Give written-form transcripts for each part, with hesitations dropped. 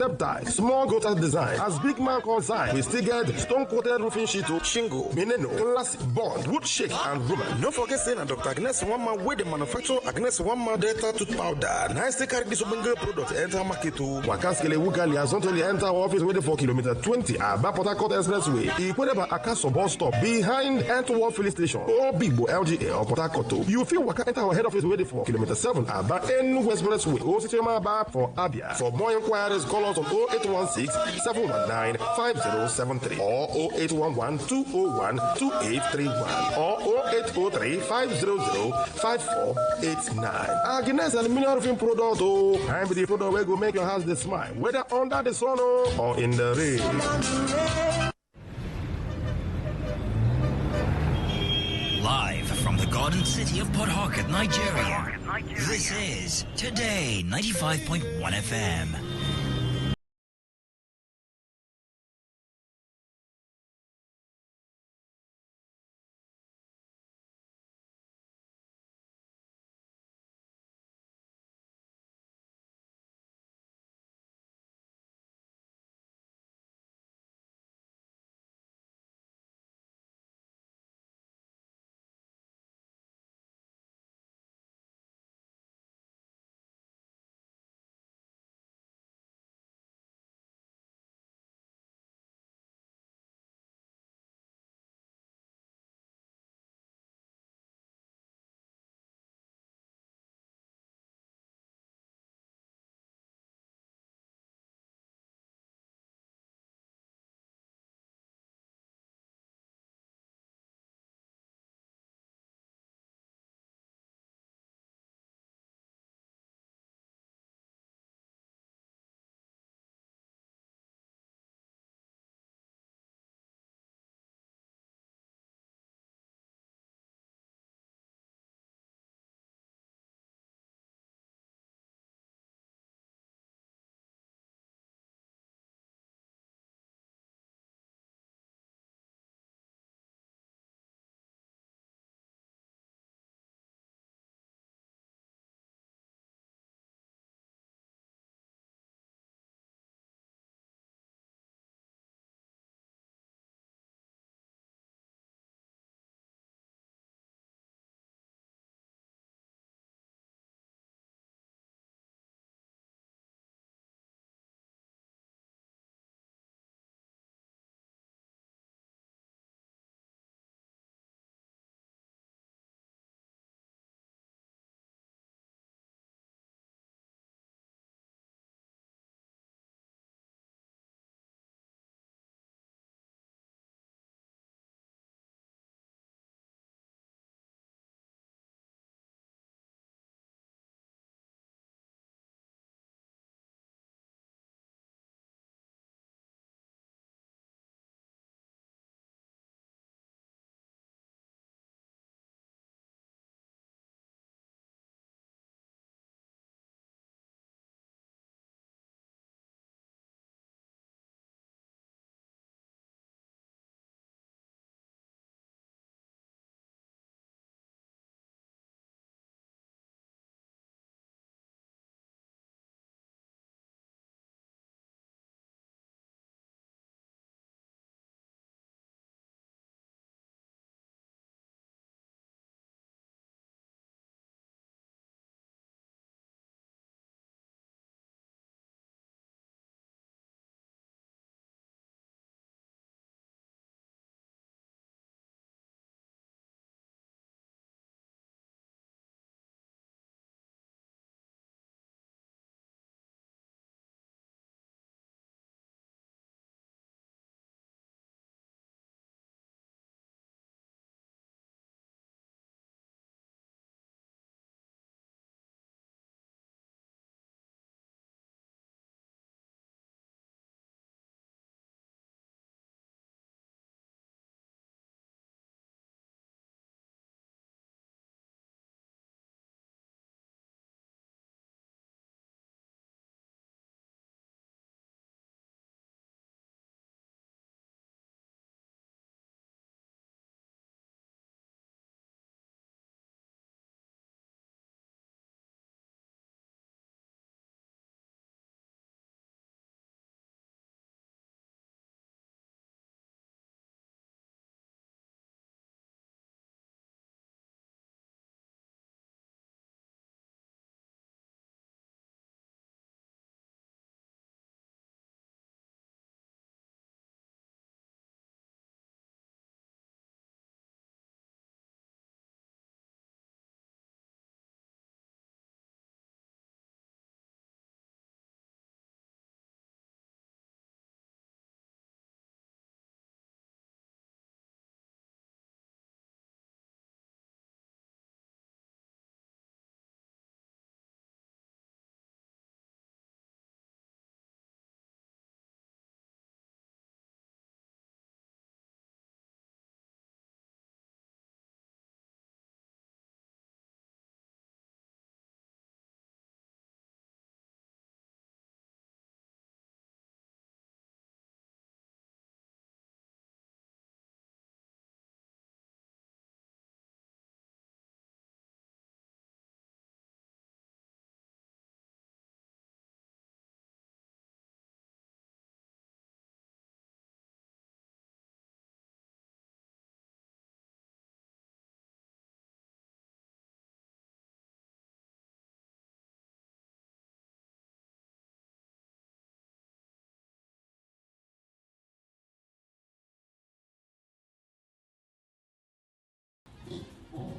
step tie, small gutter design. As big man consign, we still get stone-coated roofing sheet, shingle, mineno, classic bond, wood shake, and roman. No forget saying that Dr. Agnes one man with the manufacturer Agnes one man delta tooth powder. Nice to carry this product enter market to Wakaskele Wugali has only enter our office waiting for kilometer 20 at Port Harcourt Expressway. Equated Akaso bus stop behind Antwerp filling station or Bigbo LGA or Port Harcourt. You feel Waka enter our head office waiting for kilometer 7 at Enugu Expressway. Ositema Bar for Abia. For more inquiries, call us on 0816 719 5073 or 0811 201 2831 or 0803 500 5489. Agnes Aluminium Roofing Product, I'm the product where go make your house the smile, whether under the sun or in the rain. Live from the Garden City of Port Harcourt, Nigeria. This is Today 95.1 FM.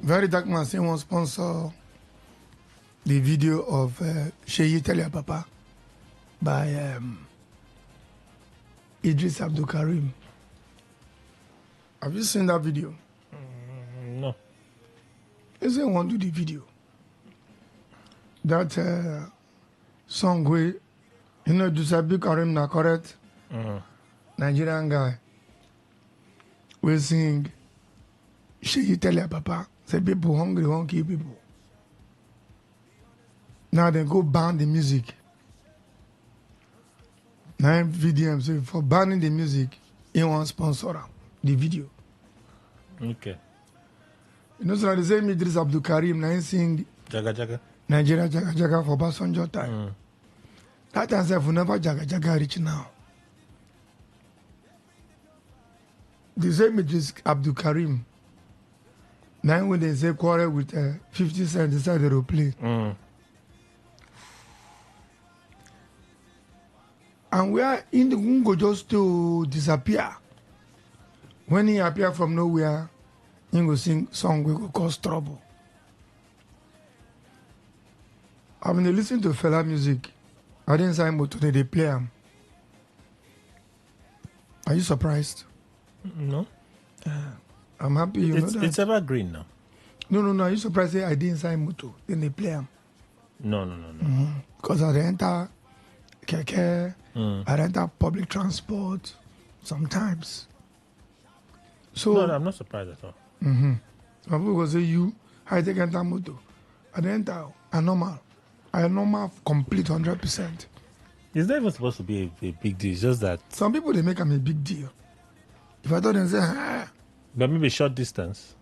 Very Dark Man say one sponsor the video of Sheyi Tell Your Papa by Idris Abdul Karim. Have you seen that video? No. They say want to do the video. That song where Idris Abdul Karim na correct Nigerian guy will sing Sheyi Tell Your Papa. Say people hungry won't kill people. Now they go ban the music. Now VDM say for banning the music, he wants sponsor the video. Okay. You know, so they say Idris Abdul Karim now sing Jaga Jaga. Nigeria Jaga Jaga for Basanjo time. That time say never Jaga Jaga reach now. The same Idris Abdul Karim. Now when they say quarrel with 50 Cent, they say they will play. And we are in the Gungo just to disappear. When he appear from nowhere, he will sing song we will cause trouble. I mean, they listen to fella music. I didn't say but today they play them. Are you surprised? No. I'm happy you know that. It's evergreen now. No. Are you surprised I didn't sign moto? Then they play them. No. Because I enter keke, I enter public transport sometimes. So No, I'm not surprised at all. some people will say you, I take enter moto. I enter a normal complete 100%. It's not even supposed to be a big deal. It's just that. Some people they make them a big deal. If I told them say, But maybe short distance.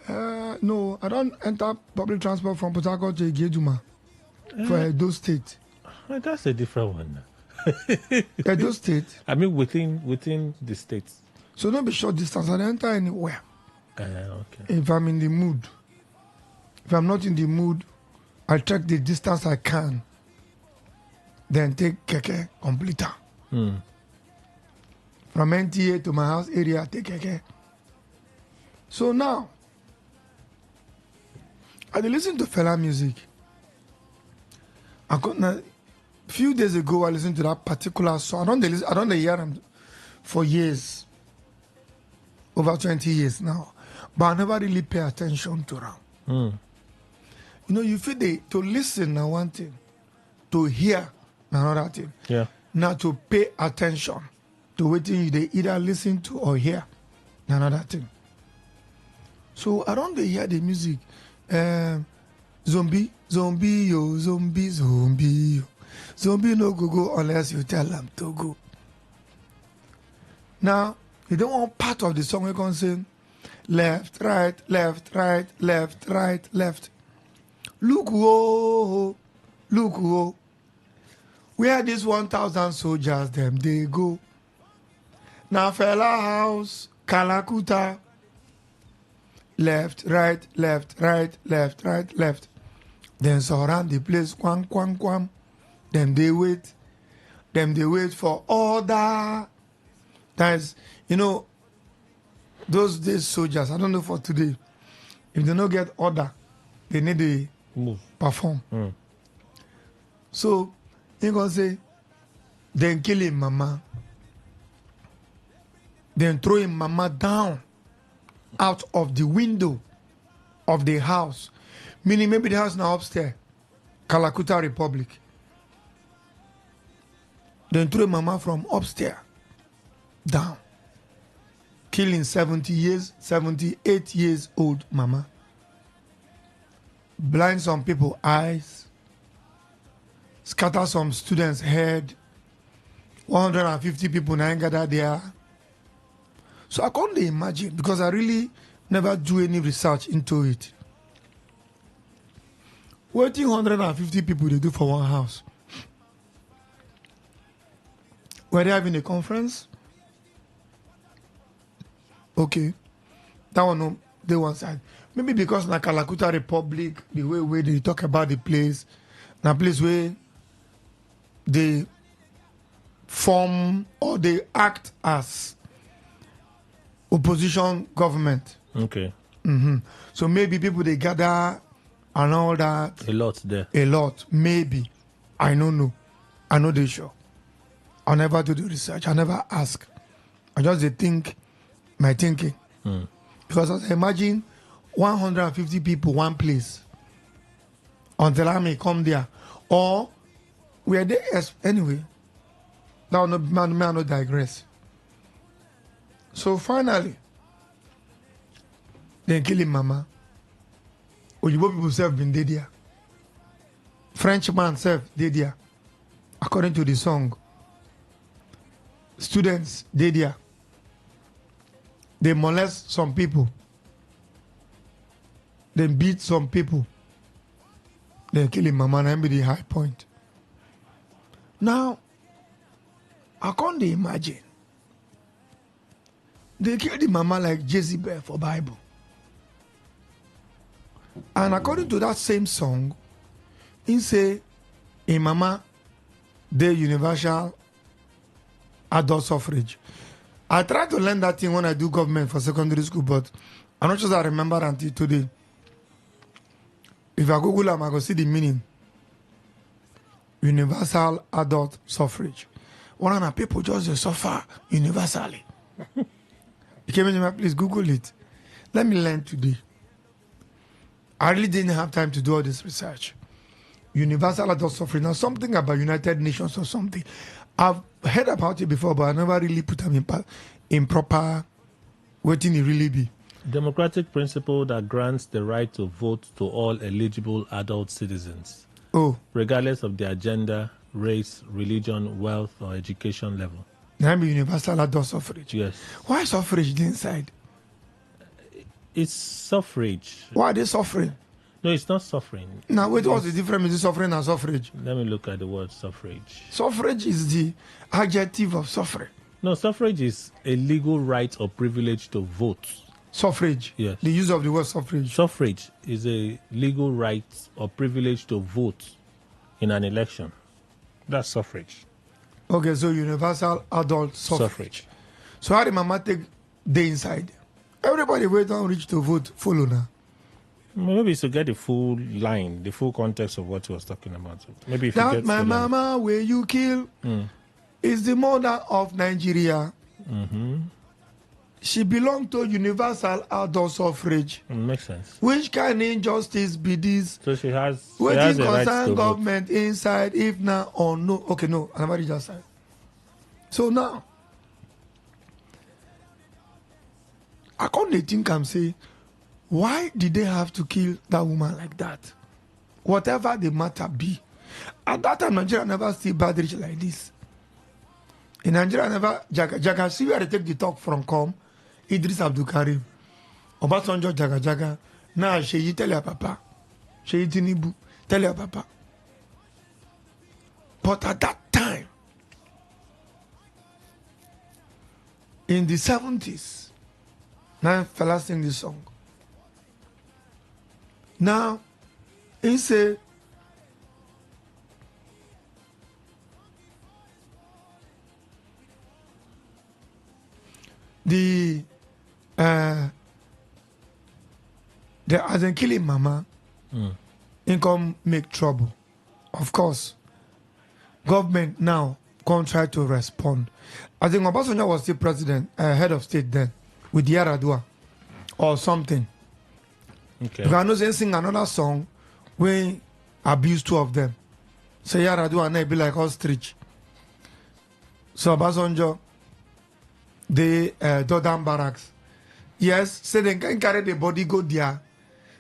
no, I don't enter public transport from Port Harcourt to Igeduma for Edo State. That's a different one. Edo State. I mean, within the states. So don't be short distance. I don't enter anywhere. Okay. If I'm in the mood. If I'm not in the mood, I check the distance I can. Then take keke completer. From NTA to my house area, I take keke. So now, I listen to fella music. A few days ago, I listened to that particular song. I don't hear them for years, over 20 years now, but I never really pay attention to them. You know, you feel to listen now one thing, to hear another thing. Yeah. Now to pay attention to what you they either listen to or hear another thing. So I don't hear the music. Zombie, yo, zombie, yo. Zombie no go unless you tell them to go. Now, you don't want part of the song you can say left, right, left, right, left, right, left. Look, where these 1,000 soldiers them they go. Now fella house, Kalakuta. Left, right, left, right, left, right, left. Then surround the place, quam. Then they wait. For order. That's, you know, those days soldiers, I don't know for today, if they don't get order, they need to Move. perform. So, you gonna say, then kill him mama. Then throw him mama down out of the window of the house. Meaning maybe the house now upstairs. Kalakuta Republic. Then throw mama from upstairs down. Killing 78 years old mama. Blind some people eyes. Scatter some students' head. 150 people now gathered there. So I can't imagine because I really never do any research into it. Waiting 150 people they do for one house. Were they having a conference? Okay. That one, no, they one side. Maybe because na Kalakuta Republic, the way they talk about the place, na place where they form or they act as opposition government. Okay. So maybe people they gather and all that. A lot there. A lot, maybe. I don't know. I know they sure. I never do the research. I never ask. I just they think my thinking. Because I imagine 150 people one place until I may come there, or we are there anyway. Now no man may not digress. So finally, they kill him, mama. Oyibo people self been dead there. Frenchman self dead there. According to the song. Students dead there. They molest some people. They beat some people. They kill him, mama, and be the high point. Now, I can't imagine. They kill the mama like Jezebel for Bible. And according to that same song, he say, a mama, the universal adult suffrage. I try to learn that thing when I do government for secondary school, but I'm not sure I remember until today. If I Google them, I go see the meaning. Universal adult suffrage. One of the people just suffer universally. You came in, please Google it. Let me learn today. I really didn't have time to do all this research. Universal adult suffrage. Now something about United Nations or something. I've heard about it before, but I never really put them in proper waiting it really be. Democratic principle that grants the right to vote to all eligible adult citizens, regardless of their gender, race, religion, wealth, or education level. That be universal adult suffrage. Yes. Why suffrage inside? It's suffrage. Why are they suffering? No, it's not suffering. Now, wait, what's the difference between suffering and suffrage? Let me look at the word suffrage. Suffrage is the adjective of suffering. No, suffrage is a legal right or privilege to vote. Suffrage. Yes. The use of the word suffrage. Suffrage is a legal right or privilege to vote in an election. That's suffrage. Okay, so universal adult suffrage. So how did mama take the inside? Everybody wait on reach to vote, follow now. Maybe it's to get the full line, the full context of what he was talking about. Maybe if that you get my mama where you kill is the mother of Nigeria. She belonged to universal adult suffrage. Makes sense. Which kind of injustice be this? So she has What a right concern to government inside if now or no? Okay, no, I never read that side. So now, I can't think I'm saying, why did they have to kill that woman like that? Whatever the matter be. At that time, Nigeria never see bad rich like this. In Nigeria, never Jaga. See where they take the talk from come. Idris Abdul Karim. Obasanjo Jaga. Now, Sheyi tell your papa. Sheyi Tinubu tell your papa. But at that time, in the 70s, now fella sing this song. Now, he say, they as in killing mama, income make trouble. Of course, government now can't try to respond. I think Obasanjo was still president, head of state then, with Yaradua or something. Okay. Because I know they sing another song where abuse two of them. So Yaradua and they be like ostrich. So Obasanjo, they Dodan barracks. Yes, say they can carry the body go there.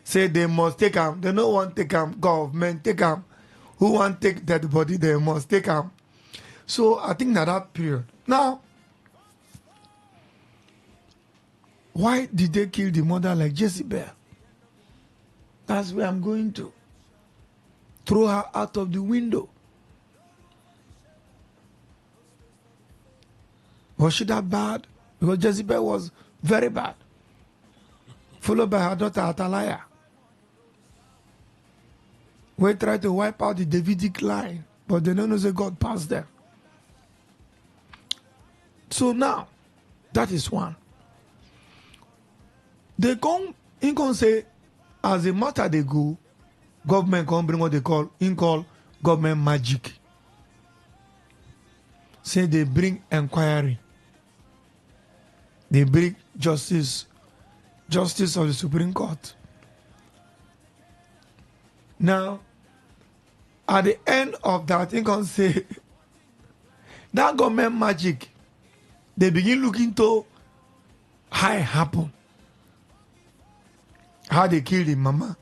Say they must take them. They don't want to take them. Government take them. Who want to take that body? They must take them. So I think that period. Now, why did they kill the mother like Jezebel? That's where I'm going to. Throw her out of the window. Was she that bad? Because Jezebel was very bad. Followed by her daughter Atalaya. We tried to wipe out the Davidic line, but they don't know that God passed them. So now, that is one. They come he can say, as a matter they go, government can bring what they call government magic. Say they bring inquiry. They bring justice of the Supreme Court. Now, at the end of that, you can say that government magic, they begin looking to how it happened. How they killed the mama.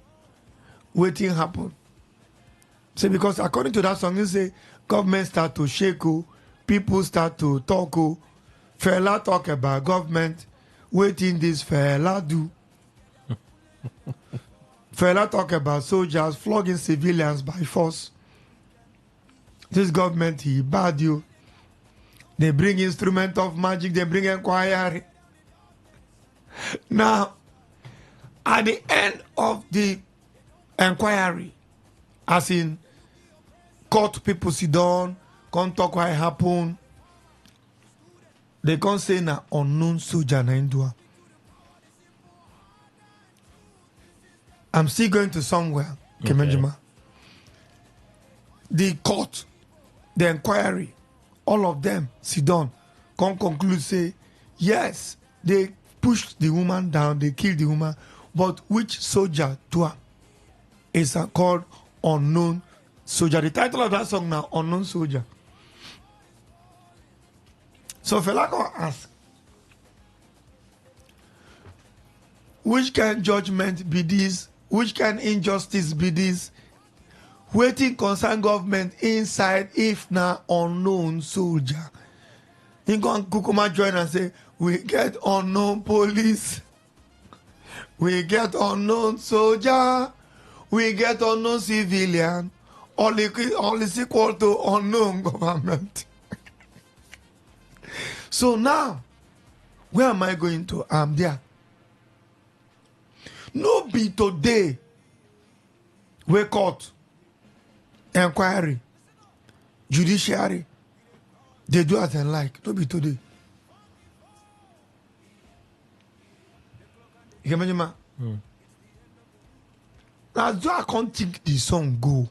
Waiting happen. So because according to that song, you say government start to shake, people start to talk, fella talk about government, waiting this fella do. Fella talk about soldiers flogging civilians by force. This government, he bad you. They bring instrument of magic, they bring inquiry. Now, at the end of the inquiry, as in court people sit down, come talk what happened, they can't say na unknown soldier na Indua. I'm still going to somewhere, Kemenjima. The court, the inquiry, all of them sit down, come conclude, say, yes, they pushed the woman down, they killed the woman, but which soldier do is called Unknown Soldier. The title of that song now, Unknown Soldier. So fella can ask, which kind judgment be this? Which kind injustice be this? Waiting concern government inside if na unknown soldier. He can kukuma join and say, we get unknown police. We get unknown soldier. We get unknown civilian. All is equal to unknown government. So now, where am I going to? I'm there. No be today. We court, inquiry, judiciary. They do as they like. No be today. You can imagine, now, do I can't think the song go?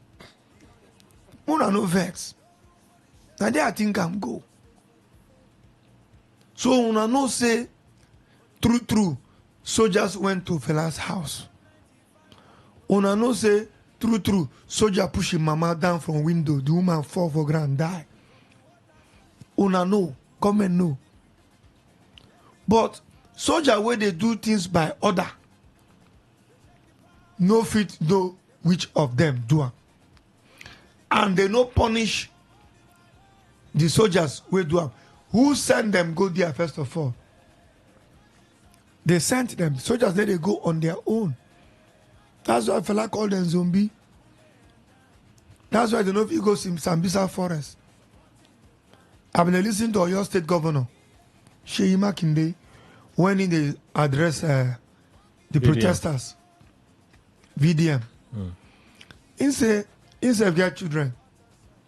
Una no vex. Now there I think I'm go. So una no say true. Soldiers went to fella's house. Una no say true. Soldier pushing mama down from window. The woman fall for ground die. Una no, government no. But soldier where they do things by order, no fit know which of them do am. And they no punish the soldiers where do am. Who send them go there first of all? They sent them. Soldiers let they go on their own. That's why fella call them zombie. That's why they know if you go to Sambisa Forest. I've been listening to your state governor, Sheyi Makinde, when he address the protesters, VDM. He say get children.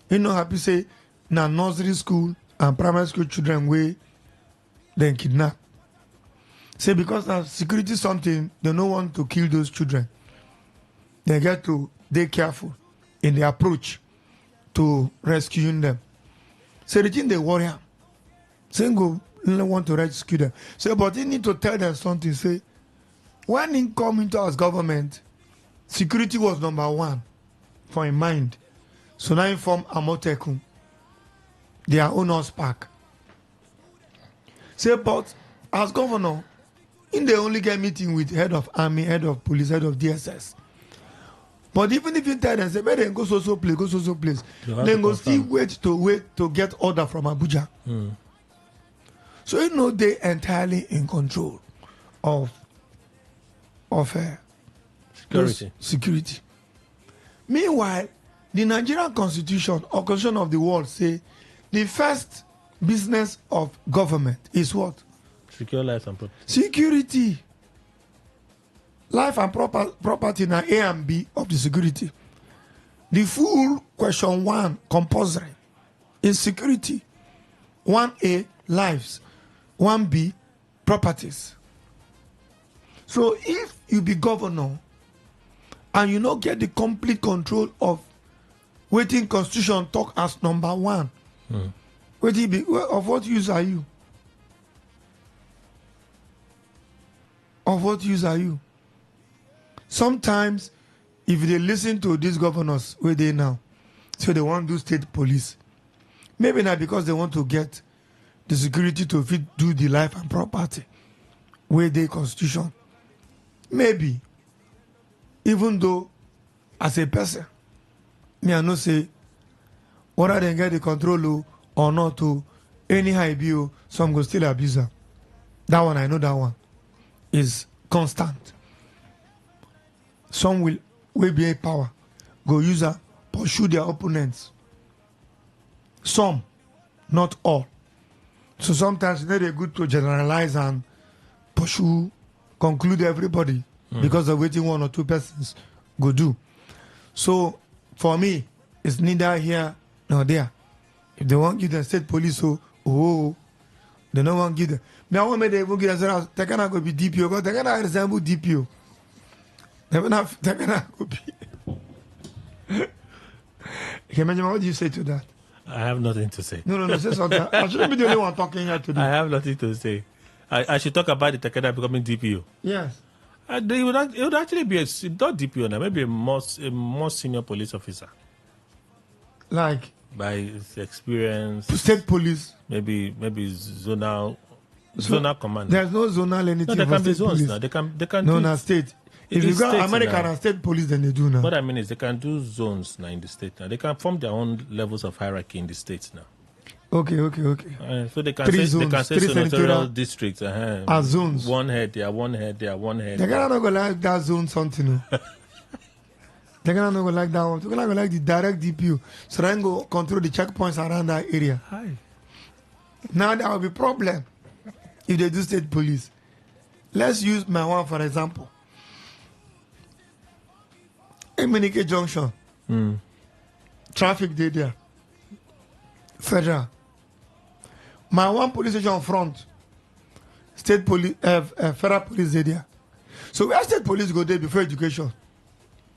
He no happy say na nursery school and primary school children way then kidnap. Say because now security something, they don't want to kill those children. They get to be careful in the approach to rescuing them. Say the thing they worry. Say go want to rescue them. Say but he need to tell them something. Say when he come into our government, security was number one for him mind. So now he form Amotekun, their owners park. Say but as governor, in they only get meeting with head of army, head of police, head of DSS. But even if you tell them, say, better go so place, then go still wait to get order from Abuja. So you know they entirely in control of security. Meanwhile, the Nigerian Constitution or Constitution of the world say the first business of government is what? Secure life and property. Security. Life and property na A and B of the security. The full question 1 compulsory is security. 1A lives, 1B properties. So if you be governor and you not get the complete control of waiting constitution talk as number one, of what use are you? Of what use are you? Sometimes, if they listen to these governors where they now, so they want to do state police, maybe not because they want to get the security to fit do the life and property where they constitution. Maybe, even though as a person, me I know say whether they get the control or not to anyhow it be, some go still abuse her. That one I know, that one is constant. Some will be a power, go use her, pursue their opponents. Some, not all. So sometimes it's not good to generalize and pursue, conclude everybody because of waiting one or two persons go do. So for me, it's neither here nor there. If they want to give them state police, they don't want to give them. Me, I want me they even give them, they cannot go be DPO because they cannot resemble DPO. They cannot go be. Okay, Benjamin, what do you say to that? I have nothing to say. No, say something. I shouldn't be the only one talking here today. I have nothing to say. I should talk about the Takeda becoming DPO. Yes. It would actually be not DPO now, maybe a more senior police officer. Like? By his experience. State police? Maybe zonal command. There's no zonal anything. No, there can be zones police. now. They can no, do na state. If you got American and state police, then they do now. What I mean is they can do zones now in the state now. They can form their own levels of hierarchy in the states now. Okay. So they can three say zones, three senatorial districts. As zones. One head. They one head. They're gonna not go like that zone something. They're gonna not go like that one. They're gonna go like the direct DPU. So then go control the checkpoints around that area. Hi. Now there will be problem if they do state police. Let's use my one for example. Emenike Junction. Traffic day there. Federal. My one police station front. State police, federal police day there. So where state police go there before education?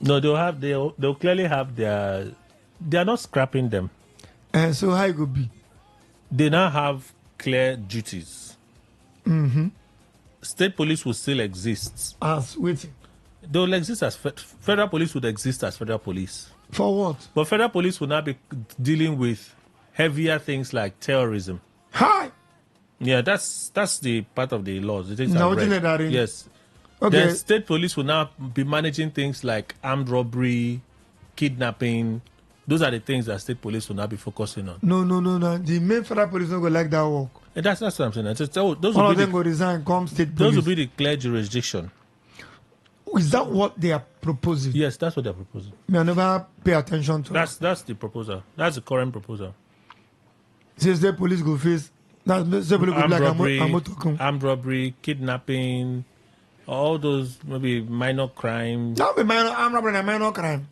No, they'll clearly have their. They are not scrapping them. And so how it could be? They now have clear duties. State police will still exist. As waiting. They will exist as federal police would exist as federal police. For what? But federal police will now be dealing with heavier things like terrorism. Hi. Yeah, that's the part of the laws. The things No, yes. Okay. Then state police will now be managing things like armed robbery, kidnapping. Those are the things that state police will now be focusing on. No. The main federal police don't go like that work. And that's what I'm saying. Those All will of them go resign, come state police. Those will be the clear jurisdiction. Is that what they are proposing? Yes, that's what they're proposing. I never pay attention to that's the proposal. That's the current proposal. Since the police go face, that's the police go like armed robbery, kidnapping, all those maybe minor crimes. Not be minor armed robbery and minor crime.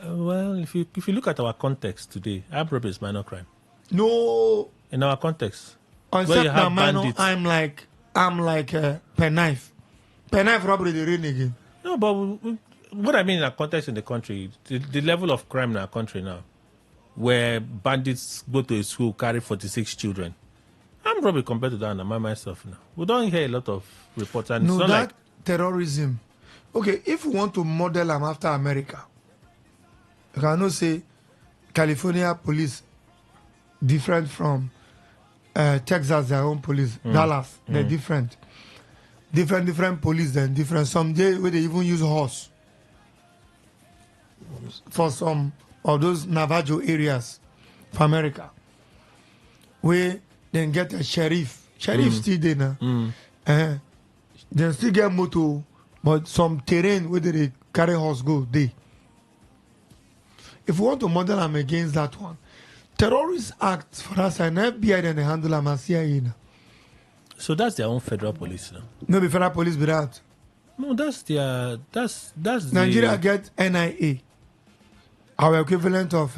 Well, if you look at our context today, armed robbery is minor crime. No. In our context, except now minor, I'm like penknife. Penknife robbery the rain again. No, but what I mean in our context in the country, the level of crime in our country now, where bandits go to a school, carry 46 children. I'm probably compared to that and myself now. We don't hear a lot of reports. And no, it's not that like terrorism. Okay, if we want to model them after America, you cannot say California police different from Texas, their own police. Dallas, they're different. Different police then different. Some day where they even use horse for some of those Navajo areas for America, where then get a sheriff still there now. Then still get motor, but some terrain where they carry horse go they. If we want to model them against that one, terrorist acts for us and FBI then they handle them as CIA now. So that's their own federal police now. No, be federal police be that. No, that's Nigeria get NIA, our equivalent of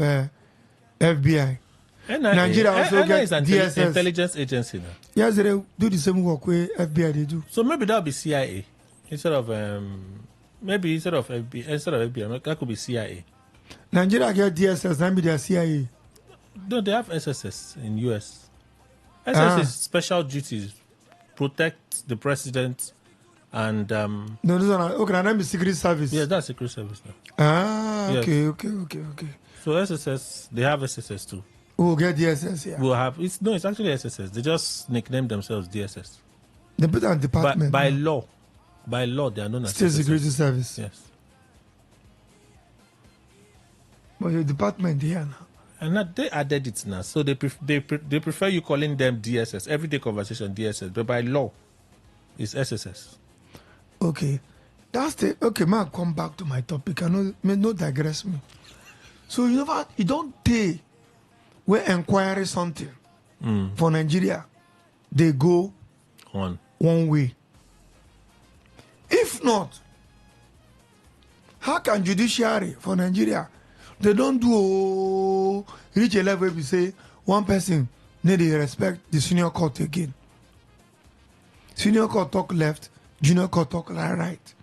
FBI. Nigeria also gets DSS, intelligence agency now. Yes, they do the same work where FBI they do. So maybe that'll be CIA. Instead of maybe instead of FBI, that could be CIA. Nigeria get DSS, that be their CIA. No, they have SSS in US. SSS is special duties, protect the president, and No, this one. Okay, that be Secret Service. yeah, that's Secret Service now. Ah, Yes. okay. So SSS, they have SSS too. We'll get DSS here. We'll have it's actually SSS. They just nickname themselves DSS. They put on department. By law, they are known as State SSS. Security Service. Yes. But your department here now. And now they added it now, so they prefer you calling them DSS. Everyday conversation DSS, but by law, it's SSS. Okay. That's the okay, man. Come back to my topic. I know may not digress me. So you know what? You don't take we inquiry something for Nigeria. They go one way. If not, how can judiciary for Nigeria? They don't do reach a level where we say one person need to respect the senior court again. Senior court talk left, junior court talk right.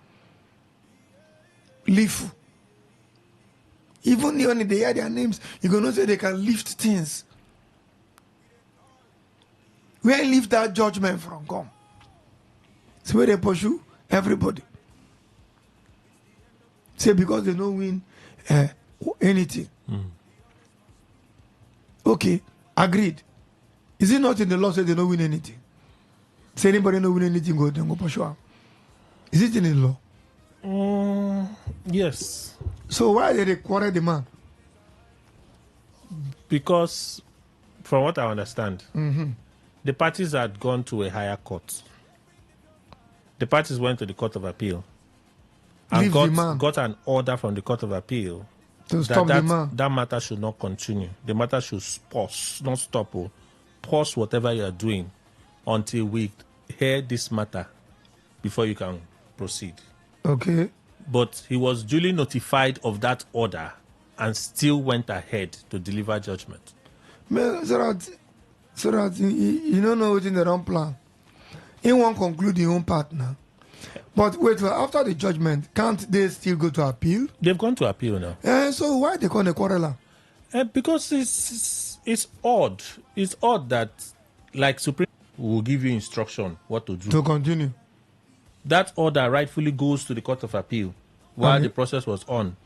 Leave. Even when they hear their names, you gonna say they can lift things. Where lift that judgment from come? It's where they pursue everybody. Say because they don't win anything. Okay, agreed. Is it not in the law say they don't win anything? Say anybody don't win anything, go then go pursue. Is it in the law? Yes. So why did they quarrel the man? Because, from what I understand, the parties had gone to a higher court. The parties went to the Court of Appeal and got an order from the Court of Appeal to stop the man. That matter should not continue. The matter should pause, not stop. Pause whatever you are doing until we hear this matter before you can proceed. Okay. But he was duly notified of that order and still went ahead to deliver judgment. Man, so that you don't know what's in the wrong plan. He won't conclude his own part now. But wait, after the judgment, can't they still go to appeal? They've gone to appeal now. So why they call the quarreler? Because it's odd. It's odd that, like, Supreme will give you instruction what to do. To continue. That order rightfully goes to the Court of Appeal while the process was on.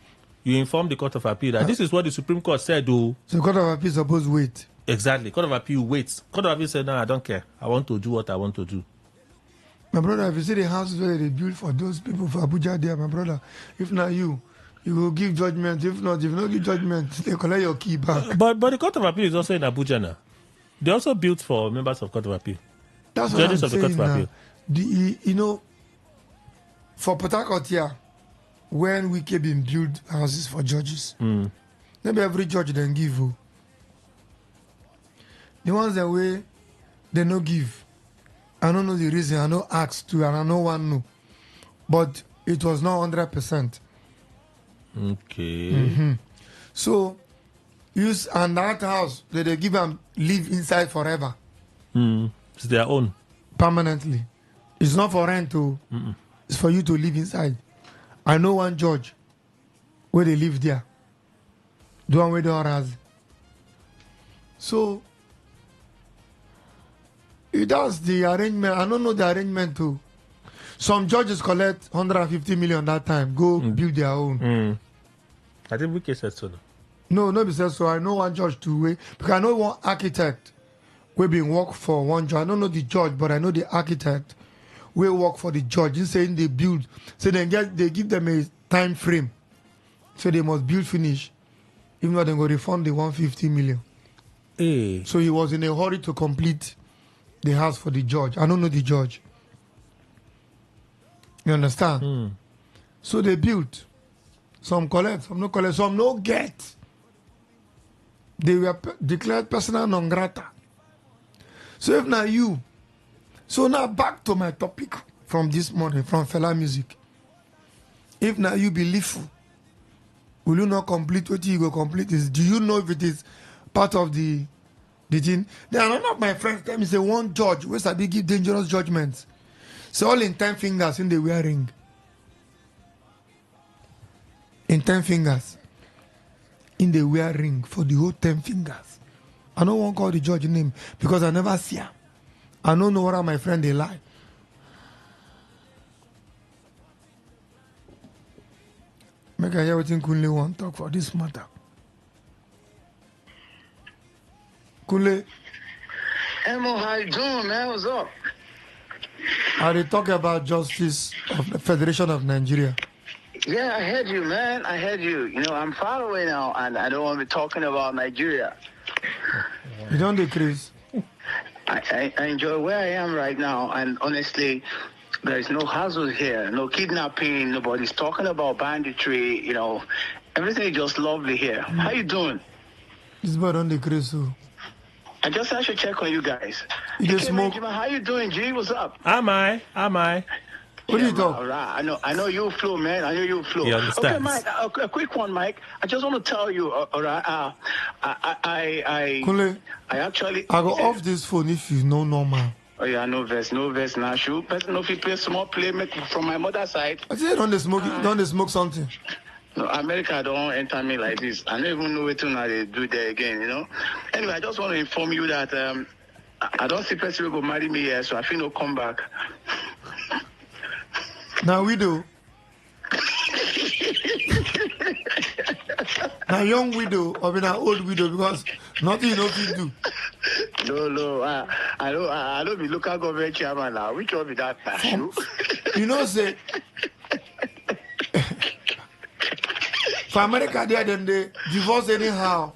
You inform the Court of Appeal that this is what the Supreme Court said. So the Court of Appeal supposed to wait. Exactly. Court of Appeal waits. Court of Appeal said, no, I don't care. I want to do what I want to do. My brother, if you see the houses where they build for those people for Abuja there, my brother, if not you will give judgment. If not give judgment, they collect your key back. But the Court of Appeal is also in Abuja now. They also built for members of Court of Appeal. That's Judges what I'm of the Court of Appeal. You know, for Port Harcourt here, when we keep in build houses for judges, maybe every judge then give you. The ones that way they no give. I don't know the reason. I know asked to, and I know one know, but it was not 100%. Okay. So, use and that house that they give them live inside forever. It's their own. Permanently. It's not for rent to. It's for you to live inside. I know one judge where they live there. The one where they are as. So, it does the arrangement. I don't know the arrangement too. Some judges collect 150 million that time. Go build their own. I think Wike said so. No, be said so. I know one judge too. Because I know one architect we been work for one judge. I don't know the judge, but I know the architect we work for the judge. He's saying they build. So they give them a time frame. So they must build finish. If not, they go refund the 150 million. Hey. So he was in a hurry to complete the house for the judge. I don't know the judge. You understand? So they built. Some collect, some no collect, some no get. They were declared persona non grata. So if now you, so now back to my topic from this morning, from Fela Music. If now you believe, will you not complete what you go complete? Do you know if it is part of the thing? Then none of my friends tell me say one judge where Sabi give dangerous judgments. So all in 10 fingers in the wear ring. In 10 fingers. In the wear ring for the whole 10 fingers. I don't want to call the judge name because I never see her. I don't know what my friend they lie. Make I hear what Kunle want to talk for this matter. Kunle. Emo, how you doing, man? What's up? They talk about justice of the Federation of Nigeria. Yeah, I heard you, man. I heard you. You know, I'm far away now, and I don't want to be talking about Nigeria. You don't decrease. I enjoy where I am right now, and honestly, there is no hassle here, no kidnapping, nobody's talking about banditry, you know. Everything is just lovely here. How you doing? This boy don't decrease. So. I just had to check on you guys. You just smoke. How you doing, G? What's up? Am I? What do you talk? All right. I know you flow, man. I know you flow. He understands. Okay, Mike. A quick one, Mike. I just want to tell you. All right. Kunle, I actually. I go off this phone if you know normal. Oh yeah, no verse now. Shoot, person if you play small play make from my mother's side. I say don't they smoke something. No, America don't enter me like this. I don't even know what they do there again, you know. Anyway, I just want to inform you that I don't see person will go marry me here, so I feel no come back. Now widow. Now young widow or an old widow because nothing you know you do. No, I don't be local government chairman now. Which one be that? You know, say for America, they divorce anyhow.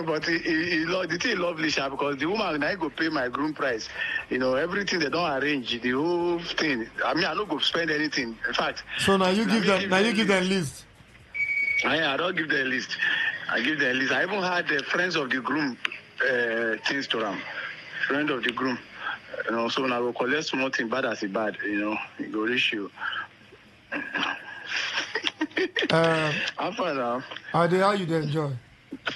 But the thing lovely, sha, because the woman I go pay my groom price. You know, everything they don't arrange, the whole thing. I mean, I don't go spend anything. In fact. So now you give them list. I don't give them list. I give them list. I even had the friends of the groom things to them. Friend of the groom. You know, so when I will collect small thing bad as a bad, you know, it go reach you. I'm fine now. How you dey enjoy?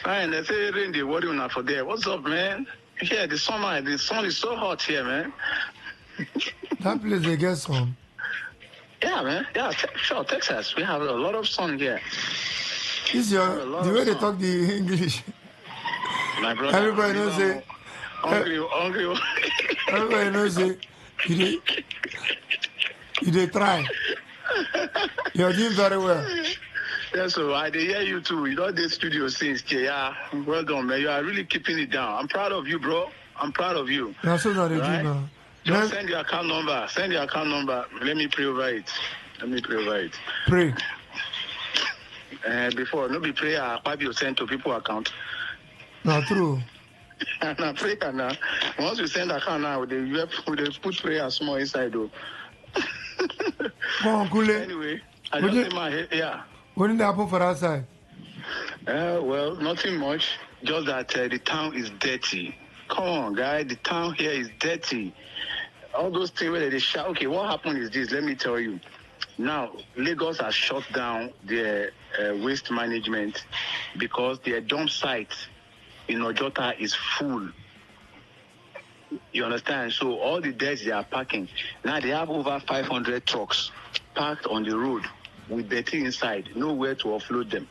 Fine, they say rain they worry una for there. What's up, man? Yeah, the sun is so hot here, man. That place they get some. Yeah, man. Yeah, sure, Texas. We have a lot of sun here. This the way they talk the English. My brother. Everybody knows it. Hungry. Everybody knows it. You try. You're doing very well. Yeah, so I hear you too. You know the studio since. Yeah, well done, man. You are really keeping it down. I'm proud of you, bro. I'm proud of you. That's what they do now. Just send your account number. Send your account number. Let me pray over it. Pray. Before, no be prayer. I'll you send to people account. Not true. Now prayer now. Once you send account now, they put prayer small inside though. Come on, Kule. Anyway, I just in my head, yeah. What did happen for that side? Well, nothing much. Just that the town is dirty. Come on, guy. The town here is dirty. All those things where they shout. Okay, what happened is this. Let me tell you. Now, Lagos has shut down their waste management because their dump site in Ojota is full. You understand? So all the dirt they are parking. Now they have over 500 trucks parked on the road with dirty inside, nowhere to offload them.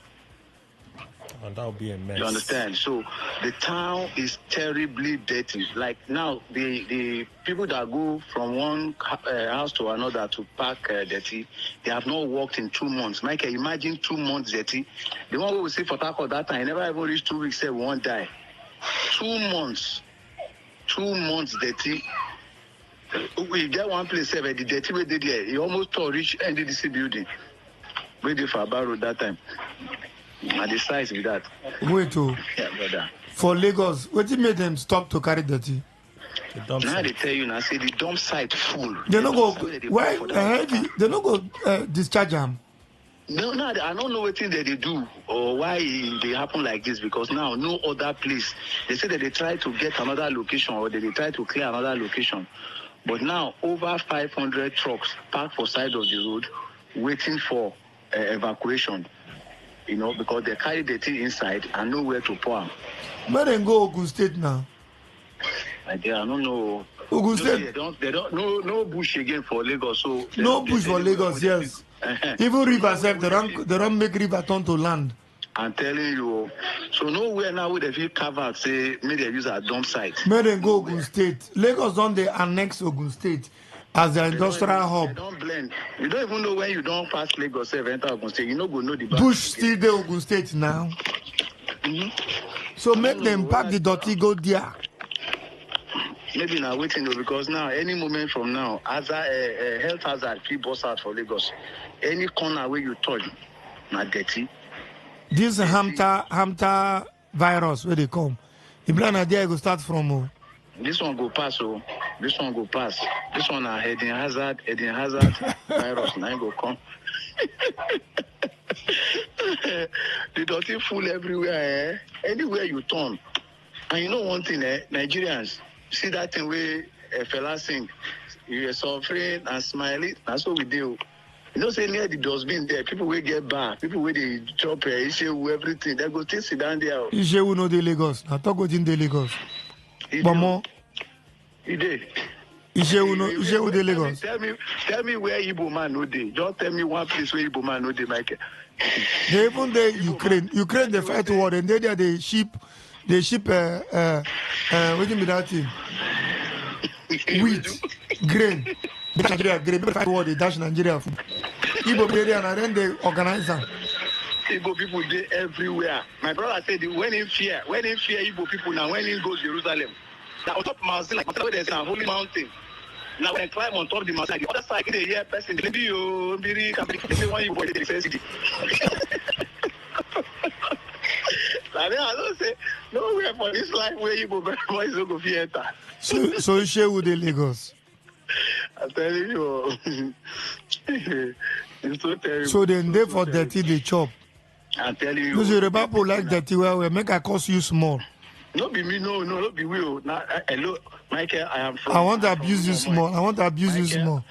And that would be a mess. You understand? So the town is terribly dirty. Like now, the people that go from one house to another to park dirty, they have not worked in 2 months. Michael, imagine 2 months dirty. The one who will see for Taco that time, never even reached 2 weeks, say won't die. 2 months. 2 months dirty. We get one place where the dirty we did there. He almost tore reach NDDC building. We did for about road that time. And the size with that. Wait, yeah, brother. For Lagos, what made them stop to carry dirty? Now they tell you now, say the dump site full. They don't go. Why? They don't go discharge them. No, I don't know what thing that they do or why they happen like this because now no other place. They say that they try to get another location or they try to clear another location. But now over 500 trucks parked for side of the road waiting for evacuation. You know, because they carry the thing inside and nowhere to pour. Where they go Ogun State now? I don't know. Ogun State. They don't no bush again for Lagos. So no bush for Lagos, yes. Even river self, they don't make river turn to land. I'm telling you. So nowhere now where they feel carve out, say maybe they use a dump site. May they go Ogun State. Lagos don't they annex Ogun State as the industrial hub. They don't blend. You don't even know when you don't pass Lagos, enter Ogun State. You know go know the bush still there Ogun State now. So make them pack the dirty go there. Maybe now waiting though, because now any moment from now, as a health hazard, people bust out for Lagos. Any corner where you touch, not dirty. This hamta virus where they come. The plan idea go start from. This one go pass. This one go pass. This one a heading hazard virus. Now go come. The dirty full everywhere. Anywhere you turn. And you know one thing, Nigerians see that thing where a fella sing. You are suffering and smiling. That's what we do. You know, say near the dustbin there, people will get back. People will they chop issue everything. They go take sit down there. Issue no de Lagos. I talk about in the Lagos. But more. Issue de Lagos. Tell me where Igbo man no dey. Just tell me one place where Igbo man no dey, Michael. They even the Ukraine. Ukraine they fight war and they ship what do you mean that thing? Wheat, grain. Nigeria grain. They fight war, they dash Nigeria food. Igbo area and then they organize them. Igbo people dey everywhere. My brother said when in fear Igbo people now when he goes Jerusalem. Now on top of mountain, like there's a holy mountain. Now when I climb on top of the mountain, the other side they hear person maybe you say one you boy the first city. I don't say nowhere for this life where Igbo boys don't go enter. So share with the Lagos. I'm telling you. It's so terrible. So then they for dirty they chop. I'm telling you. Because the people like dirty well, make a cost you small. No be me, no, not be we. Now, hello, Michael, I am from. I want to abuse you small. I want to abuse you small.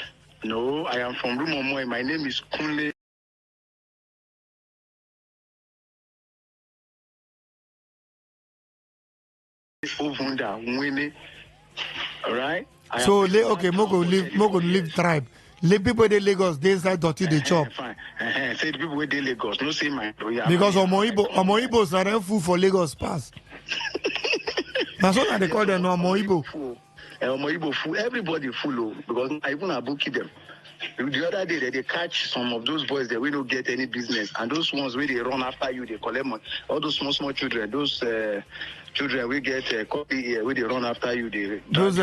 No, I am from Rumomoy. My name is Kunle. Ovunda Mwene. Alright? So, okay, Moko live tribe. Le people de Lagos, they inside dirty they chop. Fine. Say the people where they Lagos, no say my. Because Omo are food for Lagos pass. That's what they call them, no Omo Igbo full. Everybody full, because even Abuki them. The other day, they catch some of those boys that we don't get any business, and those ones where they run after you, they collect money. All those small children, those children we get copy here, where they run after you, those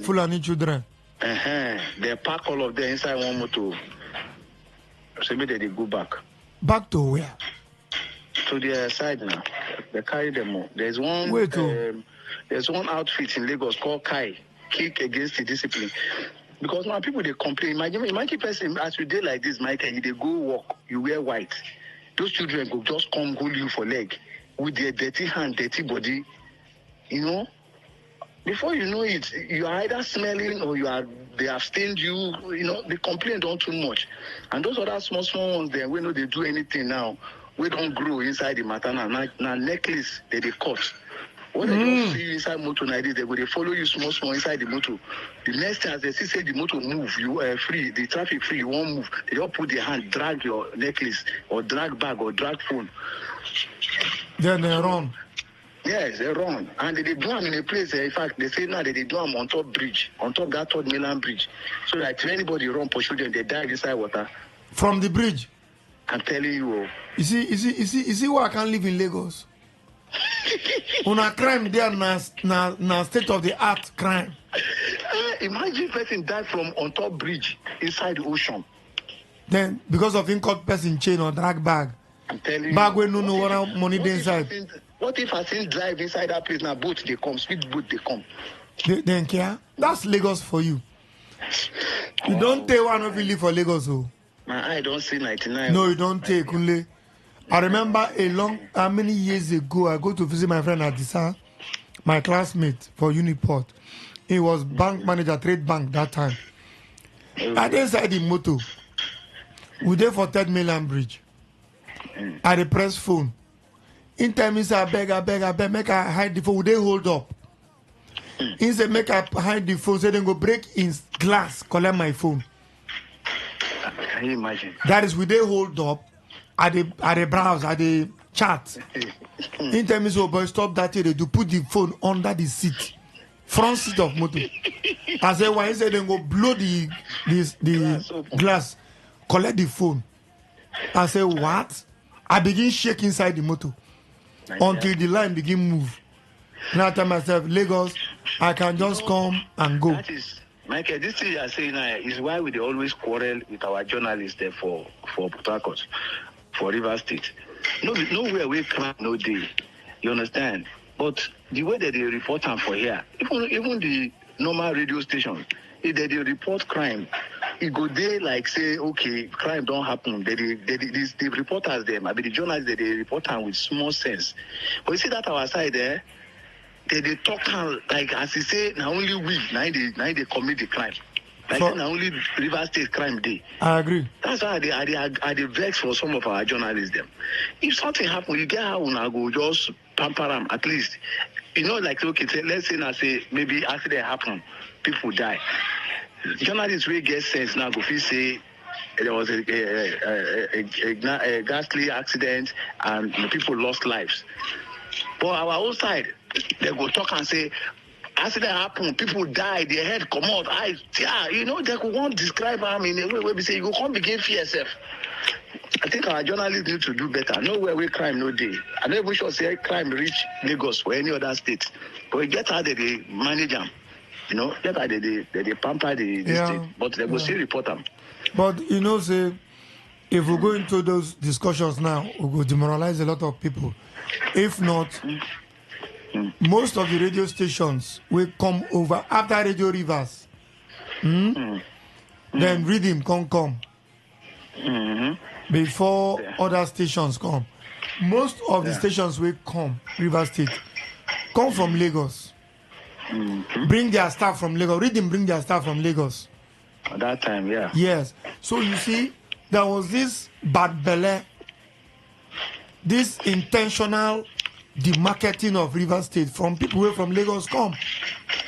Fulani children. They pack all of them inside one motor. So maybe they go back. Back to where? To their side now. They carry them more. There's one. There's one outfit in Lagos called Kai, Kick Against the Discipline. Because now people they complain. Imagine person as you day like this, Michael, they go walk, you wear white. Those children go just come hold you for leg with their dirty hand, dirty body. You know? Before you know it, you are either smelling or they have stained you, you know, they complain don't too much. And those other small ones then, we know they do anything now. We don't grow inside the matana. Now necklace they cut. When they don't see you inside motor like this, they follow you small inside the motor. The next time as they see say the motor move, you are free, the traffic free, you won't move. They all put their hand, drag your necklace, or drag bag, or drag phone. Then they run. Yes, they run. And they do them in a place, in fact, they say now they do them on top bridge, on top that third mainland bridge. So that if anybody run, pursue them, they die inside water. From the bridge? I'm telling you. You see why I can't live in Lagos? On a crime there na state of the art crime. Imagine person die from on top bridge inside the ocean. Then because of caught person chain or drag bag. I'm telling you. Bag when no what money inside. What if I see drive inside that place now? Boat they come, speed boat they come. Then care? That's Lagos for you. You don't take one of you live for Lagos, oh. My eye don't see 99. No, you don't take Kunle. I remember how many years ago I go to visit my friend Adisa, my classmate for Uniport. He was bank manager, trade bank that time. I didn't inside the motor. We there for 3rd Mainland Bridge. I the press phone. In time he said, I beg, make I hide the phone. Would they hold up? He said, make I hide the phone, so then go break his glass, collect my phone. Can you imagine? That is, we they hold up at the browse, at the chat. In tell me so, boy, stop that here. They do put the phone under the seat, front seat of motor. I said, why? He said, then go blow the glass, collect the phone. I said, what? I begin shake inside the motor until the line begin move. Now I tell myself, Lagos, I can just come and go. That is, Michael, this thing you are saying now is why we always quarrel with our journalists there for Port Harcourt, for River State. Nowhere we crime no day. You understand? But the way that they report them for here, even the normal radio station, if they report crime, it go there like say, okay, crime don't happen. The reporters them, I mean the journalists they report them with small sense. But you see that our side there, they talk like as you say, now only we now they commit the crime. Like so, now only River State crime day. I agree. That's why they vex for some of our journalists them. If something happen, you get how I go just pamper them at least. You know, like okay, let's say now say maybe accident happen, people die. Journalists will get sense now. Go feel say there was a ghastly accident and people lost lives. But our own side, they go talk and say accident happen, people die, their head come out, eyes. Yeah, you know they could want describe them in a way where we say you go come begin fear yourself. I think our journalists need to do better. Nowhere we crime no day. I know we should say crime reach Lagos or any other state, but we get how they manage them. You know, get how they pamper the state, but they will still report them. But you know, say if we go into those discussions now, we will demoralize a lot of people. If not, most of the radio stations will come over after Radio Rivers. Then Rhythm can come before other stations come. Most of the stations will come, River State, come from Lagos. Bring their staff from Lagos. Rhythm bring their staff from Lagos. At that time, yeah. Yes. So you see, there was this bad belly, this intentional demarketing of River State from people who from Lagos come.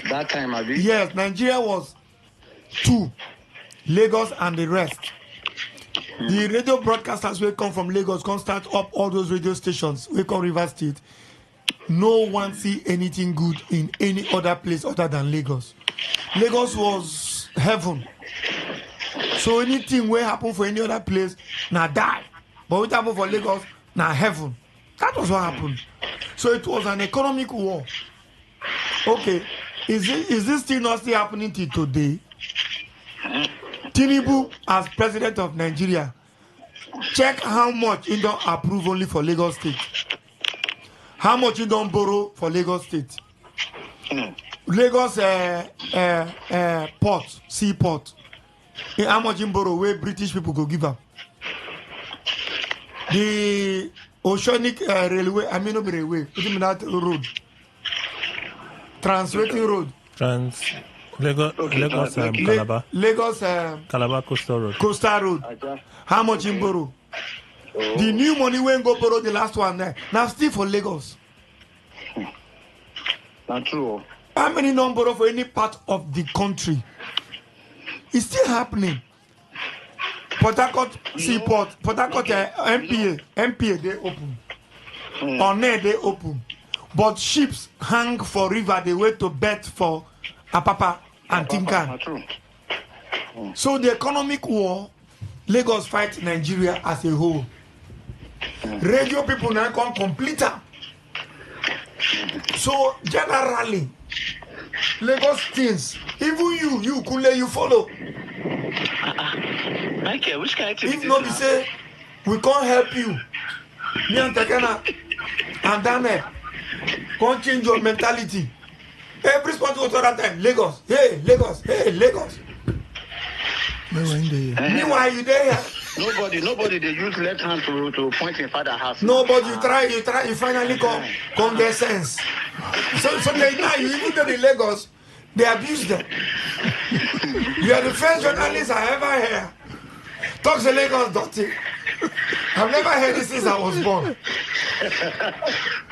That time, Abi? Yes, Nigeria was two, Lagos and the rest. The radio broadcasters will come from Lagos, can start up all those radio stations. We come River State. No one see anything good in any other place other than Lagos. Lagos was heaven. So anything will happen for any other place, now die. But what happened for Lagos, now heaven. That was what happened. So it was an economic war. Okay, is this still not still happening till today? Tinubu, as president of Nigeria, check how much he don't approve only for Lagos State. How much he don't borrow for Lagos State. Lagos port, seaport. How much he borrow where British people go give up. The oceanic railway, I mean not railway, put him in that road. Transrating road. Lagos Calabar. Lagos Calabar Coastal Road. Coastal Road. How much in borrow? The new money when go borrow the last one there. Now still for Lagos. Not true. How many don't borrow for any part of the country? It's still happening. Port Harcourt Seaport, Port Harcourt MPA they open. On air they open. But ships hang for river, they wait to bet for Apapa and Tinkan. So the economic war, Lagos fight Nigeria as a whole. Radio people now come complete them. So generally, Lagos things, even you could let you follow. Okay, which kind of thing? If not, we say we can't help you. Me and Takana and Daniel can't change your mentality. Every spot goes to that time. Lagos, hey, Lagos, hey, Lagos. Meanwhile, you there? Nobody. They use left hand to point in father house. Nobody. You finally come get sense. So they now you even though the Lagos, they abuse them. You are the first journalist I ever hear. Talk to Lagos, dirty. I've never heard this since I was born.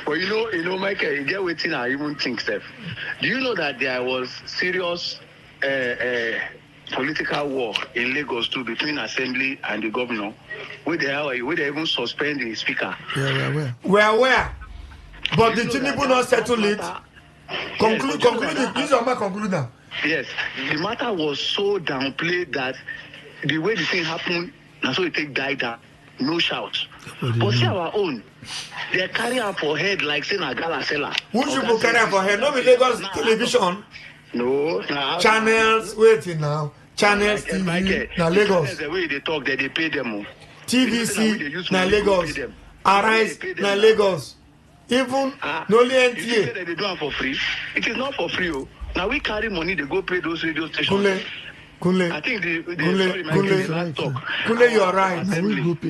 But you know, Michael, you get waiting. I even think, Steph. Do you know that there was serious political war in Lagos too between Assembly and the governor, where they even suspend the speaker? Yeah, where? But the Tinubu not settle it. Conclude it. This is my conclusion. Yes, the matter was so downplayed that the way the thing happened, and so it died down. No shout. But see our own. They carry her for head like saying a gala seller. Who should go carry her for head? No, Lagos television. No. Channels, waiting now. Channels TV, na Lagos. The way they talk, they pay them. TVC, na Lagos. Arise, na Lagos. Even no NTA. They do it for free. It is not for free. Now we carry money, they go pay those radio stations. Kule. I think the Kule, you are right.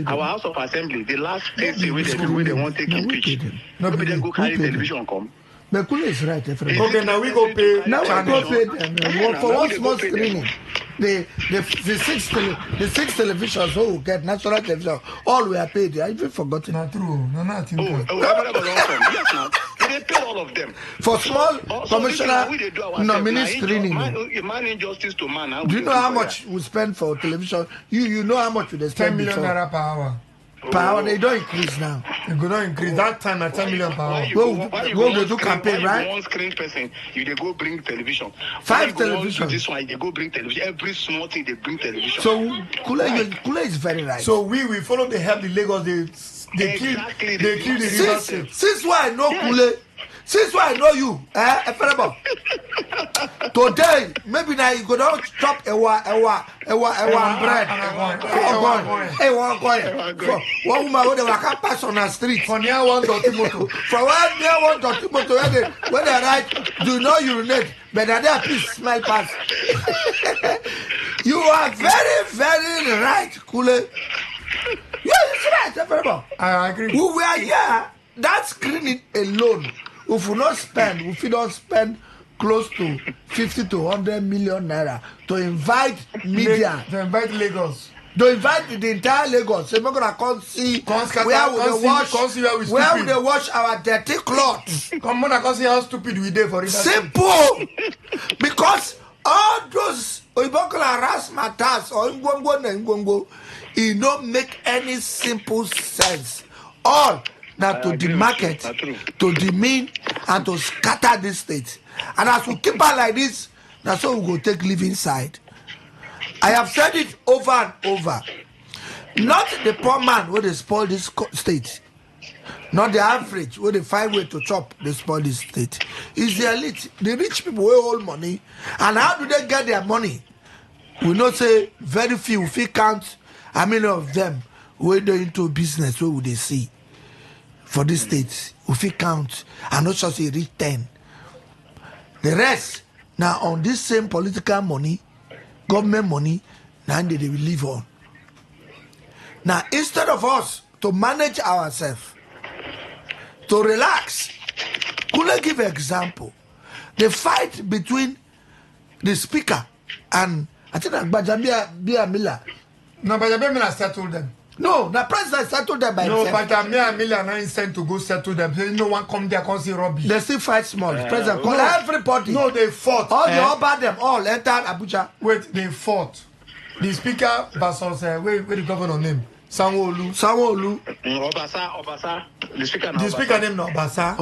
Our House of Assembly, the last place where they want to take impeach. Nobody then go carry television come. But Kule is right. Okay, now we go pay. Now we go pay them. For one small screening. The six televisions who get national television, all we are paid. I even forgotten. Not true. No, nothing. They pay all of them. For small commissioner nominee screening. Man injustice to man. Do you know how much we spend for television? You know how much we spend 10 million naira per hour. Per hour, they don't increase now. They go not increase that time at 10 million per hour. Go do campaign, right? One screen person, you they go bring television. 5 television. This one, they go bring television. Every small thing they bring television. So Kule is very right. So we follow the help the Lagos. They kill the river state. Since why I know Kule. Since why I know you, today, maybe now you go down chop ewa bread. One woman who they waka pass on the street. For near one dirty motor. From where near one dirty motor, when they write, do not urinate, but they are please smell pass. You are very, very right, Kule. Yeah, it's right, I agree. We were here. That screening alone. If we don't spend close to 50 to 100 million naira to invite media, to invite Lagos, to invite the entire Lagos, so we're gonna come see where we wash our dirty clothes. Come on, I can see how stupid we did for it. Simple, because all those Oibokala Rasmatas or Ngwongo, it don't make any simple sense. All. Now to the market, to the mean, and to scatter this state. And as we keep on like this, that's how we go take live inside. I have said it over and over. Not the poor man where they spoil this state. Not the average where they find way to chop, they spoil this state. It's the elite, the rich people who hold money. And how do they get their money? We not say very few, if we count how many of them who are into business, where would they see? For this state, if we count, and not just reach 10. The rest, now on this same political money, government money, now they will live on. Now, instead of us to manage ourselves, to relax, could I give an example? The fight between the speaker and, I think, Bajabia Miller. No, Bajabia Miller settled them. No, the president settled them by himself. No, but Amir Miller not sent to go settle them. No one come there, come see rubbish. They still fight small. The president called everybody. No, they fought. All they all bad them all entered Abuja. Wait, they fought. The speaker versus where the governor name? Sanwo-Olu. Obasa. The speaker name no Obasa.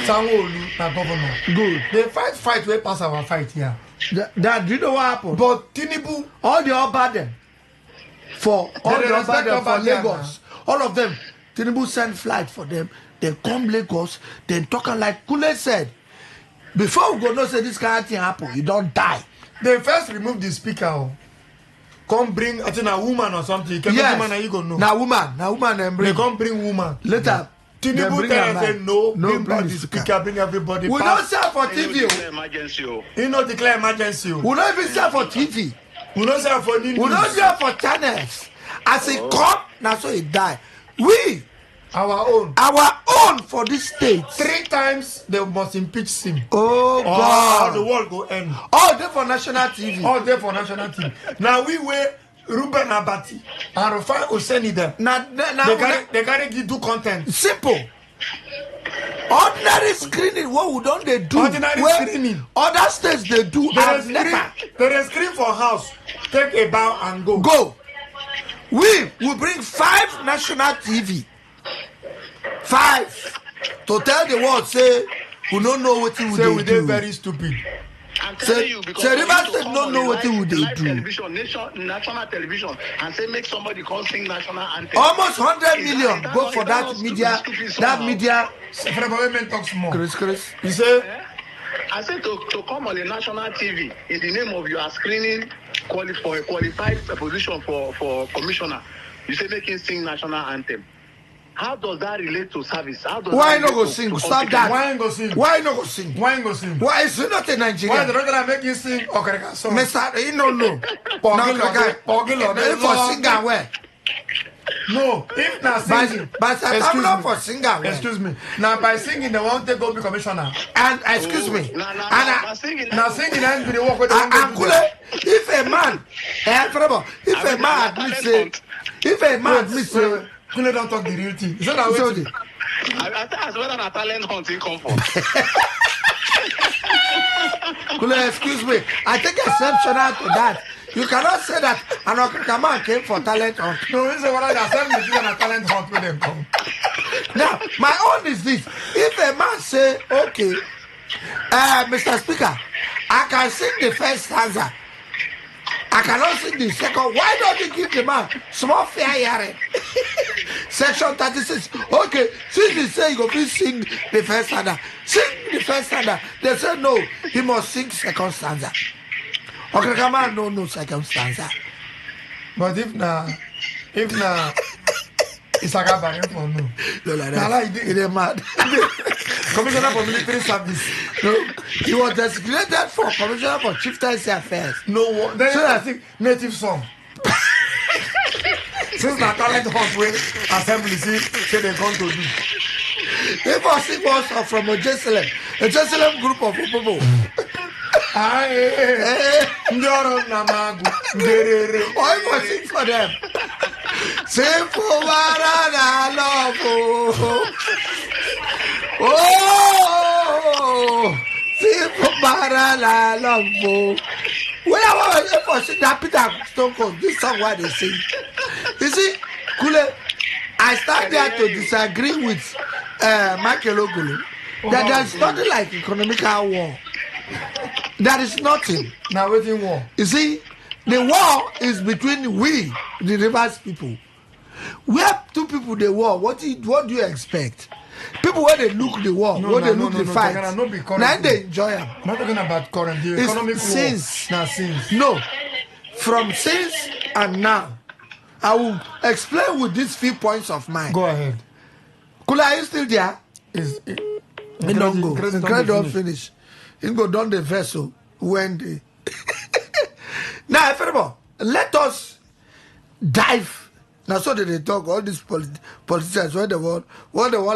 Sanwo-Olu, na governor. Good. They fight where pass our fight here. That do you know what happened? But Tinubu, all they all bad them. For all the other for Lagos, all of them, Tinubu send flight for them. They come Lagos, then talking like Kule said. Before we go, no say this kind of thing happen, you don't die. They first remove the speaker. Come bring, I think a woman or something. Yes. Woman, you go no. Now woman and bring. They come bring woman. Later, Tinubu tell say no, bring the speaker, bring everybody. We don't sell for TV. You know declare emergency. We don't even sell for TV. We don't sell for news. We don't sell for channels. As it come, now so it die. We, our own for this state. 3 times they must impeach him. Oh God! The world go end. All day for national TV. All day for national TV. Now we were Ruben Abati and Rufai Oseni them. They can't do content. Simple. Ordinary screening, what we don't they do? Ordinary screening. Other states they do. They screen for house. Take a bow and go. Go. We will bring 5 national TV. 5 to tell the world say we don't know what we say. We do. very stupid. I'm telling you, because Rivers State don't know what they do. Television, national television, and say make somebody call sing national anthem. Almost 100 million go for that media. That media. Talks more. Chris. You say? I said to come on a national TV in the name of your screening for a qualified position for commissioner. You say make him sing national anthem. How does that relate to service? Why not go sing? Stop that. Why not go sing? Why not go sing? Why go sing? Why is it not in Nigeria? Why the regular make you sing? Okay, so. Mr. You don't know. For singer where? No, if not singing. But I'm not for singer. Excuse me. Now by singing, they won't take go be commissioner. And excuse me. Now singing and be the work with if a man, if a man admits say, Kule don't talk the real thing. Is that how it? I think as well as a talent hunting comfort. Kule, excuse me. I take exceptional to that. You cannot say that an Okaka man came for talent hunt. No, it's what I assembly and a talent hunt with them come. Now, my own is this. If a man say, okay, Mr. Speaker, I can sing the first stanza. I cannot sing the second. Why don't you give the man small fair hearing? Section 36. Okay, since he say you go please sing the first stanza. Sing the first stanza. They say no, he must sing second stanza. Okay, come on, no second stanza. But if na it's a gaba for no. No, like that. It is mad. Commissioner for Military Service. No, he was designated for Commissioner for Chieftaincy Affairs. No, then so I think native song. Since the talent hunt way assembly say they come to do. If I sing one song from a Jerusalem group of people. Ndoro namagu ngerere. Oh, you must sing for them. Sing for Barana love. Oh, sing for Barana love. When I was for sing that Peter Stone Cold, this song what they sing. You see, Kule, I started there to disagree with Michael Ogulu that there's nothing like economical war. There is nothing. Now waiting war. You see, the war is between we, the Rivers people. Where two people they war, what do you expect? People where they look the war, the fight. Now they enjoy them. Not talking about current, the economic since. Now since. No. From since and now. I will explain with these few points of mine. Go ahead. Kula, are you still there? It don't go. Credit don't finish. It go down the vessel when they now everybody let us dive. Now so they talk all these politicians what they want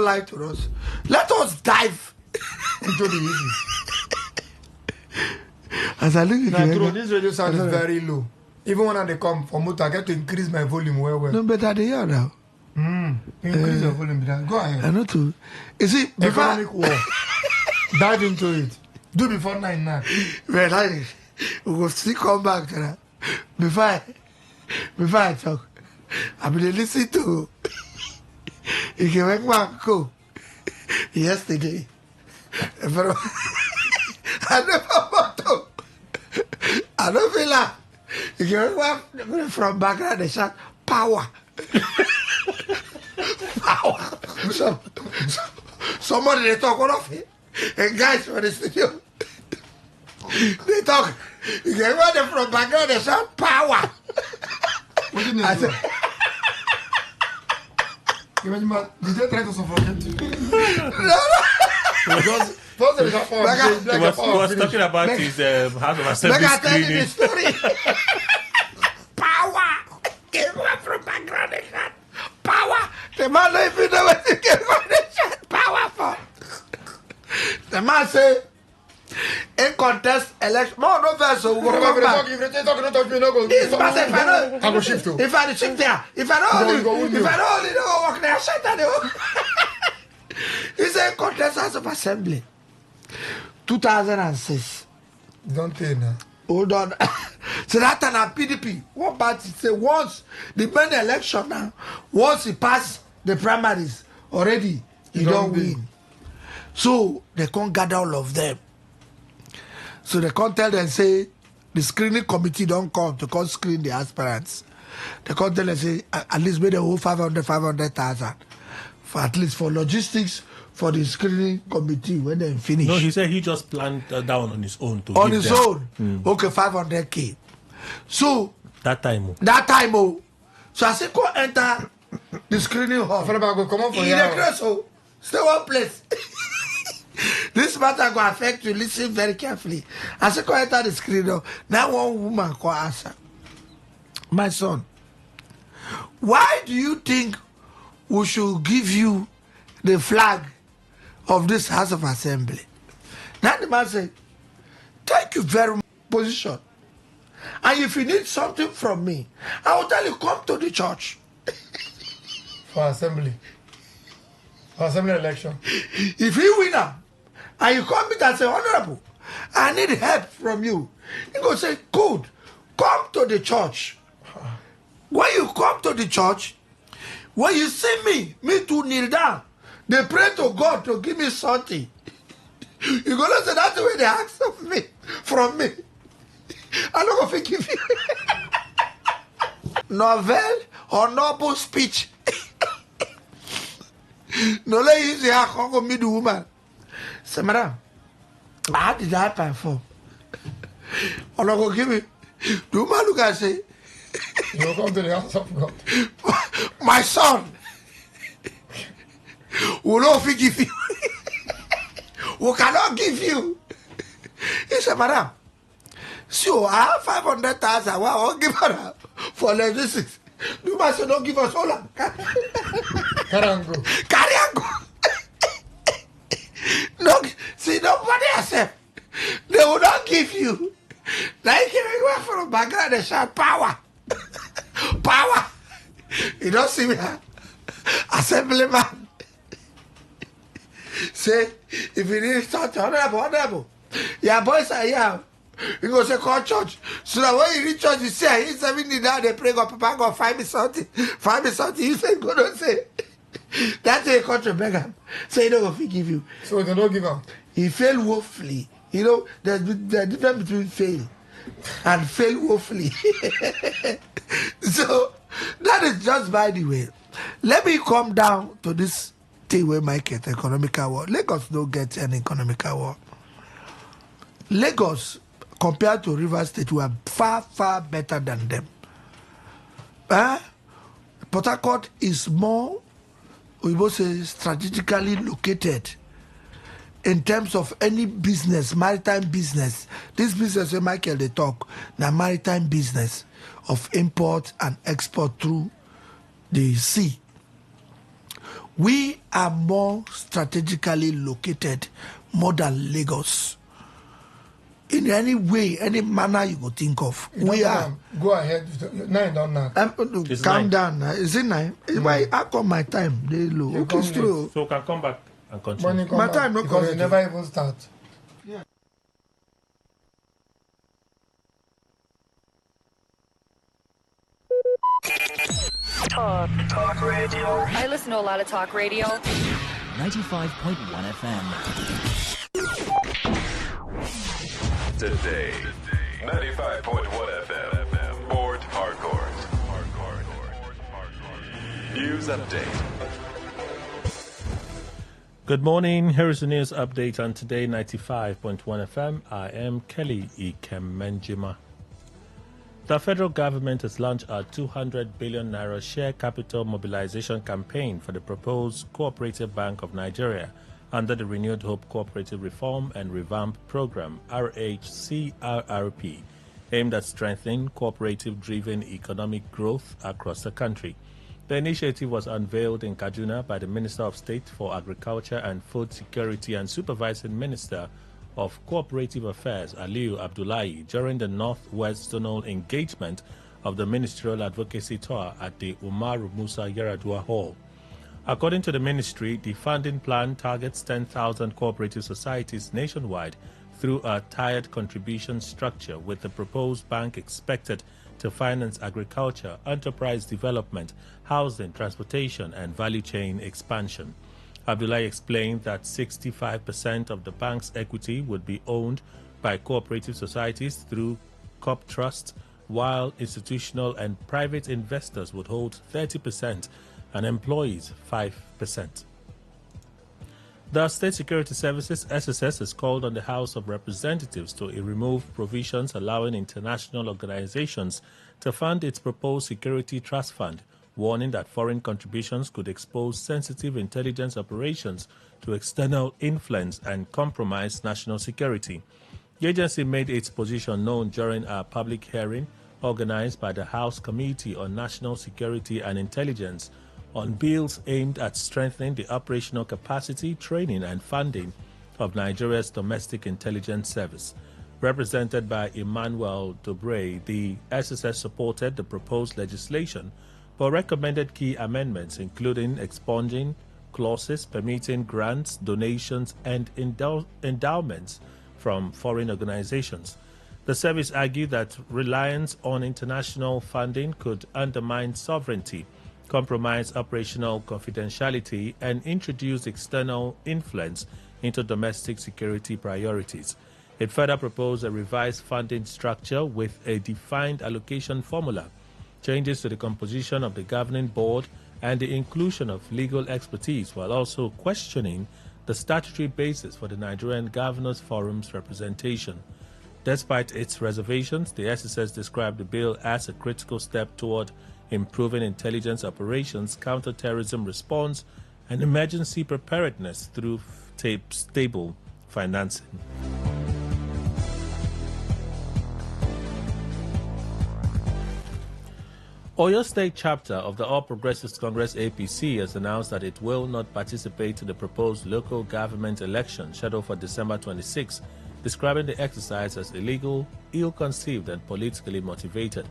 lie to us. Let us dive into the issue. As I look at you, this radio sound is very low. Even when they come for motor, I get to increase my volume well. No better they are now. Increase your volume. Go ahead. I know too. Is it economic war? Dive into it. Do before 9 now. Well, we will still come back to that. Before I talk, I'm going to listen to Ikewekwa yesterday. I never want to. I don't feel like Ikewekwa from background, they shout, power. Power. Somebody they talk all of it. And guys for the studio, they talk. You get one from background, they shout power. What do you mean? I said, did they try to suffocate you? He was talking about his House of Assembly screening. Story. Power. Get one from background, they shout power. The man don't even know what to get one, they shout power for. The man say, in contest election. More no verse, so we go come back. If they talk, don't touch me, no go. This matter, if I don't, I go shift to. if I don't shift there, if I don't, work there, shut down. It's a contest House of Assembly. 2006. Don't tell now. Hold on. So that time PDP, what party say once the main election now, once he pass the primaries already, he don't win. So they can't gather all of them. So they can't tell them say the screening committee don't come to come screen the aspirants. They can't tell them say at least make the whole 500,000 for at least for logistics for the screening committee when they finish. No, he said he just planned down on his own to on give his them. own. Okay, 500K. So That time. so I say go enter the screening hall. Come on for In the place, so stay one place. This matter go affect you. Listen very carefully. I say go enter the screening hall. Now one woman go answer. My son, why do you think we should give you the flag of this House of Assembly? Now the man said, thank you very much, position. And if you need something from me, I will tell you, come to the church. For assembly. For assembly election. If you win am, and you come meet and say, Honorable, I need help from you. You go say, good, come to the church. When you come to the church, when you see me too kneel down. They pray to God to give me something. You gonna say that's the way they ask of me, from me. I'm not gonna forgive you. Novel or noble speech. No, let you say, I can't go meet the woman. Say, madam, how did that perform? I'm not gonna give me. The woman look and say, you will come to the house of God. My son, we don't forgive you. We cannot give you. He said, madam, so I have 500,000. Well, I'll give her for logistics. The man said, don't give us all. Carry and go. Carry and go. No, see, nobody accept. They will not give you. Now you can go from Bangladesh and power. Power. You don't see me, assemblyman. Say, if you need something, honorable. Your boys are here. You go say, call church. So that when you reach church, you say, he's 70 now, they pray, God, Papa, God, find me something. Find me something. You say, go, don't say. That's a country beggar. Say, he don't forgive you. So they don't give up. He failed woefully. You know, there's the difference between fail and fail woefully. So, that is just by the way. Let me come down to this thing where Mike get economical war. Lagos don't get an economical war. Lagos, compared to River State, we are far, far better than them. Port Harcourt is more, we both say, strategically located in terms of any business, maritime business. This business where Michael they talk, now maritime business of import and export through the sea. We are more strategically located more than Lagos. In any way, any manner you go think of. We are. Go ahead. 9 down now. Calm down. Is it 9? Why I come my time? They low. Okay, it's true. So we can come back and continue. My time not because correct. you never even start. Yeah. Talk radio. I listen to a lot of talk radio. 95.1 FM. Today, 95.1 FM. Port Harcourt. News update. Good morning. Here is the news update on Today 95.1 FM. I am Kelly Ikemenjima. The federal government has launched a 200 billion naira share capital mobilization campaign for the proposed Cooperative Bank of Nigeria under the Renewed Hope Cooperative Reform and Revamp Program, RHCRRP, aimed at strengthening cooperative-driven economic growth across the country. The initiative was unveiled in Kaduna by the Minister of State for Agriculture and Food Security and Supervising Minister of Cooperative Affairs, Aliu Abdullahi, during the Northwest Zonal engagement of the Ministerial Advocacy Tour at the Umaru Musa Yaradua Hall. According to the ministry, the funding plan targets 10,000 cooperative societies nationwide through a tiered contribution structure, with the proposed bank expected to finance agriculture, enterprise development, housing, transportation, and value chain expansion. Abdullahi explained that 65% of the bank's equity would be owned by cooperative societies through COP Trust, while institutional and private investors would hold 30% and employees 5%. The State Security Services SSS has called on the House of Representatives to remove provisions allowing international organizations to fund its proposed security trust fund, warning that foreign contributions could expose sensitive intelligence operations to external influence and compromise national security. The agency made its position known during a public hearing organized by the House Committee on National Security and Intelligence on bills aimed at strengthening the operational capacity, training, and funding of Nigeria's domestic intelligence service. Represented by Emmanuel Dobre, the SSS supported the proposed legislation but recommended key amendments, including expunging clauses permitting grants, donations, and endowments from foreign organizations. The service argued that reliance on international funding could undermine sovereignty, compromise operational confidentiality, and introduce external influence into domestic security priorities. It further proposed a revised funding structure with a defined allocation formula, changes to the composition of the governing board, and the inclusion of legal expertise, while also questioning the statutory basis for the Nigerian Governors Forum's representation. Despite its reservations, the SSS described the bill as a critical step toward improving intelligence operations, counter-terrorism response, and emergency preparedness through stable financing. Oyo State chapter of the All Progressives Congress APC has announced that it will not participate in the proposed local government election scheduled for December 26, describing the exercise as illegal, ill-conceived, and politically motivated.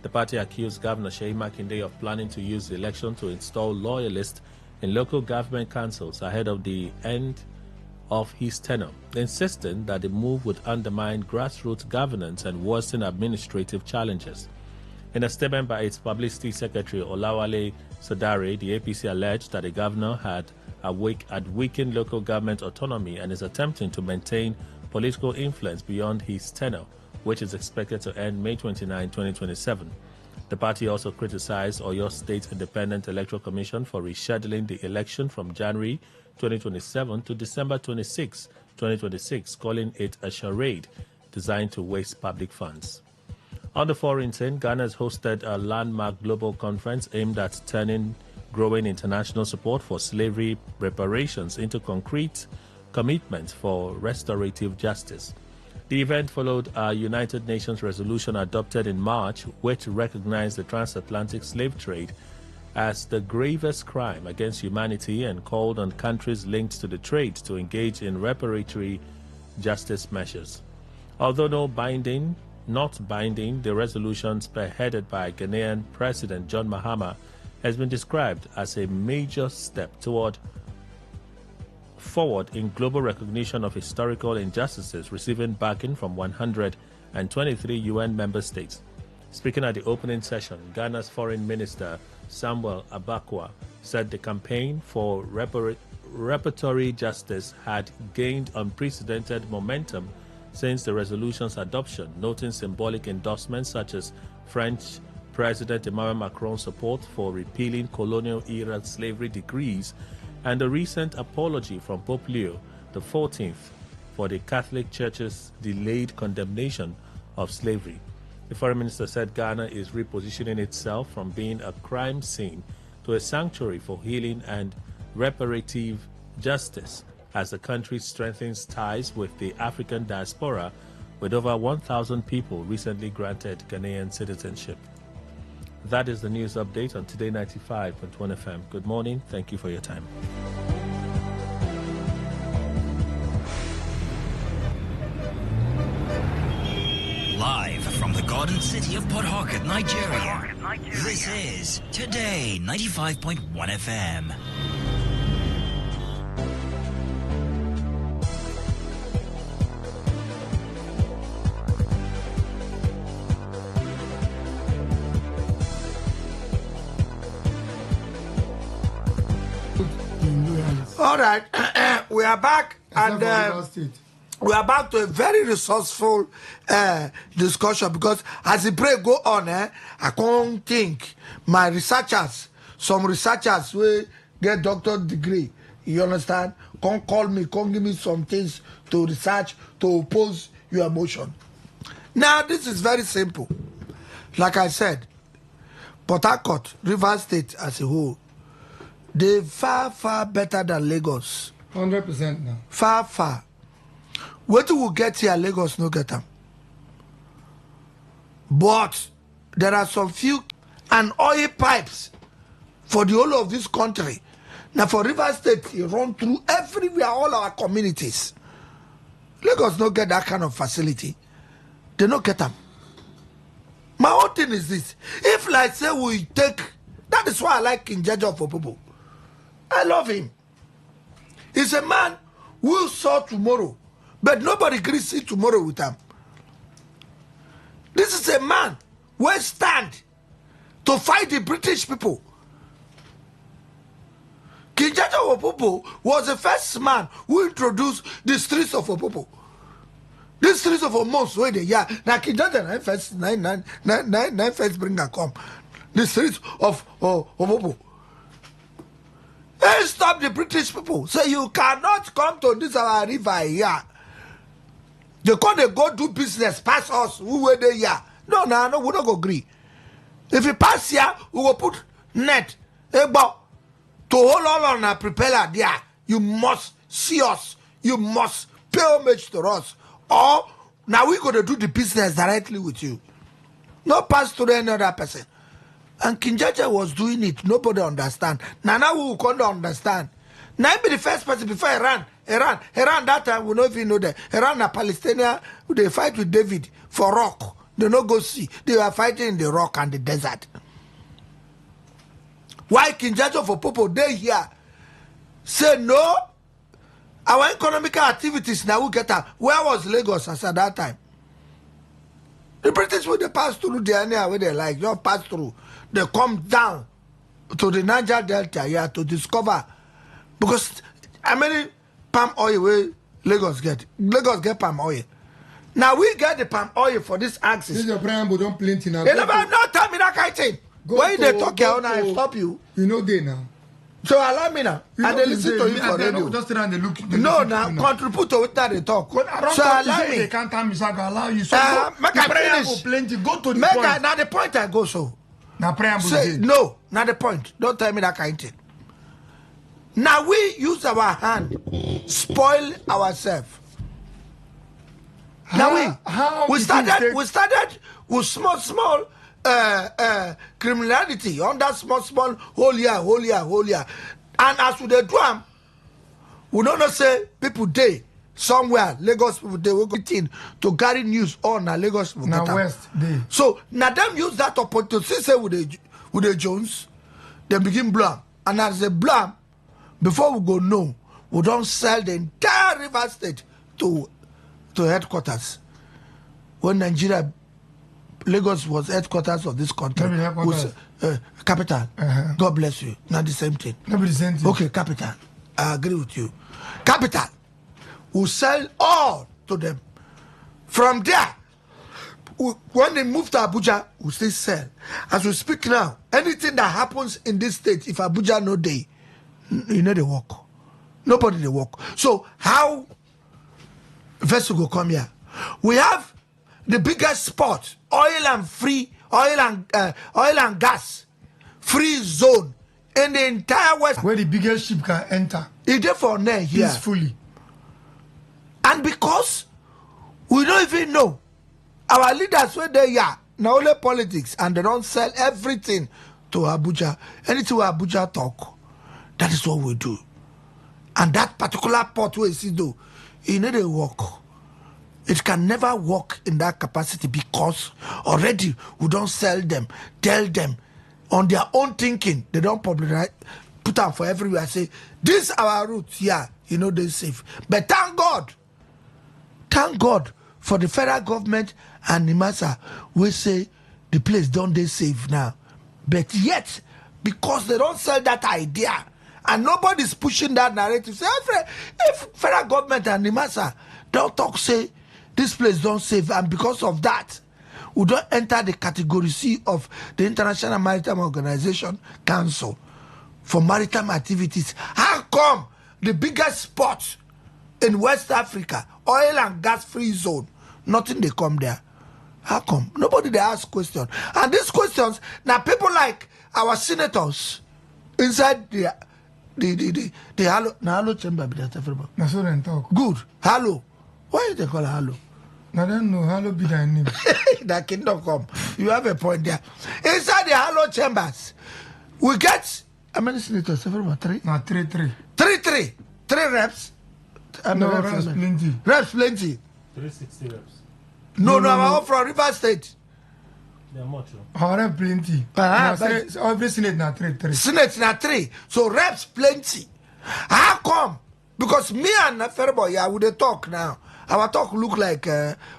The party accused Governor Sheyi Makinde of planning to use the election to install loyalists in local government councils ahead of the end of his tenure, insisting that the move would undermine grassroots governance and worsen administrative challenges. In a statement by its publicity secretary Olawale Sadare, the APC alleged that the governor had weakened local government autonomy and is attempting to maintain political influence beyond his tenure, which is expected to end May 29, 2027. The party also criticized Oyo State Independent Electoral Commission for rescheduling the election from January 2027 to December 26, 2026, calling it a charade designed to waste public funds. On the foreign scene, Ghana has hosted a landmark global conference aimed at turning growing international support for slavery reparations into concrete commitments for restorative justice. The event followed a United Nations resolution adopted in March, which recognized the transatlantic slave trade as the gravest crime against humanity and called on countries linked to the trade to engage in reparatory justice measures. Although not binding, the resolution spearheaded by Ghanaian President John Mahama has been described as a major step forward in global recognition of historical injustices, receiving backing from 123 UN member states. Speaking at the opening session, Ghana's Foreign Minister Samuel Abakwa said the campaign for reparatory justice had gained unprecedented momentum since the resolution's adoption, noting symbolic endorsements such as French President Emmanuel Macron's support for repealing colonial-era slavery decrees and the recent apology from Pope Leo XIV for the Catholic Church's delayed condemnation of slavery. The foreign minister said Ghana is repositioning itself from being a crime scene to a sanctuary for healing and reparative justice as the country strengthens ties with the African diaspora, with over 1,000 people recently granted Ghanaian citizenship. That is the news update on Today 95.1 FM. Good morning. Thank you for your time. Garden City of Port Harcourt, Nigeria. This is Today 95.1 FM. All right, we are back, and we are back to a very resourceful discussion, because as the break go on, I can't think my researchers, some researchers will get doctorate degree, you understand, can't call me, can't give me some things to research, to oppose your emotion. Now, this is very simple. Like I said, Port Harcourt, Rivers State as a whole, they're far, far better than Lagos. 100% now. Far, far. What we get here, Lagos no get them. But there are some few and oil pipes for the whole of this country. Now for Rivers State, it run through everywhere, all our communities. Lagos no get that kind of facility. They no get them. My whole thing is this. If like say we take, that is why I like King Jaja for people. I love him. He's a man who saw tomorrow, but nobody can see tomorrow with him. This is a man who stand to fight the British people. King Jaja Opopo was the first man who introduced the streets of Opopo. These streets of Omos, where they are. Now King Jaja first bring and come. The streets of Opopo. Hey, stop the British people. Say you cannot come to this our river here. They can't they go do business pass us. Who were they here? No, we don't go agree. If you pass here, we will put net. To hold on a propeller there. You must see us. You must pay homage to us. Or now we're going to do the business directly with you. No pass to any other person. And King Jaja was doing it. Nobody understand. Now we can't understand. Now be the first person before Iran that time we don't even know that. Iran and Palestinian, they fight with David for rock. They no go see. They were fighting in the rock and the desert. Why King Jaja for people they here say no? Our economical activities now we get out. Where was Lagos as at that time? The British will they pass through the area where they like. Just pass through. They come down to the Niger Delta here to discover, because how many palm oil where Lagos get? Lagos get palm oil. Now we get the palm oil for this axis. This is your preamble, don't plenty now. You never not tell me that kind of thing. When they talk here, I stop you. You know they now. So allow me now. You and they listen to you for radio. Just sit down and look. No, now contribute to it that they talk. So allow me. They can't tell me, so I allow you. So make I finish. Plenty. Go to the make point. Now the point I go so. Now preamble. Say, no, not the point. Don't tell me that kind of thing. Now we use our hand, spoil ourselves. Now we started with small criminality under small whole year. And as we do them, we don't know say people day somewhere Lagos people they will go in to carry news on Lagos people. Now West day. So now them use that opportunity to say with the Jones, they begin blam. And as they blam, before we go no, we don't sell the entire River State to headquarters. When Nigeria, Lagos was headquarters of this country. Was, capital. God bless you. Not the same thing. Not the same thing. Okay, capital. I agree with you. Capital. We sell all to them. From there, when they move to Abuja, we still sell. As we speak now, anything that happens in this state, if Abuja no day, you know they work. Nobody they work. So how vessel go come here? We have the biggest spot, oil and gas free zone in the entire West, where the biggest ship can enter. It's therefore there here peacefully. And because we don't even know our leaders where they are now only politics and they don't sell everything to Abuja. Anything where Abuja talk, that is what we do. And that particular port where you see though, you know they work. It can never work in that capacity because already we don't sell them, tell them on their own thinking. They don't popularize, put out for everywhere. Say, this is our route. Yeah, you know they're safe. But thank God for the federal government and NIMASA. We say the place don't they safe now. But yet, because they don't sell that idea and nobody's pushing that narrative, say, if federal government and NIMASA don't talk, say, this place don't save, and because of that, we don't enter the category C of the International Maritime Organization Council for maritime activities. How come the biggest spot in West Africa, oil and gas free zone, nothing they come there? How come? Nobody they ask questions. And these questions, now people like our senators inside the Hello chamber. That's what they talk. Good. Hello. Why they call it Hello? I don't know. Hello be thy name. That kingdom come. You have a point there. Inside the Hello chambers, we get how many senators? 3? No, 3. 3 reps. No, reps plenty. Reps plenty. 360 reps. No, I'm all from River State. They're much. Rep plenty. Every senate na 3. Senate na 3. So reps plenty. How come? Because me and Ferboy, yeah, we dey talk now. Our talk look like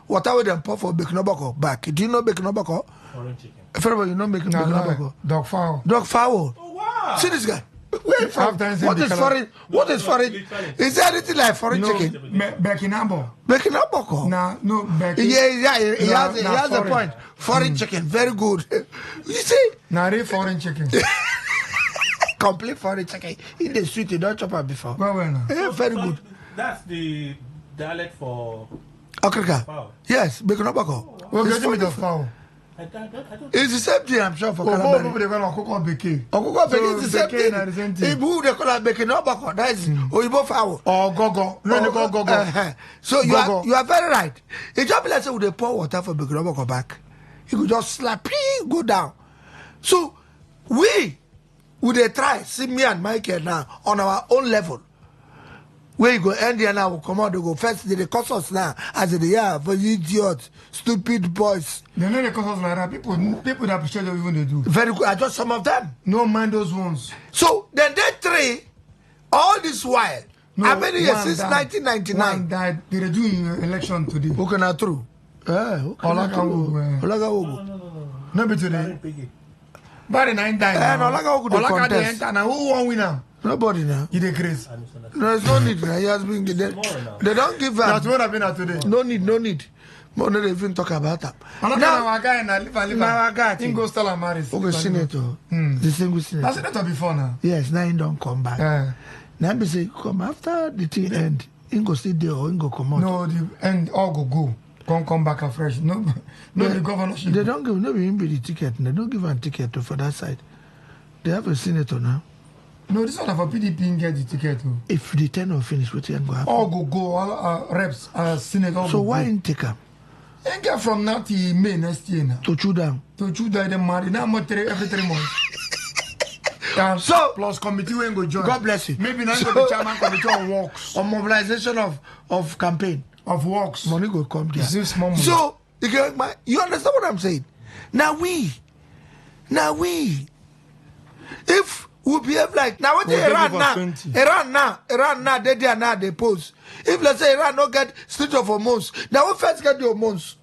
water with them pour for Bekinoboko back. Do you know Bekinoboko? Foreign chicken. Ferboy, you know Bekinoboko? Dog fowl. Dog fowl. Oh, wow. See this guy. Where from? What is foreign? What is foreign? Is there anything like foreign chicken? Bekinabo. Bekinoboko. No, Bekin. Yeah, he has a point. Foreign chicken, very good. You see? Real foreign chicken. Complete foreign chicken. In the street, you don't chop it before. Well. Yeah, very good. That's the dialect for Okrika. fowl. Yes, Bekinoboko. We're getting with the fowl. I don't It's the same thing, I'm sure, for People Calabari. they call Okoko Beke. Okoko Beke is the same Beke na the thing. same thing. Who they call it Bekinoboko? That is Oyibo fowl. Or Gogo. No, they call Gogo. So you Gogo. are very right. It's just like say we dey pour water for Bekinoboko back. He could just slap, go down. So we dey try, see me and Michael now, on our own level. Where you go end there now, we come out, they go first, they curse us now. I said, yeah, for you idiot, stupid boys. They know they cause us like that. People that appreciate what even they do. Very good, I just some of them. No mind those ones. So then they 3, all this while, how many years since died. 1999? One died. They're doing election today. Who can I through? Olaga No be today. But the 9 died. Olaga the Olaga they contest. enter now. Who won winner? Nobody now. He decrease. There's no need now. He has been. They don't give That's up. what I've been at today. No need. More not even talk about that. Now our guy now live. Now our guy. He go still and marry. Okay, senator. The single senator. That's senator before now. Yes, now he don't come back. Now be say come after the thing end. He go stay there or he go come out. No, the end all go. Come back afresh. No, the governorship. They don't give. No, him be the ticket. They don't give a ticket for that side. They have a senator now. No, this one for PDP get the ticket. If the 10 or finish, what you go happen? All go. All reps, senator. So why in take him? And get from now to May next year now. To chew down. To choose them marry now every 3 months. So plus committee when go join. God bless you. Maybe now go the chairman committee on works. On mobilization of campaign. Of works. Money go come there. This small money. So you understand what I'm saying? Now we. If we behave like now what Iran now they there now they pose. If let's say Iran don't get Strait of Hormuz, now we first get the Hormuz.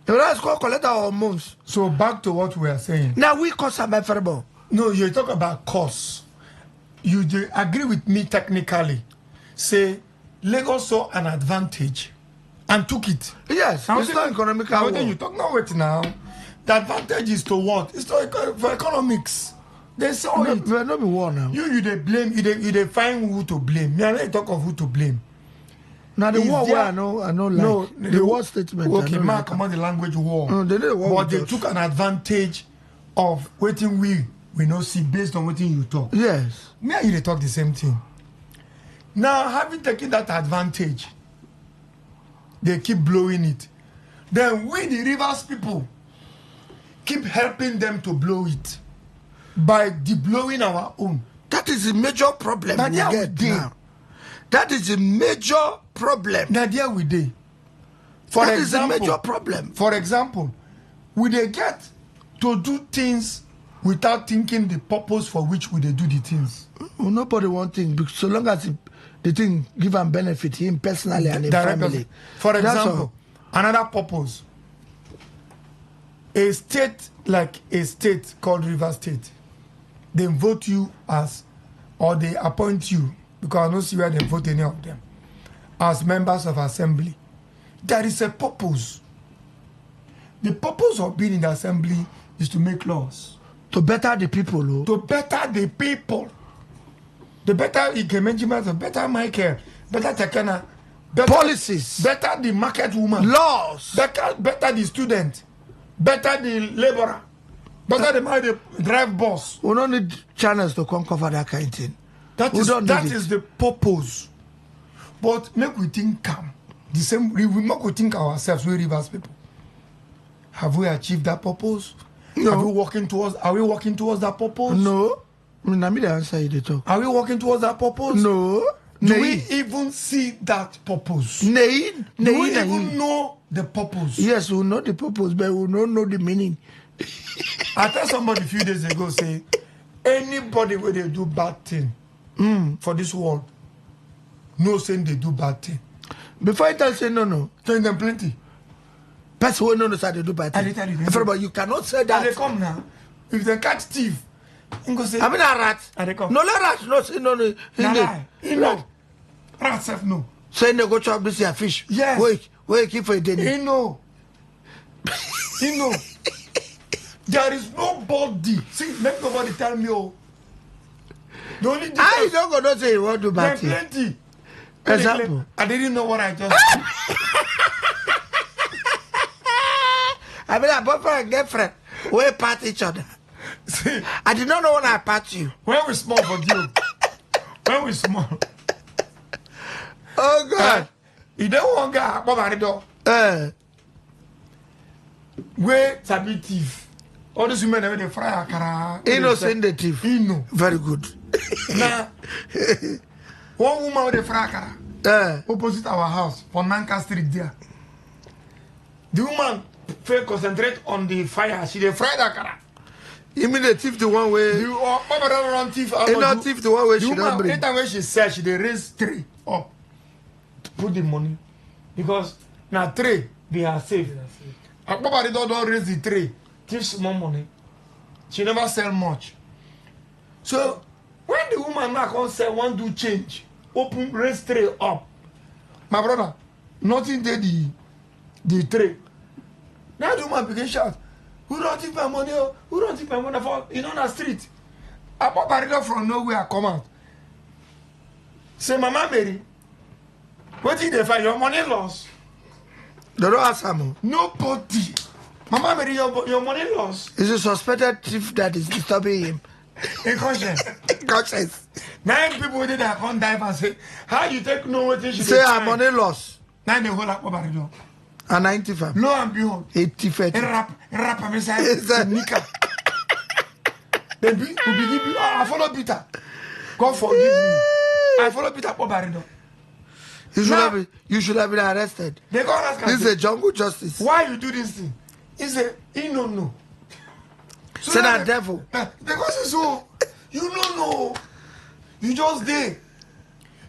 Iran is called collect our Hormuz. So back to what we are saying. Now we cause some favorable. No, you talk about cost. You agree with me technically. Say Lagos saw an advantage and took it. Yes, now it's not economical. Now you talk now wait now. The advantage is to what? It's for economics. They saw it. We're not be war now. You they blame. You they find who to blame. Me, I don't talk of who to blame. Now the war where I know like. No, the war statement. Okay, man, come on the language war. No, they didn't war. But they took an advantage of waiting we not see based on what you talk. Yes. Me and you they talk the same thing. Now having taken that advantage, they keep blowing it. Then we the rivers people keep helping them to blow it by deblowing our own. That is a major problem we get now. That is a major problem. Now there we did. That is a major problem. For example, we they get to do things without thinking the purpose for which we they do the things. Well, nobody wants things, so long as the thing give and benefit him personally and his family. For example, another purpose. A state like a state called River State, they vote you as, or they appoint you, because I don't see where they vote any of them, as members of assembly. There is a purpose. The purpose of being in the assembly is to make laws. To better the people. To better the people. The better management, the better Michael, better Tekena, better policies, better the market woman, laws, better the student, better the laborer, better the man the drive bus. We don't need channels to come cover that kind of thing. That is the purpose. But make we think calm. The same we make we think ourselves, we Rivers people. Have we achieved that purpose? No. Are we working towards that purpose? No. Let me answer you the talk. Are we working towards that purpose? No. Do we even see that purpose? Do we even know the purpose? Yes, we know the purpose, but we don't know the meaning. I told somebody a few days ago, say, anybody where they do bad thing for this world, no saying they do bad thing. Before I tell say no. Tell them plenty. Person who knows how they do bad thing. Everybody, you cannot say that. And they come now. If they catch thief, say, I mean a rat. And they come. No, rat. No, say no. No. Rat self no. Say they go chop this fish. Yes. Wait, keep for a day. He know. There is nobody. See, make nobody tell me. Oh. The only difference. I don't go to say you want to bad thing. Plenty. Example. I didn't know what I just. I mean, a boyfriend and girlfriend, we part each other. See, I did not know when I part you. When we small for you. When we small. Oh, God. You don't want to go back the door. Where sabi thief. All these women have the fry akara. Innocent the thief. Very good. Now, one woman with the fry akara. Opposite our house, for Nanka Street there. The woman fail concentrate on the fire. She the fry akara. You mean the thief the one way? You run thief. Not thief the one way she don't bring. Anytime when she said she they raise 3 up to put the money. Because now 3 they are safe. Akpabari don't raise the 3. Give small money. She never sell much. So when the woman now come sell one do change, open raise 3 up. My brother, nothing did the 3. Now the woman begin shout, who don't take my money? Who don't take my money for on the street? Akpabari from nowhere come out. Say, Mama Mary, what did they find? Your money lost. They don't ask him. Nobody. Mama Mary, your money lost. It's a suspected thief that is disturbing him. In conscience. Conscience. 9 people did that come dive and say, how you take no what she say our money lost. 9 they hold up over the door. And 95. Lo and behold. 85. Rap inside Nika. Then I follow Peter. God forgive me. I follow Peter over the door. You should have been arrested. They go ask this is a jungle justice. Why you do this thing? He said, he don't know. So say that devil. Because so, you don't know. You just there.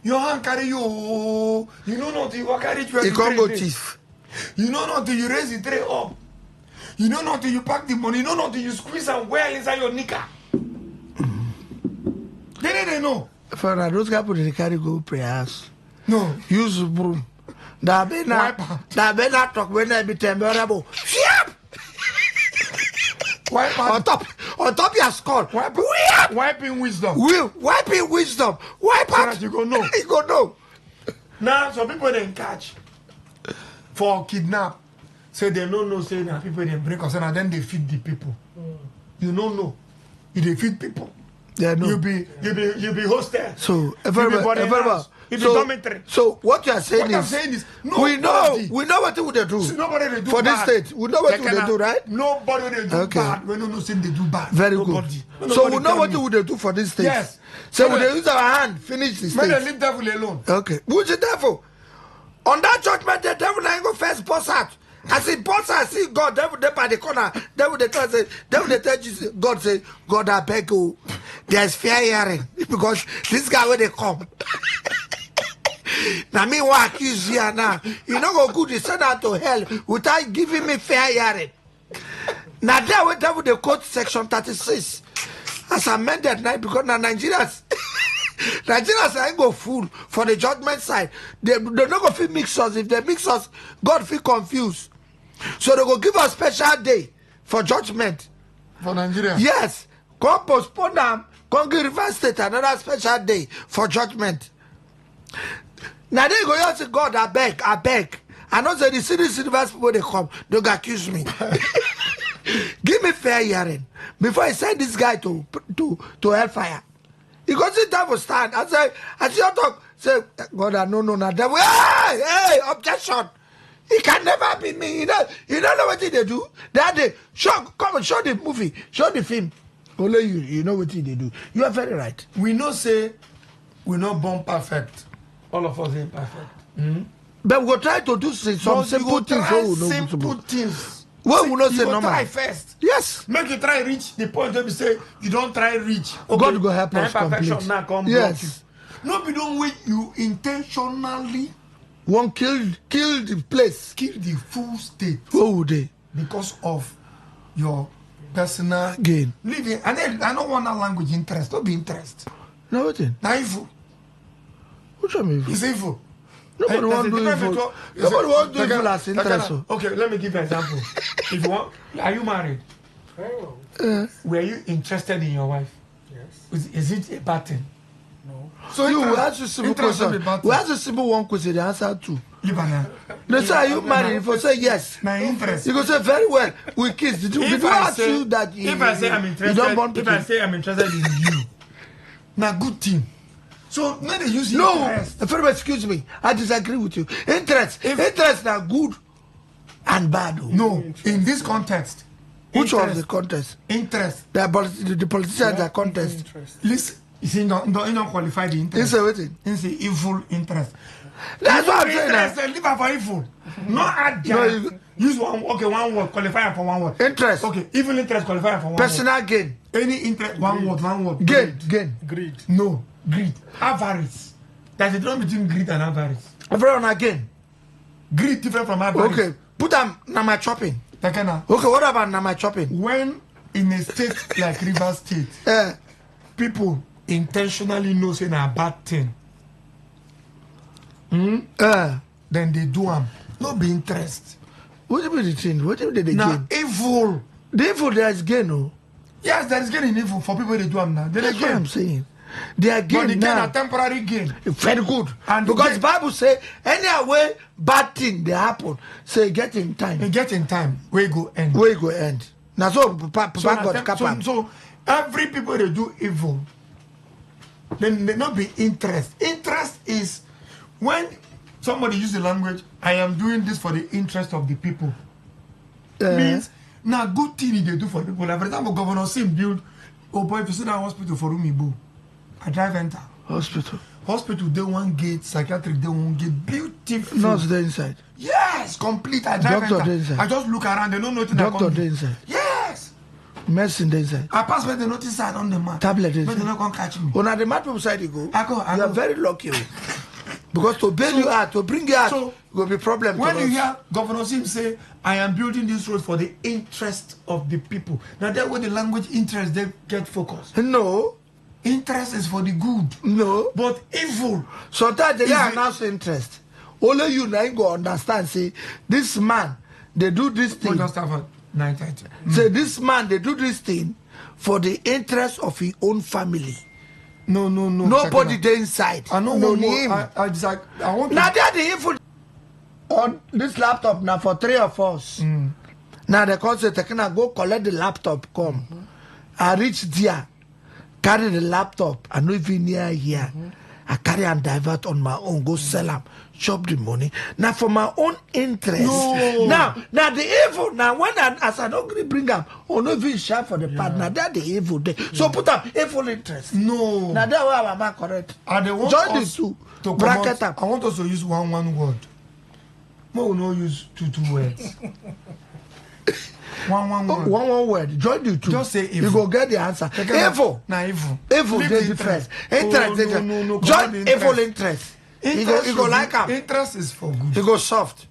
Your hand carry you. You know not you carry you. You can't go thief. You know not you raise the tray up. You know not you pack the money. You know not you squeeze and well inside your knicker. They know. For those guys they carry go prayers. No. Use broom. That be not talk when I be temperable. On top your skull. Wiping wisdom. Wiping wisdom. Wipe out. So you go know. You go know. Now some people didn't catch for kidnap. Say they don't know. Say that people didn't break us and then they feed the people. You don't know. You they feed people. Yeah, no. You be hosted. So everybody. So what you are saying is we know what they do for this state. We know what they do, right? Nobody they do bad. We don't know saying they do bad. Very good. So we know what they do for this state. Yes. So we use our hand finish the state. May they leave devil alone. Okay. Who's the devil? On that judgment, the devil ain't go first boss out. As he boss out, see God, devil dey by the corner. Devil dey tell Jesus, God say, God, I beg you. There's fair hearing because this guy where they come. Now me what accuse you now. You know go good, you send out to hell without giving me fair hearing. Now there we devil they quote section 36 as amended now because now Nigerians ain't go fool for the judgment side. They not go feel mix us. If they mix us, God feel confused. So they go give us special day for judgment. For Nigeria? Yes. Come postpone them. Come give River State another special day for judgment. Now they go here say, God, I beg. I know that the city university people they come, they go accuse me. Give me fair hearing before I send this guy to hellfire. He goes to devil stand. I say, talk. Say, God, no, devil. Hey, objection. It can never be me. You don't know what they do. That day, come and show the movie, show the film. Only you know what they do. You are very right. We know say we not born perfect. All of us ain't perfect. Mm-hmm. But we'll try to do some simple things. Simple things. Well, we not say normal. Try first. Yes. Make you try reach the point where we say you don't try reach. Okay. God will help us complete. Now come block you. No, be don't wait. You intentionally won't kill the place. Kill the full state. What would they? Because of your personal gain. Living. And I don't want that language interest. Don't be interest. No, what thing? Now evil. Which one evil? It's evil. Nobody want to do evil. Nobody want to do evil as interest. Okay, let me give you an example. If you want, are you married? Were you interested in your wife? Yes. Is it a bad thing? No. So you ask a simple question. We ask a simple one question. The answer two. They say, are you married? If I say yes, my interest. You go say very well. We kiss. Did you ask you that? If I say I'm interested, you don't want if I say I'm interested in you, now good thing. So now they use interest. No, excuse me. I disagree with you. Interest are good and bad. No, in this context. Which one is the contest? Interest. The politicians are contest. Listen, you see, don't qualify the interest. It's the evil interest. That's what I'm saying. Leave for evil. No add. Use one word, qualify for one word. Interest. Okay, evil interest qualify for one personal word. Gain. Any interest, one word. Gain. Greed. No. Greed. Avarice. There's a difference between greed and avarice. Everyone again. Greed different from avarice. Okay. Put them na my chopping. Okay, what about na my chopping? When in a state like River State, people intentionally know saying a bad thing. Then they do them. No be interest. What do you mean the thing? What do you mean they gain? Evil. The evil there is gain, no? Yes, there is gain in evil for people they do them now. That's what I'm saying. They are gain now. Gain a temporary gain. Very good. And because the Bible say any way bad thing they happen, say get in time. And get in time. Where go end. Now so Papa got capable. So every people they do evil, then they not be interest. Interest is when somebody use the language, I am doing this for the interest of the people. Means now good thing they do for the people. Like for example, Governor Sim build, oh boy, if you see that hospital for Umibo, I drive enter. Hospital, they one gate, psychiatric, they one gate, beautiful. Nurse there inside. Yes, complete. I drive Doctor enter. Inside. I just look around, they don't know nothing. Doctor there inside. Yes. Medicine there inside. I pass by the notice side on the map. Tablet there but inside. they not gonna catch me. When the map side you go, I you are very lucky. Because to bail you out, to bring you out, it will be problem. When you hear Governor Sim say, I am building this road for the interest of the people. Now that way the language interest, they get focused. No. Interest is for the good. No. But evil. Sometimes they announce interest. Only you now go understand, say, this man, they do this thing. Just have a 9:30. Say, this man, they do this thing for the interest of his own family. No. Nobody there inside. I know no name. I want now they are the evil on this laptop now for 3 of us. Now they call say can I go collect the laptop, come. I reach there, carry the laptop, I know even near here. I carry and divert on my own, go sell them, chop the money. Now for my own interest. No. Now the evil, now when as I don't bring them, or no even share for the partner, that the evil day. So put up evil interest. No. Now that's why I'm correct. And they want join us the two to bracket up. I want us to use one word. Mo no use two words. One word. Join the two. Just say evil. You go get the answer. Evil. Nah, evil. Evil. They different. Interest. No. Join evil interest. You go like him. Interest is for good. You go soft.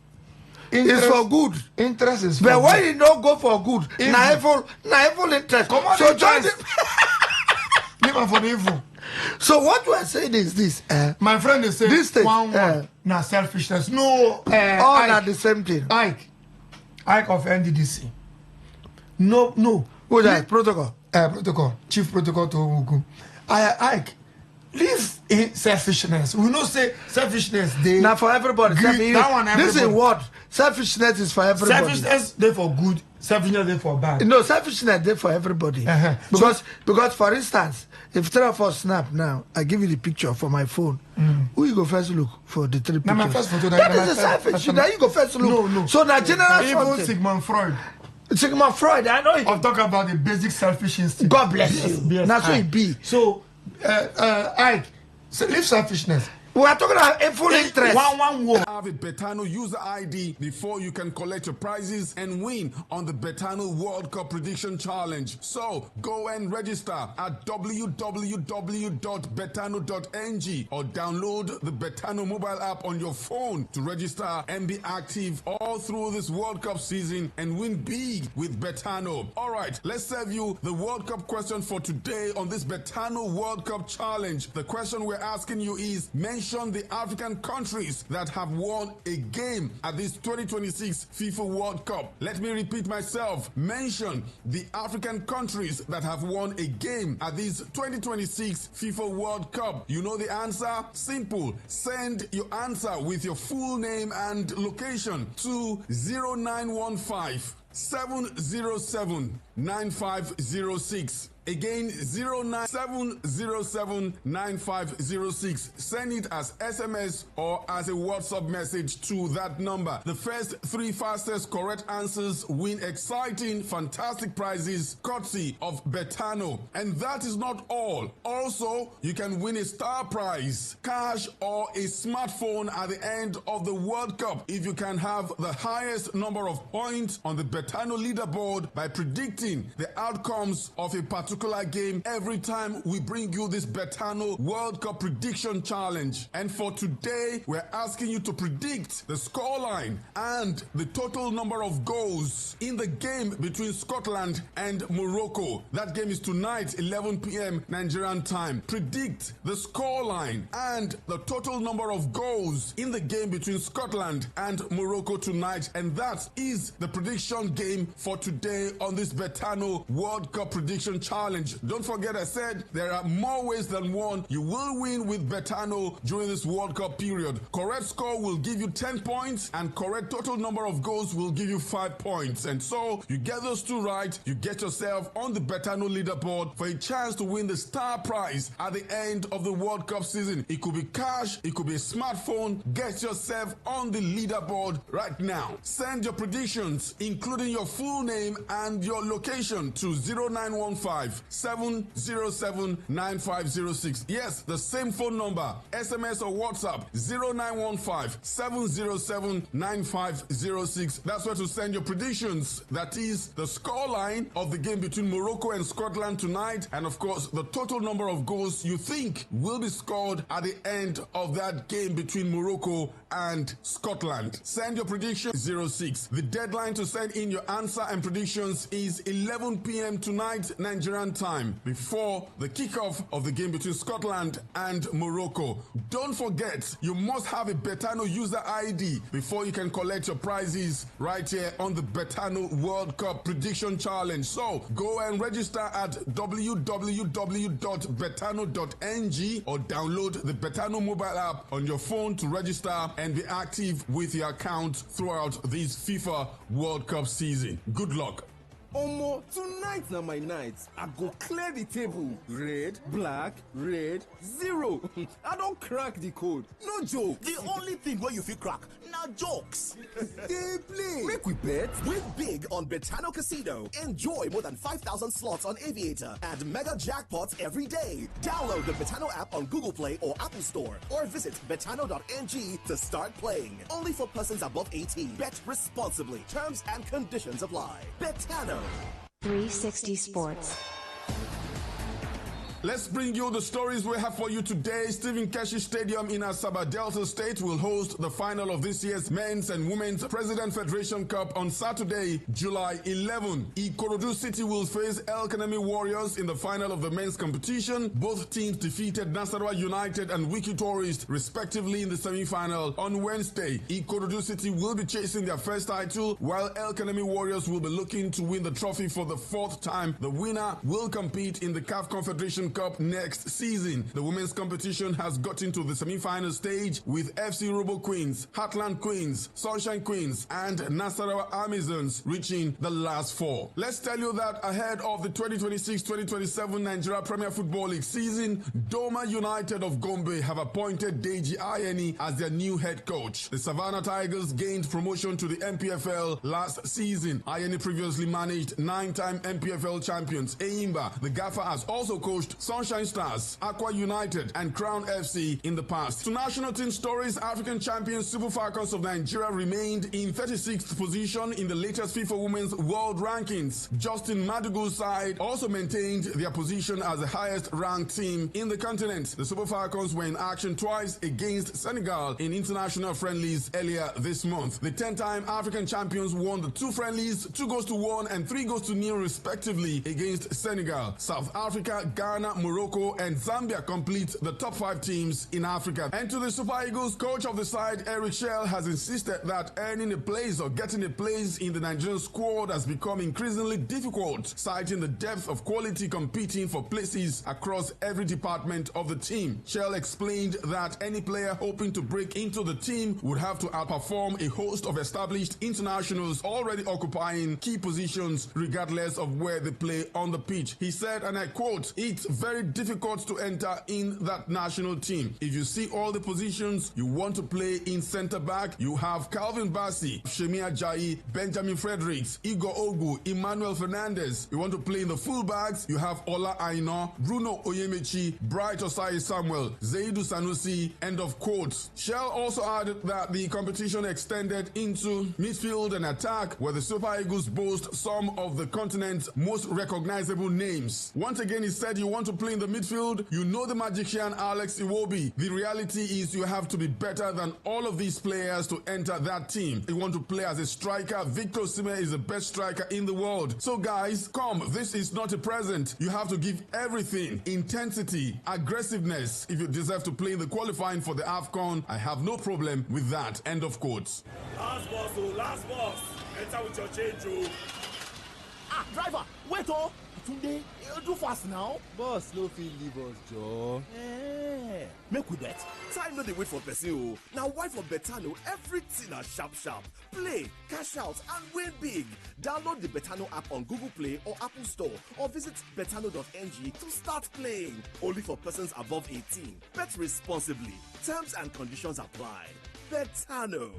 It's for good. Interest is for but good. when you don't go for good, na evil interest. Come on, so join the leave for the evil. So what we are saying is this. My friend is saying this thing, one. Na selfishness. No. All are the same thing. Ike of NDDC. No. Who's that? Protocol. Protocol. Chief Protocol to Ogun. Ike. Live in selfishness. We know say selfishness. Now for everybody. That one everybody. This is what selfishness is for everybody. Selfishness they for good. Selfishness they for bad. No, selfishness they for everybody. Because for instance, if 3 of us snap now, I give you the picture for my phone. Who you go first look for the 3 pictures? Now my first photo. That is a selfish. Now you go first look. No. So now general even Sigmund Freud. I know. I'm talking about the basic selfish instinct. God bless you. Yes, That's what it be. So, Ike, leave selfishness. We are talking about a full interest. One word. Have a Betano user ID before you can collect your prizes and win on the Betano World Cup Prediction Challenge. So go and register at www.betano.ng or download the Betano mobile app on your phone to register and be active all through this World Cup season and win big with Betano. All right, let's serve you the World Cup question for today on this Betano World Cup Challenge. The question we're asking you is, mention the African countries that have won a game at this 2026 FIFA World Cup. Let me repeat myself. Mention the African countries that have won a game at this 2026 FIFA World Cup. You know the answer? Simple. Send your answer with your full name and location to 0915 707 9506. Again, 097079506. Send it as SMS or as a WhatsApp message to that number. The first 3 fastest correct answers win exciting, fantastic prizes courtesy of Betano. And that is not all. Also, you can win a star prize, cash, or a smartphone at the end of the World Cup if you can have the highest number of points on the Betano leaderboard by predicting the outcomes of a particular game every time we bring you this Betano World Cup Prediction Challenge. And for today, we're asking you to predict the scoreline and the total number of goals in the game between Scotland and Morocco. That game is tonight, 11 p.m. Nigerian time. Predict the scoreline and the total number of goals in the game between Scotland and Morocco tonight. And that is the prediction game for today on this Betano World Cup Prediction Challenge. Don't forget, I said there are more ways than one. You will win with Betano during this World Cup period. Correct score will give you 10 points and correct total number of goals will give you 5 points. And so you get those two right, you get yourself on the Betano leaderboard for a chance to win the star prize at the end of the World Cup season. It could be cash, it could be a smartphone. Get yourself on the leaderboard right now. Send your predictions, including your full name and your location, to 0915 707 9506. Yes, the same phone number. SMS or WhatsApp 0915 707 9506. That's where to send your predictions. That is the scoreline of the game between Morocco and Scotland tonight, and of course the total number of goals you think will be scored at the end of that game between Morocco and Scotland. Send your prediction 06. The deadline to send in your answer and predictions is 11 p.m. tonight Nigerian time, before the kickoff of the game between Scotland and Morocco. Don't forget, you must have a Betano user ID before you can collect your prizes right here on the Betano World Cup Prediction Challenge. So go and register at www.betano.ng or download the Betano mobile app on your phone to register and be active with your account throughout this FIFA World Cup season. Good luck. Omo, tonight na my night. I go clear the table. Red, black, red, 0. I don't crack the code. No joke. The only thing where you fit crack na na jokes. They play. Make we bet. Win big on Betano Casino. Enjoy more than 5,000 slots on Aviator and mega jackpots every day. Download the Betano app on Google Play or Apple Store or visit betano.ng to start playing. Only for persons above 18. Bet responsibly. Terms and conditions apply. Betano. 360 Sports. Let's bring you the stories we have for you today. Stephen Keshi Stadium in Asaba, Delta State will host the final of this year's Men's and Women's President Federation Cup on Saturday, July 11. Ikorodu City will face El Kanemi Warriors in the final of the men's competition. Both teams defeated Nasarawa United and Wiki Tourist respectively in the semi-final on Wednesday. Ikorodu City will be chasing their first title, while El Kanemi Warriors will be looking to win the trophy for the fourth time. The winner will compete in the CAF Confederation Cup next season. The women's competition has gotten to the semi-final stage with FC Robo Queens, Heartland Queens, Sunshine Queens, and Nasarawa Amazons reaching the last four. Let's tell you that ahead of the 2026-2027 Nigeria Premier Football League season, Doma United of Gombe have appointed Deji Ayeni as their new head coach. The Savannah Tigers gained promotion to the MPFL last season. Ayeni previously managed 9-time MPFL champions Eyimba. The Gaffer has also coached Sunshine Stars, Aqua United, and Crown FC in the past. To national team stories, African champions Super Falcons of Nigeria remained in 36th position in the latest FIFA Women's World Rankings. Justin Madugu's side also maintained their position as the highest ranked team in the continent. The Super Falcons were in action twice against Senegal in international friendlies earlier this month. The 10-time African champions won the two friendlies, 2-1 and 3-0 respectively against Senegal. South Africa, Ghana, Morocco, and Zambia complete the top 5 teams in Africa. And to the Super Eagles, coach of the side, Eric Shell, has insisted that earning a place or getting a place in the Nigerian squad has become increasingly difficult, citing the depth of quality competing for places across every department of the team. Shell explained that any player hoping to break into the team would have to outperform a host of established internationals already occupying key positions regardless of where they play on the pitch. He said, and I quote, "It's very difficult to enter in that national team. If you see all the positions you want to play in centre back, you have Calvin Bassey, Shemi Ajayi, Benjamin Fredericks, Igor Ogu, Emmanuel Fernandez. You want to play in the full backs, you have Ola Aina, Bruno Oyemechi, Bright Osai Samuel, Zaidu Sanusi," end of quote. Shell also added that the competition extended into midfield and attack, where the Super Eagles boast some of the continent's most recognizable names. Once again, he said, you want to play in the midfield, you know the magician Alex Iwobi. The reality is you have to be better than all of these players to enter that team. You want to play as a striker, Victor Osimhen is the best striker in the world. So guys, come, this is not a present. You have to give everything, intensity, aggressiveness. If you deserve to play in the qualifying for the AFCON, I have no problem with that. End of quotes. Last boss, oh, last boss. Enter with your change, oh. Ah, driver, wait, oh. Tunde, do fast now. Boss, no fit leave us, Joe. Make we bet. Time no dey wait for person o. Now why for Betano everything na sharp. Play, cash out and win big. Download the Betano app on Google Play or Apple Store or visit betano.ng to start playing. Only for persons above 18. Bet responsibly. Terms and conditions apply. Betano.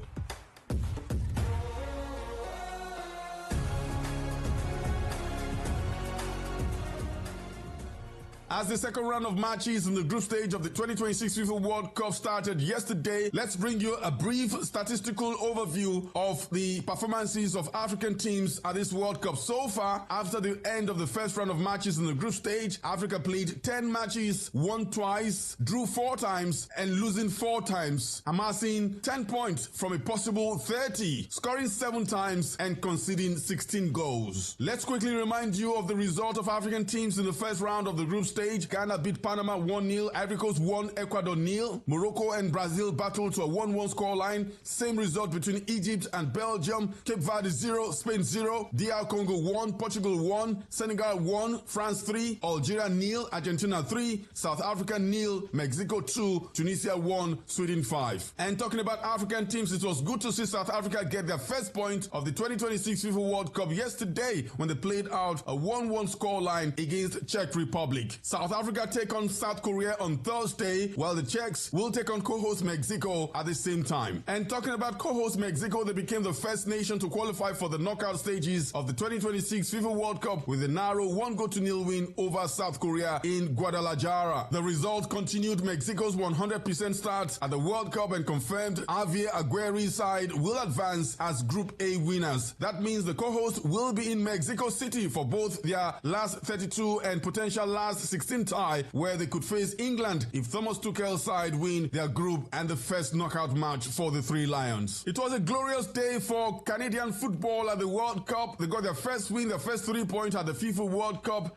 As the second round of matches in the group stage of the 2026 FIFA World Cup started yesterday, let's bring you a brief statistical overview of the performances of African teams at this World Cup. So far, after the end of the first round of matches in the group stage, Africa played 10 matches, won twice, drew 4 times, and losing 4 times, amassing 10 points from a possible 30, scoring 7 times, and conceding 16 goals. Let's quickly remind you of the result of African teams in the first round of the group stage. Ghana beat Panama 1-0, Ivory Coast won Ecuador 0, Morocco and Brazil battled to a 1-1 scoreline. Same result between Egypt and Belgium. Cape Verde 0, Spain 0, DR Congo 1, Portugal 1, Senegal 1, France 3, Algeria 0, Argentina 3, South Africa 0, Mexico 2, Tunisia 1, Sweden 5. And talking about African teams, it was good to see South Africa get their first point of the 2026 FIFA World Cup yesterday when they played out a 1-1 scoreline against Czech Republic. South Africa take on South Korea on Thursday, while the Czechs will take on co-host Mexico at the same time. And talking about co-host Mexico, they became the first nation to qualify for the knockout stages of the 2026 FIFA World Cup with a narrow 1-0 win over South Korea in Guadalajara. The result continued Mexico's 100% start at the World Cup and confirmed Javier Aguirre's side will advance as Group A winners. That means the co-hosts will be in Mexico City for both their last 32 and potential last 16 tie, where they could face England if Thomas Tuchel's side win their group and the first knockout match for the Three Lions. It was a glorious day for Canadian football at the World Cup. They got their first win, their first 3 points at the FIFA World Cup,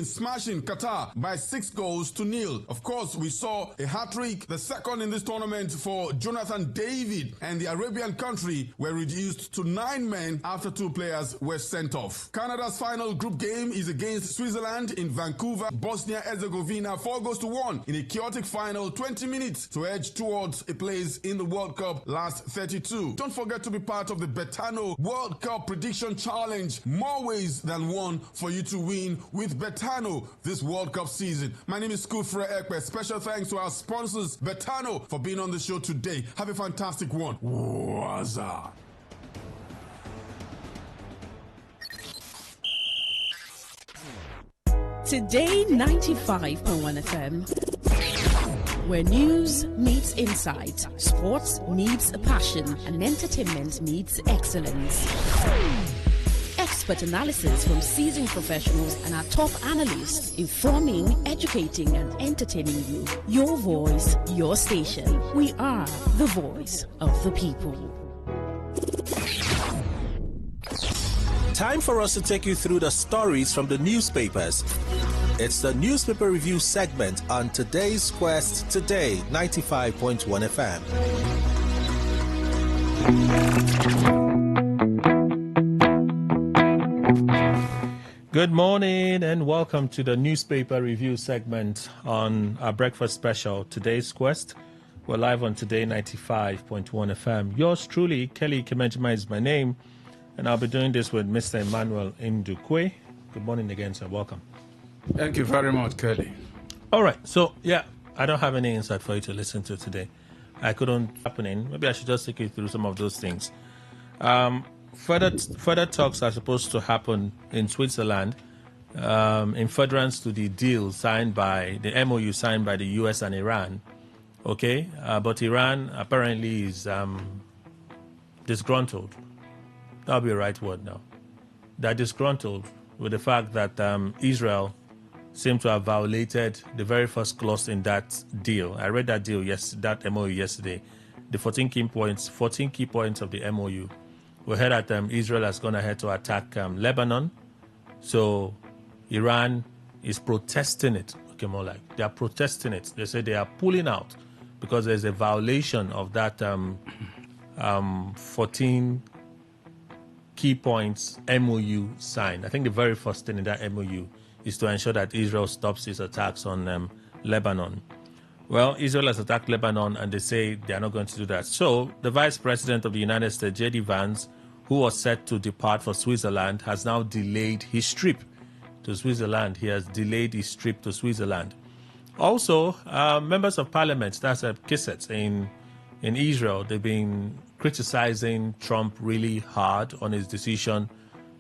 smashing Qatar by 6-0. Of course, we saw a hat-trick, the second in this tournament for Jonathan David, and the Arabian country were reduced to 9 men after 2 players were sent off. Canada's final group game is against Switzerland in Vancouver, Bosnia-Herzegovina, 4-1 in a chaotic final 20 minutes to edge towards a place in the World Cup last 32. Don't forget to be part of the Betano World Cup Prediction Challenge. More ways than one for you to win with Betano this World Cup season. My name is Kufre Ekpe. Special thanks to our sponsors, Betano, for being on the show today. Have a fantastic one. Waza. Today 95.1 FM, where news meets insight, sports meets passion, and entertainment meets excellence. Expert analysis from seasoned professionals and our top analysts, informing, educating, and entertaining you. Your voice, your station. We are the voice of the people. Time for us to take you through the stories from the newspapers. It's the newspaper review segment on today's Quest, Today 95.1 FM. Good morning and welcome to the newspaper review segment on our breakfast special, Today's Quest. We're live on Today 95.1 FM. Yours truly, Kelly Kemenjima is my name, and I'll be doing this with Mr. Emmanuel Ndukwe. Good morning again, sir. Welcome. Thank you very much, Kelly. All right. So, I don't have any insight for you to listen to today. I couldn't happening. Maybe I should just take you through some of those things. Further talks are supposed to happen in Switzerland in furtherance to the deal signed by the MOU signed by the US and Iran. Okay, but Iran apparently is disgruntled. That'll be a right word now. They're disgruntled with the fact that Israel seemed to have violated the very first clause in that deal. I read that deal, that MOU yesterday. The 14 key points of the MOU. We heard that Israel has gone ahead to attack Lebanon. So Iran is protesting it. Okay, more like they are protesting it. They say they are pulling out because there's a violation of that 14 key points MOU signed. I think the very first thing in that MOU is to ensure that Israel stops its attacks on Lebanon. Well, Israel has attacked Lebanon and they say they are not going to do that. So the Vice President of the United States, J.D. Vance, who was set to depart for Switzerland, has now delayed his trip to Switzerland. He has delayed his trip to Switzerland. Also, members of parliament, that's Knesset in Israel, they've been criticizing Trump really hard on his decision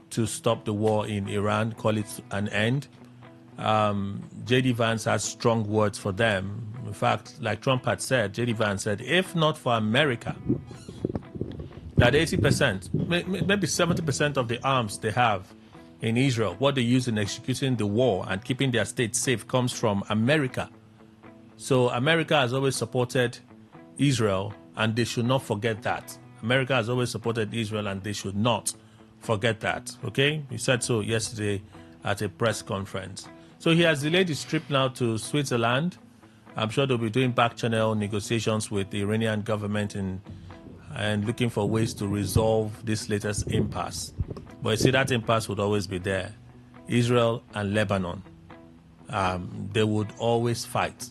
to stop the war in Iran, call it an end. J.D. Vance has strong words for them. In fact, like Trump had said, J.D. Vance said, if not for America, that 80%, maybe 70% of the arms they have in Israel, what they use in executing the war and keeping their state safe, comes from America. So America has always supported Israel, and they should not forget that. America has always supported Israel, and they should not forget that. Okay? He said so yesterday at a press conference. So he has delayed his trip now to Switzerland. I'm sure they'll be doing back-channel negotiations with the Iranian government and looking for ways to resolve this latest impasse. But you see, that impasse would always be there. Israel and Lebanon, they would always fight.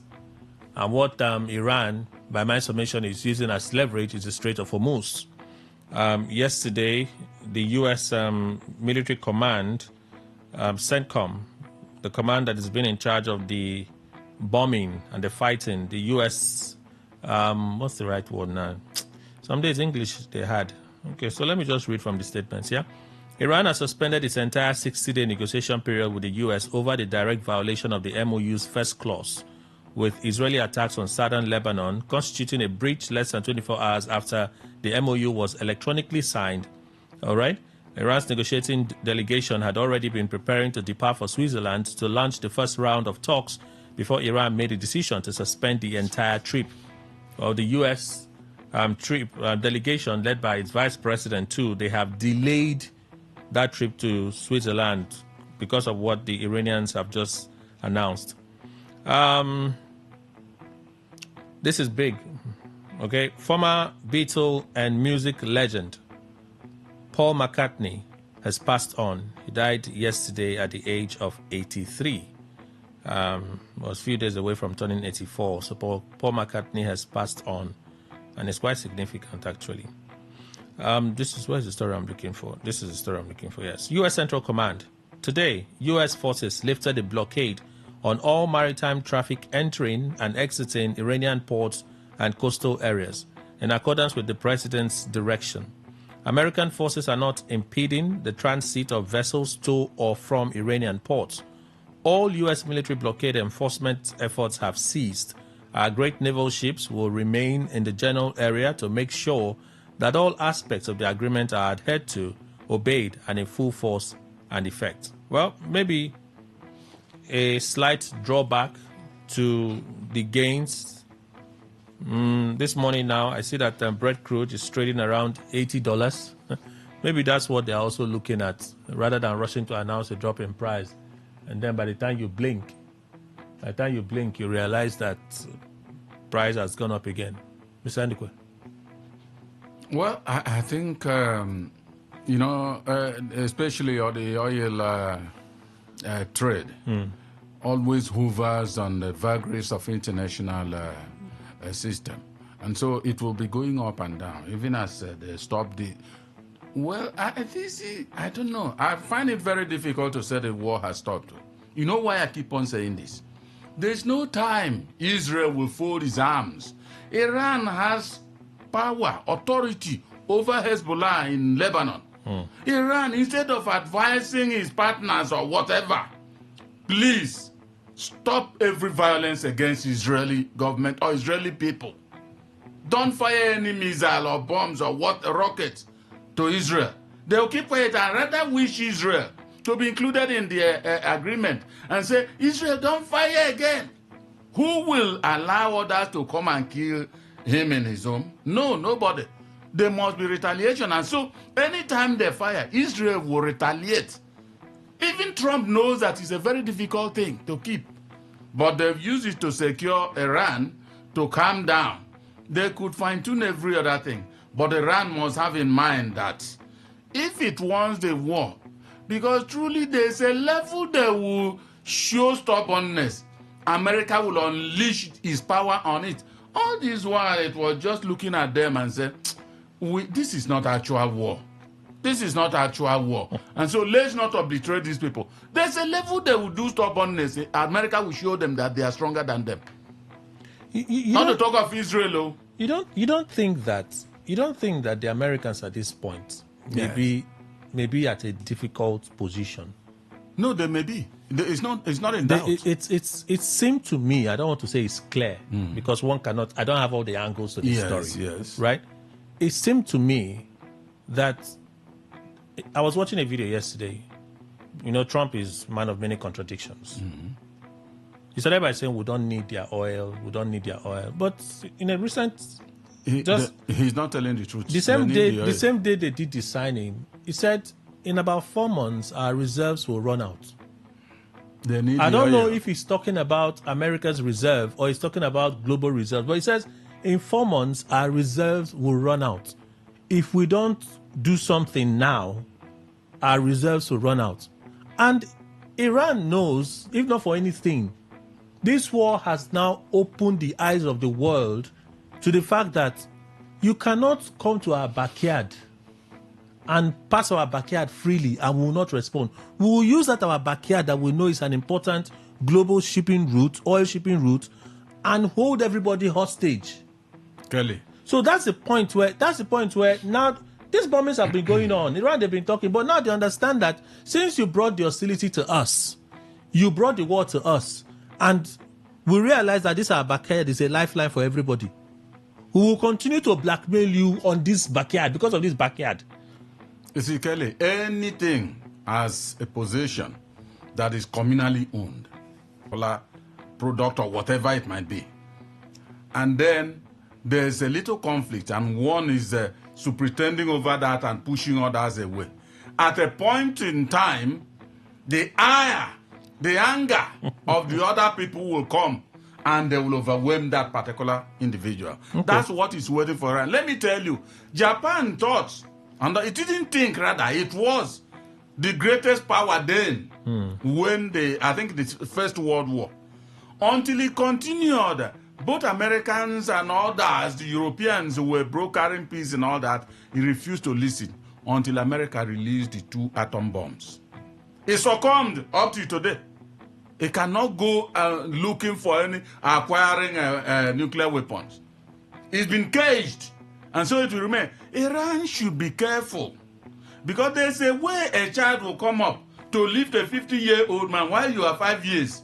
And what Iran, by my summation, is using as leverage is the Strait of Hormuz. Yesterday, the U.S. military command, CENTCOM, the command that has been in charge of the bombing and the fighting, the U.S., what's the right word now? Some days English they had. Okay, so let me just read from the statements, yeah? Iran has suspended its entire 60-day negotiation period with the U.S. over the direct violation of the MOU's first clause, with Israeli attacks on southern Lebanon constituting a breach less than 24 hours after the MOU was electronically signed. All right? Iran's negotiating delegation had already been preparing to depart for Switzerland to launch the first round of talks before Iran made a decision to suspend the entire trip. The U.S. Delegation, led by its vice president, too, they have delayed that trip to Switzerland because of what the Iranians have just announced. This is big, okay? Former Beatle and music legend Paul McCartney has passed on. He died yesterday at the age of 83. Was a few days away from turning 84. So Paul McCartney has passed on, and it's quite significant, actually. Where's the story I'm looking for? This is the story I'm looking for, yes. U.S. Central Command. Today, U.S. forces lifted a blockade on all maritime traffic entering and exiting Iranian ports and coastal areas, in accordance with the president's direction. American forces are not impeding the transit of vessels to or from Iranian ports. All U.S. military blockade enforcement efforts have ceased. Our great naval ships will remain in the general area to make sure that all aspects of the agreement are adhered to, obeyed, and in full force and effect. Well, maybe a slight drawback to the gains. This morning now, I see that Brent crude is trading around $80. Maybe that's what they're also looking at, rather than rushing to announce a drop in price. And then by the time you blink, you realize that price has gone up again. Mr. Andikwe. Well, I think, especially on the oil trade, always hovers on the vagaries of international system. And so it will be going up and down, even as they stop the... Well, I don't know. I find it very difficult to say the war has stopped. You know why I keep on saying this? There's no time Israel will fold his arms. Iran has power, authority over Hezbollah in Lebanon. Iran, instead of advising his partners or whatever, please stop every violence against Israeli government or Israeli people. Don't fire any missile or bombs or rockets to Israel. They'll keep quiet and rather wish Israel to be included in the agreement and say, Israel, don't fire again. Who will allow others to come and kill him in his home? No, nobody. There must be retaliation. And so anytime they fire, Israel will retaliate. Even Trump knows that it's a very difficult thing to keep. But they've used it to secure Iran to calm down. They could fine-tune every other thing. But Iran must have in mind that if it wants the war, because truly there's a level that will show stubbornness, America will unleash its power on it. All this while, it was just looking at them and said, this is not actual war. This is not actual war. And so let's not obliterate these people. There's a level they will do stubbornness. America will show them that they are stronger than them. Not to talk of Israel, though. You don't think that the Americans at this point may be at a difficult position? No, they may be. It's not in doubt. It seemed to me, I don't want to say it's clear, because I don't have all the angles to the story. Yes. Right? It seemed to me that I was watching a video yesterday. You know, Trump is man of many contradictions. He started by saying we don't need their oil. But in a recent... He's not telling the truth. The same day they did the signing, he said in about 4 months our reserves will run out. I don't know if he's talking about America's reserve or he's talking about global reserves, but he says in 4 months our reserves will run out. If we don't do something now, our reserves will run out. And Iran knows, if not for anything, this war has now opened the eyes of the world to the fact that you cannot come to our backyard and pass our backyard freely and we will not respond. We will use that our backyard that we know is an important global shipping route, oil shipping route, and hold everybody hostage. Kelly. So that's the point where now these bombings have been going on. Iran, they've been talking, but now they understand that since you brought the hostility to us, you brought the war to us, and we realize that this our backyard is a lifeline for everybody. We will continue to blackmail you on this backyard because of this backyard. You see, Kelly, anything as a possession that is communally owned, or product or whatever it might be, and then there's a little conflict, and one is superintending over that and pushing others away. At a point in time, the anger of the other people will come and they will overwhelm that particular individual. Okay. That's what is waiting for Iran. Let me tell you, Japan thought, and it didn't think rather, it was the greatest power then when I think the First World War. Until it continued, both Americans and others, the Europeans who were brokering peace and all that, he refused to listen until America released the 2 atom bombs. It succumbed up to today. It cannot go looking for acquiring nuclear weapons. It's been caged, and so it will remain. Iran should be careful, because there's a way a child will come up to lift a 50-year-old man while you are 5 years.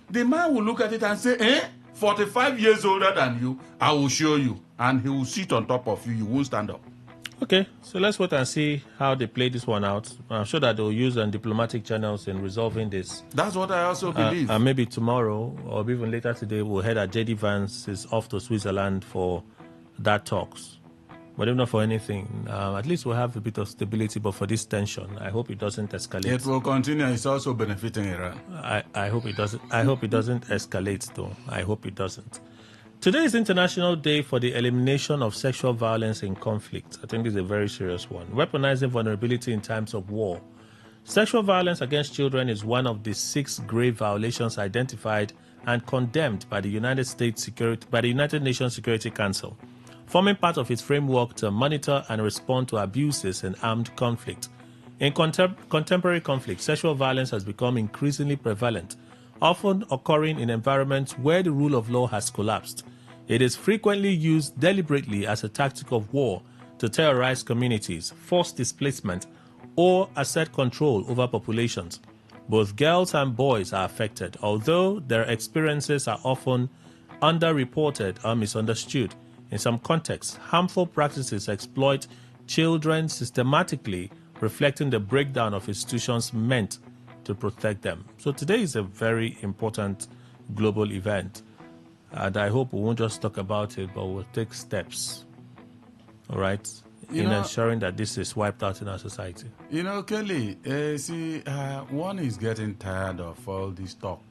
The man will look at it and say, 45 years older than you, I will show you. And he will sit on top of you. You won't stand up. Okay, so let's wait and see how they play this one out. I'm sure that they'll use diplomatic channels in resolving this. That's what I also believe. And maybe tomorrow or even later today, we'll head at J.D. Vance is off to Switzerland for that talks. But if not for anything, at least we'll have a bit of stability. But for this tension, I hope it doesn't escalate. It will continue. It's also benefiting Iran. I hope it doesn't. I hope it doesn't escalate, though. I hope it doesn't. Today is International Day for the Elimination of Sexual Violence in Conflict. I think this is a very serious one. Weaponizing vulnerability in times of war. Sexual violence against children is one of the 6 grave violations identified and condemned by the United Nations Security Council, forming part of its framework to monitor and respond to abuses in armed conflict. In contemporary conflict, sexual violence has become increasingly prevalent, often occurring in environments where the rule of law has collapsed. It is frequently used deliberately as a tactic of war to terrorize communities, force displacement, or assert control over populations. Both girls and boys are affected, although their experiences are often underreported or misunderstood. In some contexts, harmful practices exploit children systematically, reflecting the breakdown of institutions meant to protect them. So today is a very important global event, and I hope we won't just talk about it, but we'll take steps, all right, in ensuring that this is wiped out in our society. You know, Kelly, one is getting tired of all this talk.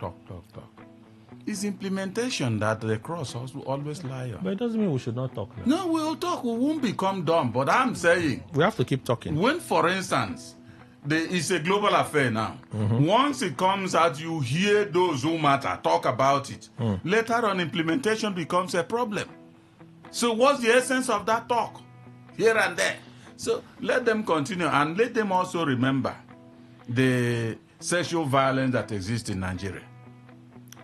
It's implementation that the cross always lie on. But it doesn't mean we should not talk now. No, we'll talk. We won't become dumb. But I'm saying, we have to keep talking. When, for instance, it's a global affair now. Mm-hmm. Once it comes out, you hear those who matter talk about it. Later on, implementation becomes a problem. So what's the essence of that talk? Here and there. So let them continue, and let them also remember the sexual violence that exists in Nigeria,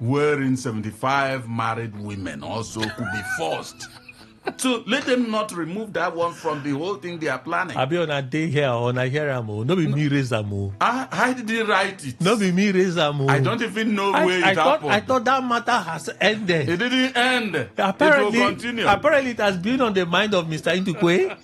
wherein 75 married women also could be forced. So let them not remove that one from the whole thing they are planning. I'll be on a day here, on a here, no be me raise them. I didn't write it. No be me raise them. I don't even know where it happened. I thought that matter has ended. It didn't end. Apparently, it will continue. Apparently, it has been on the mind of Mr. Indukwe.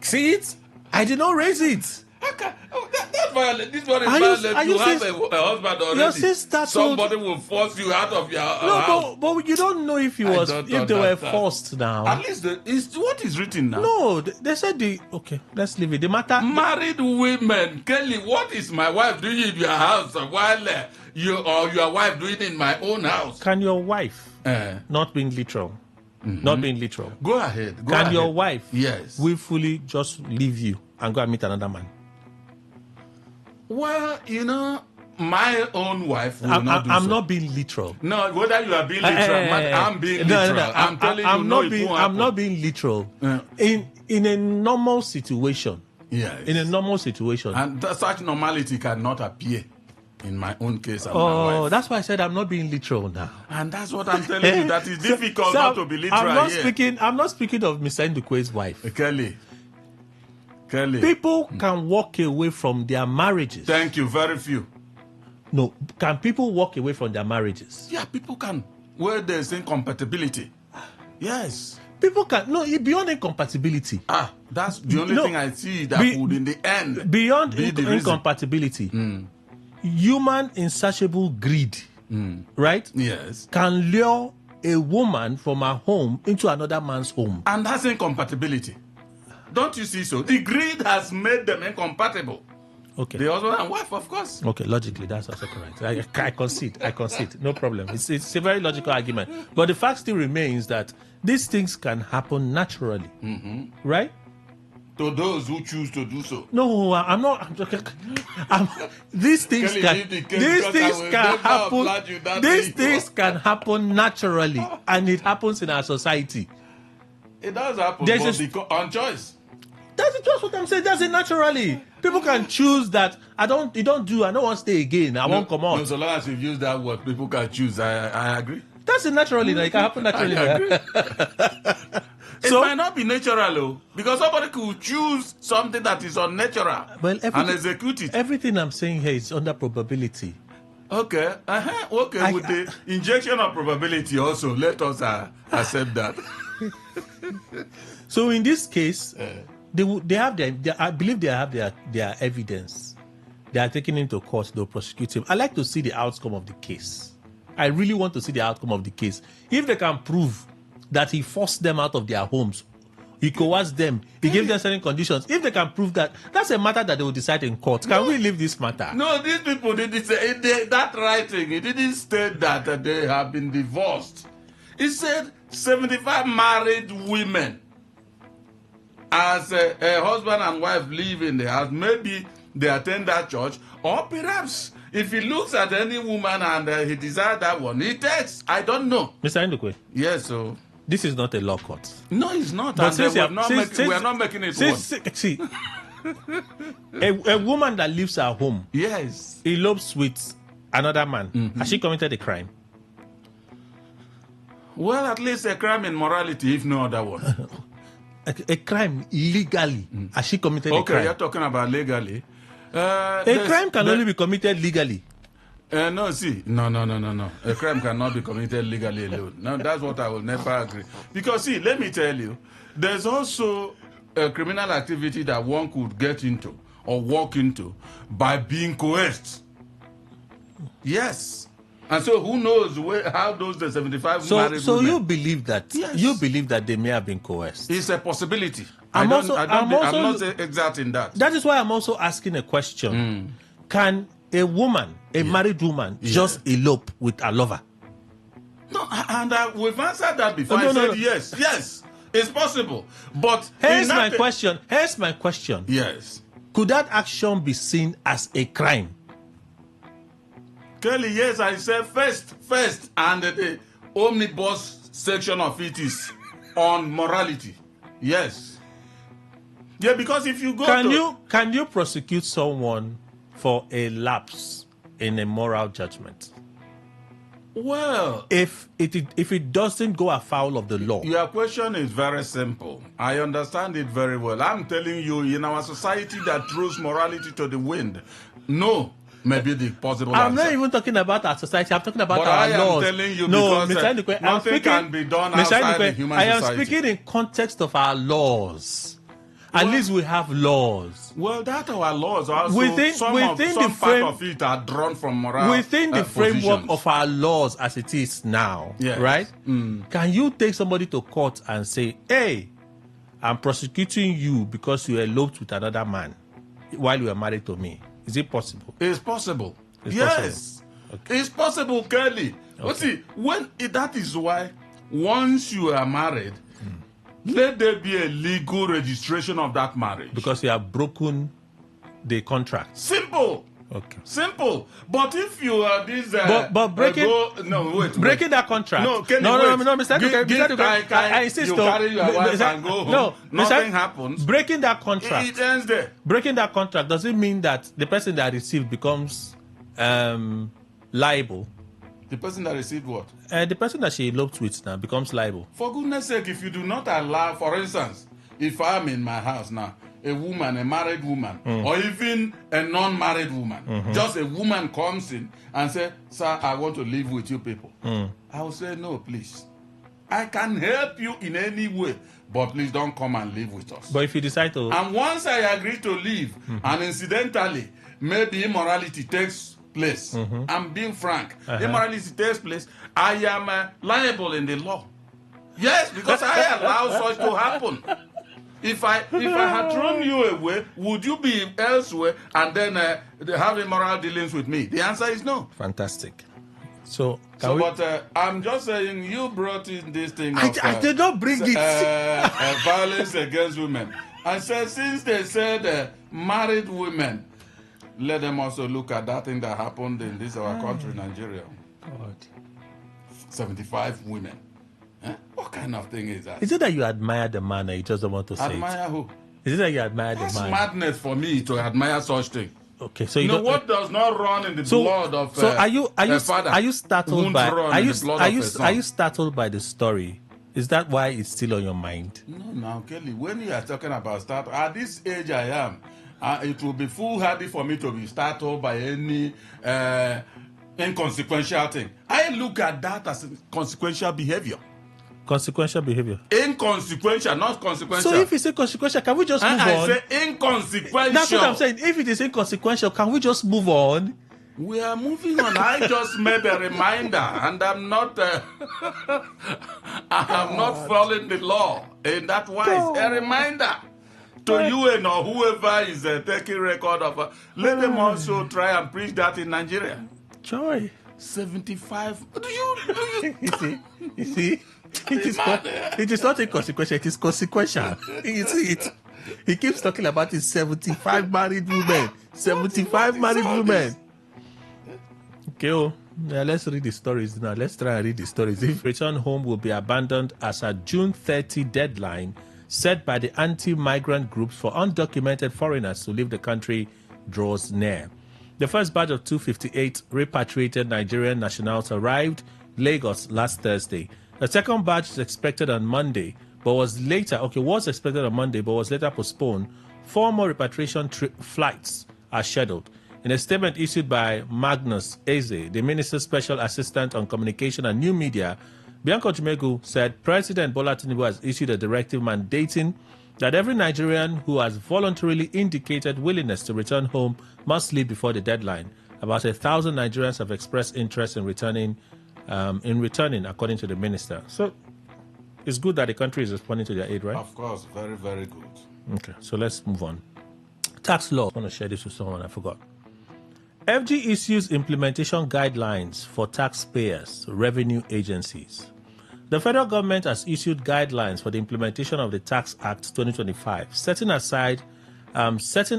See it? I did not raise it. That's violent. This one is violent. You have a husband already. Your sister Somebody will force you out of your house. No, but you don't know if they were forced now. At least what is written now. No, they said okay, let's leave it. The matter. Married women, Kelly, what is my wife doing in your house while you or your wife doing in my own house? Can your wife, not being literal, not being literal. Go ahead. Can your wife, yes, willfully just leave you and go and meet another man? Well, my own wife will not do so. I'm not being literal. No, whether you are being literal, I'm being literal. I'm telling you, I'm not being literal. in a normal situation. Yes. In a normal situation. And such normality cannot appear in my own case and my Oh, wife. that's why I said I'm not being literal now. And that's what I'm telling you. That it's difficult not to be literal. I'm not speaking of Mr. Ndukwe's wife. Kelly. People can walk away from their marriages. Thank you. Very few. No, can people walk away from their marriages? Yeah, people can. Where there's incompatibility. Yes. People can. No, beyond incompatibility. That's the only thing I see that would, in the end, beyond be the incompatibility. Human insatiable greed, right? Yes. Can lure a woman from her home into another man's home. And that's incompatibility. Don't you see so? The greed has made them incompatible. Okay. The husband and wife, of course. Okay, logically, that's also correct. I concede. No problem. It's a very logical argument. But the fact still remains that these things can happen naturally. Right? To those who choose to do so. No, I'm not. These things can happen. These things can happen naturally, and it happens in our society. It does happen, on choice. That's just what I'm saying. That's it naturally. People can choose that. I don't want to stay again. I won't come out. No, so long as you use that word, people can choose. I agree. That's it naturally. It can happen naturally. I agree. It might not be natural, though, because somebody could choose something that is unnatural and execute it. Everything I'm saying here is under probability. Okay. Okay. With the injection of probability also, let us accept that. So in this case, they have I believe they have their evidence. They are taken into court. They'll prosecute him. I like to see the outcome of the case. I really want to see the outcome of the case. If they can prove that he forced them out of their homes, he coerced them, he gave them certain conditions. If they can prove that, that's a matter that they will decide in court. Can we leave this matter? No, these people didn't say that writing. It didn't state that they have been divorced. It said 75 married women, as a husband and wife live in the house. Maybe they attend that church, or perhaps if he looks at any woman and he desires that one, he takes. I don't know. Mr. Ndukwe. Yes, so. This is not a law court. No, it's not. But And we are not making it worse. See, a woman that leaves her home, yes, elopes with another man, has she committed a crime? Well, at least a crime in morality, if no other one. A crime legally. Has she committed a crime? Okay, you're talking about legally. A crime can only be committed legally. No. A crime cannot be committed legally alone. No, that's what I will never agree. Because, see, let me tell you, there's also a criminal activity that one could get into or walk into by being coerced. Yes. And so who knows how those 75 married So women... you believe that? Yes. You believe that they may have been coerced? It's a possibility. I'm not exact in that. That is why I'm also asking a question. Can a woman, a married woman, just elope with a lover? No, and we've answered that before. I said yes, it's possible. But here's my question. Yes. Could that action be seen as a crime? Kelly, yes, I said first, and the omnibus section of it is on morality. Yes. Yeah, because if you go Can you prosecute someone for a lapse in a moral judgment? Well, if it doesn't go afoul of the law. Your question is very simple. I understand it very well. I'm telling you, in our society that throws morality to the wind, no, maybe the possible I'm answer. not even talking about our society. I'm talking about but our I laws. am telling you no, because nothing can be done outside the human society. I am speaking in context of our laws. At least we have laws. Well, that our laws also some part of it are drawn from moral within the framework of our laws as it is now, right? Can you take somebody to court and say, hey, I'm prosecuting you because you eloped with another man while you were married to me? Is it possible? It's possible. Yes. Okay. It's possible, Kelly. Okay. But see, that is why once you are married, let there be a legal registration of that marriage. Because you have broken the contract. Simple. Okay. Simple. But if you are this... but breaking... breaking that contract... No, Kenny, no, Mr. I insist you carry your wife and go home. No, nothing happens. Breaking that contract... It ends there. Breaking that contract, does it mean that the person that received becomes liable? The person that received what? The person that she eloped with now becomes liable. For goodness sake, if you do not allow, for instance, if I'm in my house now, a woman, a married woman, or even a non-married woman, just a woman comes in and says, sir, I want to live with you people. I will say, no, please. I can help you in any way, but please don't come and live with us. But if you decide to... And once I agree to leave, and incidentally, maybe immorality takes place, I'm being frank, immorality takes place, I am liable in the law. Yes, because I allow such to happen. If I had thrown you away, would you be elsewhere and then have immoral dealings with me? The answer is no. Fantastic. So but I'm just saying, you brought in this thing of... I did not bring it. Violence against women. I said, since they said married women, let them also look at that thing that happened in this our country, Nigeria. God. 75 women. What kind of thing is that? Is it that you admire the man and you just don't want to say it? Admire who? Is it that you admire That's the man? madness for me to admire such thing. Okay, so you know don't... what does not run in the blood of so are you father? Are you startled by Are you startled by the story? Is that why it's still on your mind? No, Kelly. When you are talking about startle, at this age I am, it will be foolhardy for me to be startled by any inconsequential thing. I look at that as consequential behavior. Consequential behavior. Inconsequential, not consequential. So if it's inconsequential, can we just move on? I say inconsequential. That's what I'm saying. If it is inconsequential, can we just move on? We are moving on. I just made a reminder, and I'm not. I am not following the law in that wise. A reminder to you and or whoever is taking record of. Let them also try and preach that in Nigeria. Joy. 75. You see. It is not inconsequential, it is consequential. You see it? He keeps talking about his 75 married women. 75 married women. Okay, now let's read the stories now. Let's try and read the stories. If return home will be abandoned as a June 30 deadline set by the anti-migrant groups for undocumented foreigners to leave the country draws near. The first batch of 258 repatriated Nigerian nationals arrived Lagos last Thursday. The second batch is expected on Monday, but was later postponed. 4 more repatriation flights are scheduled. In a statement issued by Magnus Eze, the Minister's Special Assistant on Communication and New Media, Bianca Jumegu said President Bola Tinubu has issued a directive mandating that every Nigerian who has voluntarily indicated willingness to return home must leave before the deadline. About 1,000 Nigerians have expressed interest in returning, according to the minister. So it's good that the country is responding to their aid, right? Of course, very, very good. Okay, so let's move on. Tax law. I want to share this with someone, I forgot. FG issues implementation guidelines for taxpayers, revenue agencies. The federal government has issued guidelines for the implementation of the Tax Act 2025, setting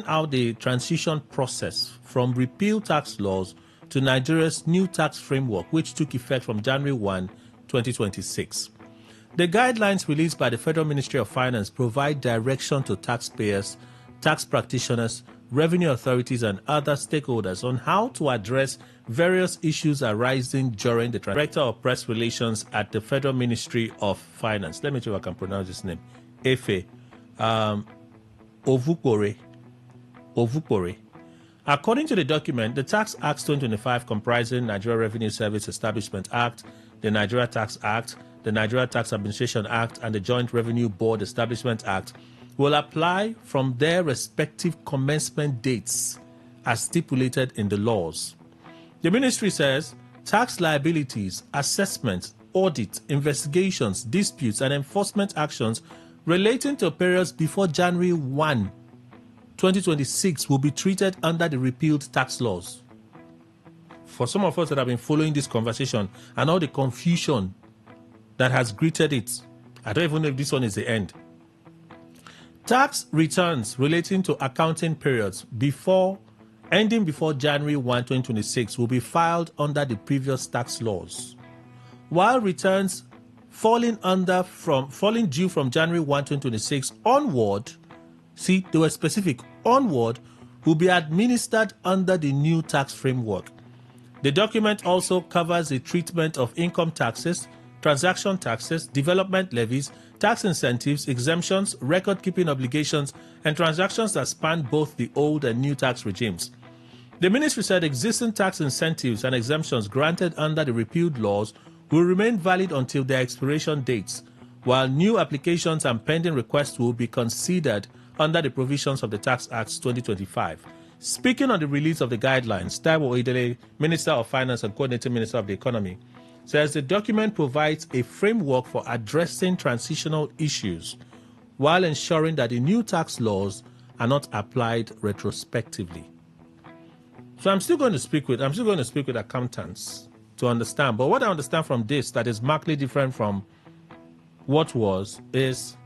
out the transition process from repealed tax laws to Nigeria's new tax framework, which took effect from January 1, 2026. The guidelines released by the Federal Ministry of Finance provide direction to taxpayers, tax practitioners, revenue authorities, and other stakeholders on how to address various issues arising during the Director of Press Relations at the Federal Ministry of Finance. Let me see if I can pronounce his name. Efe Ovukpore. According to the document, the Tax Act 2025, comprising Nigeria Revenue Service Establishment Act, the Nigeria Tax Act, the Nigeria Tax Administration Act, and the Joint Revenue Board Establishment Act, will apply from their respective commencement dates as stipulated in the laws. The ministry says tax liabilities, assessments, audit, investigations, disputes, and enforcement actions relating to periods before January 1, 2026 will be treated under the repealed tax laws. For some of us that have been following this conversation and all the confusion that has greeted it, I don't even know if this one is the end. Tax returns relating to accounting periods before ending before January 1, 2026 will be filed under the previous tax laws, while returns falling due from January 1, 2026 onward, see, they were specific, onward, will be administered under the new tax framework. The document also covers the treatment of income taxes, transaction taxes, development levies, tax incentives, exemptions, record-keeping obligations, and transactions that span both the old and new tax regimes. The ministry said existing tax incentives and exemptions granted under the repealed laws will remain valid until their expiration dates, while new applications and pending requests will be considered under the provisions of the Tax Acts 2025. Speaking on the release of the guidelines, Taiwo Idele, Minister of Finance and Coordinating Minister of the Economy, says the document provides a framework for addressing transitional issues while ensuring that the new tax laws are not applied retrospectively. So I'm still going to speak with accountants to understand. But what I understand from this that is markedly different from what was is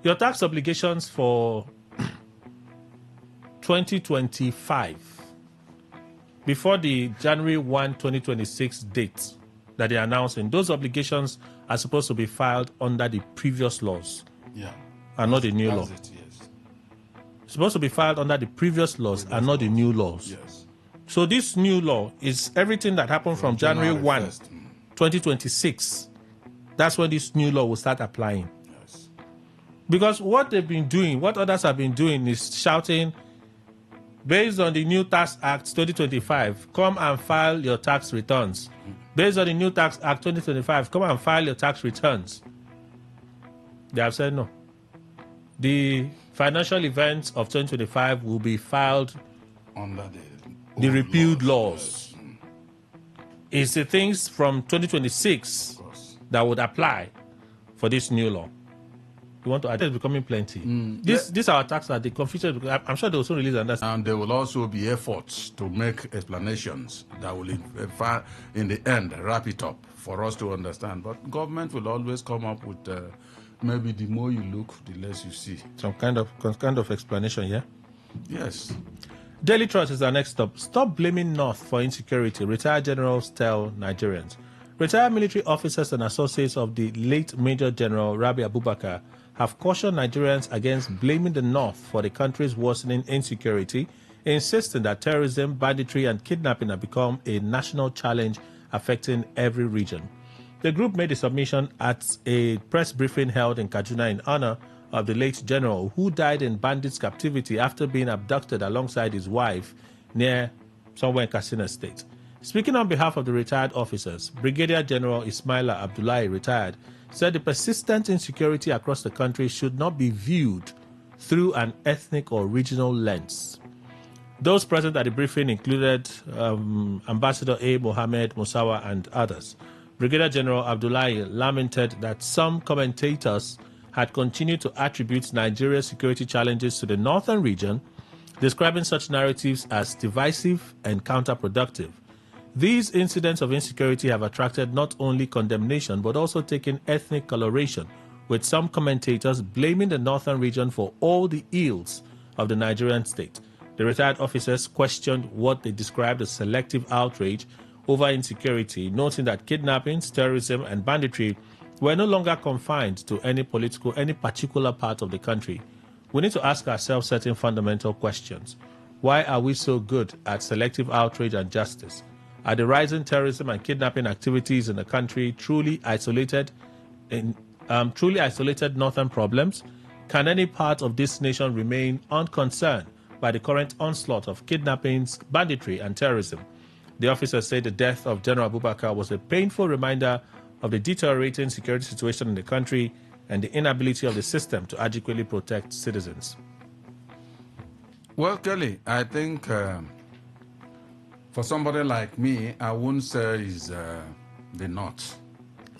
your tax obligations for 2025 before the January 1, 2026 date that they are announcing. Those obligations are supposed to be filed under the previous laws. Yeah. And not the new law. It, yes. Supposed to be filed under the previous laws and not the new laws. Yes. So this new law is everything that happened from January 1, 2026. That's when this new law will start applying. Yes. Because what they've been doing, what others have been doing is shouting, based on the new Tax Act 2025, come and file your tax returns. Based on the new Tax Act 2025, come and file your tax returns. They have said no. The financial events of 2025 will be filed under the repealed laws. It's the things from 2026 that would apply for this new law. You want to add? It's becoming plenty. These are our taxes. They confusion. I'm sure they will soon release another. And there will also be efforts to make explanations that will, in the end, wrap it up for us to understand. But government will always come up with maybe the more you look, the less you see. Some kind of explanation, yeah. Yes. Daily Trust is our next stop. Stop blaming North for insecurity. Retired generals tell Nigerians. Retired military officers and associates of the late Major General Rabi Abubakar have cautioned Nigerians against blaming the North for the country's worsening insecurity, insisting that terrorism, banditry, and kidnapping have become a national challenge affecting every region. The group made a submission at a press briefing held in Kaduna in honor of the late general who died in bandits' captivity after being abducted alongside his wife near somewhere in Katsina State. Speaking on behalf of the retired officers, Brigadier General Ismaila Abdullahi, retired, said the persistent insecurity across the country should not be viewed through an ethnic or regional lens. Those present at the briefing included Ambassador A. Mohammed Musawa and others. Brigadier General Abdullahi lamented that some commentators had continued to attribute Nigeria's security challenges to the northern region, describing such narratives as divisive and counterproductive. These incidents of insecurity have attracted not only condemnation but also taken ethnic coloration, with some commentators blaming the northern region for all the ills of the Nigerian state. The retired officers questioned what they described as selective outrage over insecurity, noting that kidnappings, terrorism, and banditry were no longer confined to any particular part of the country. We need to ask ourselves certain fundamental questions. Why are we so good at selective outrage and justice? Are the rising terrorism and kidnapping activities in the country truly isolated northern problems? Can any part of this nation remain unconcerned by the current onslaught of kidnappings, banditry, and terrorism? The officers say the death of General Abubakar was a painful reminder of the deteriorating security situation in the country and the inability of the system to adequately protect citizens. Well, Kelly, I think for somebody like me, I wouldn't say it's the North.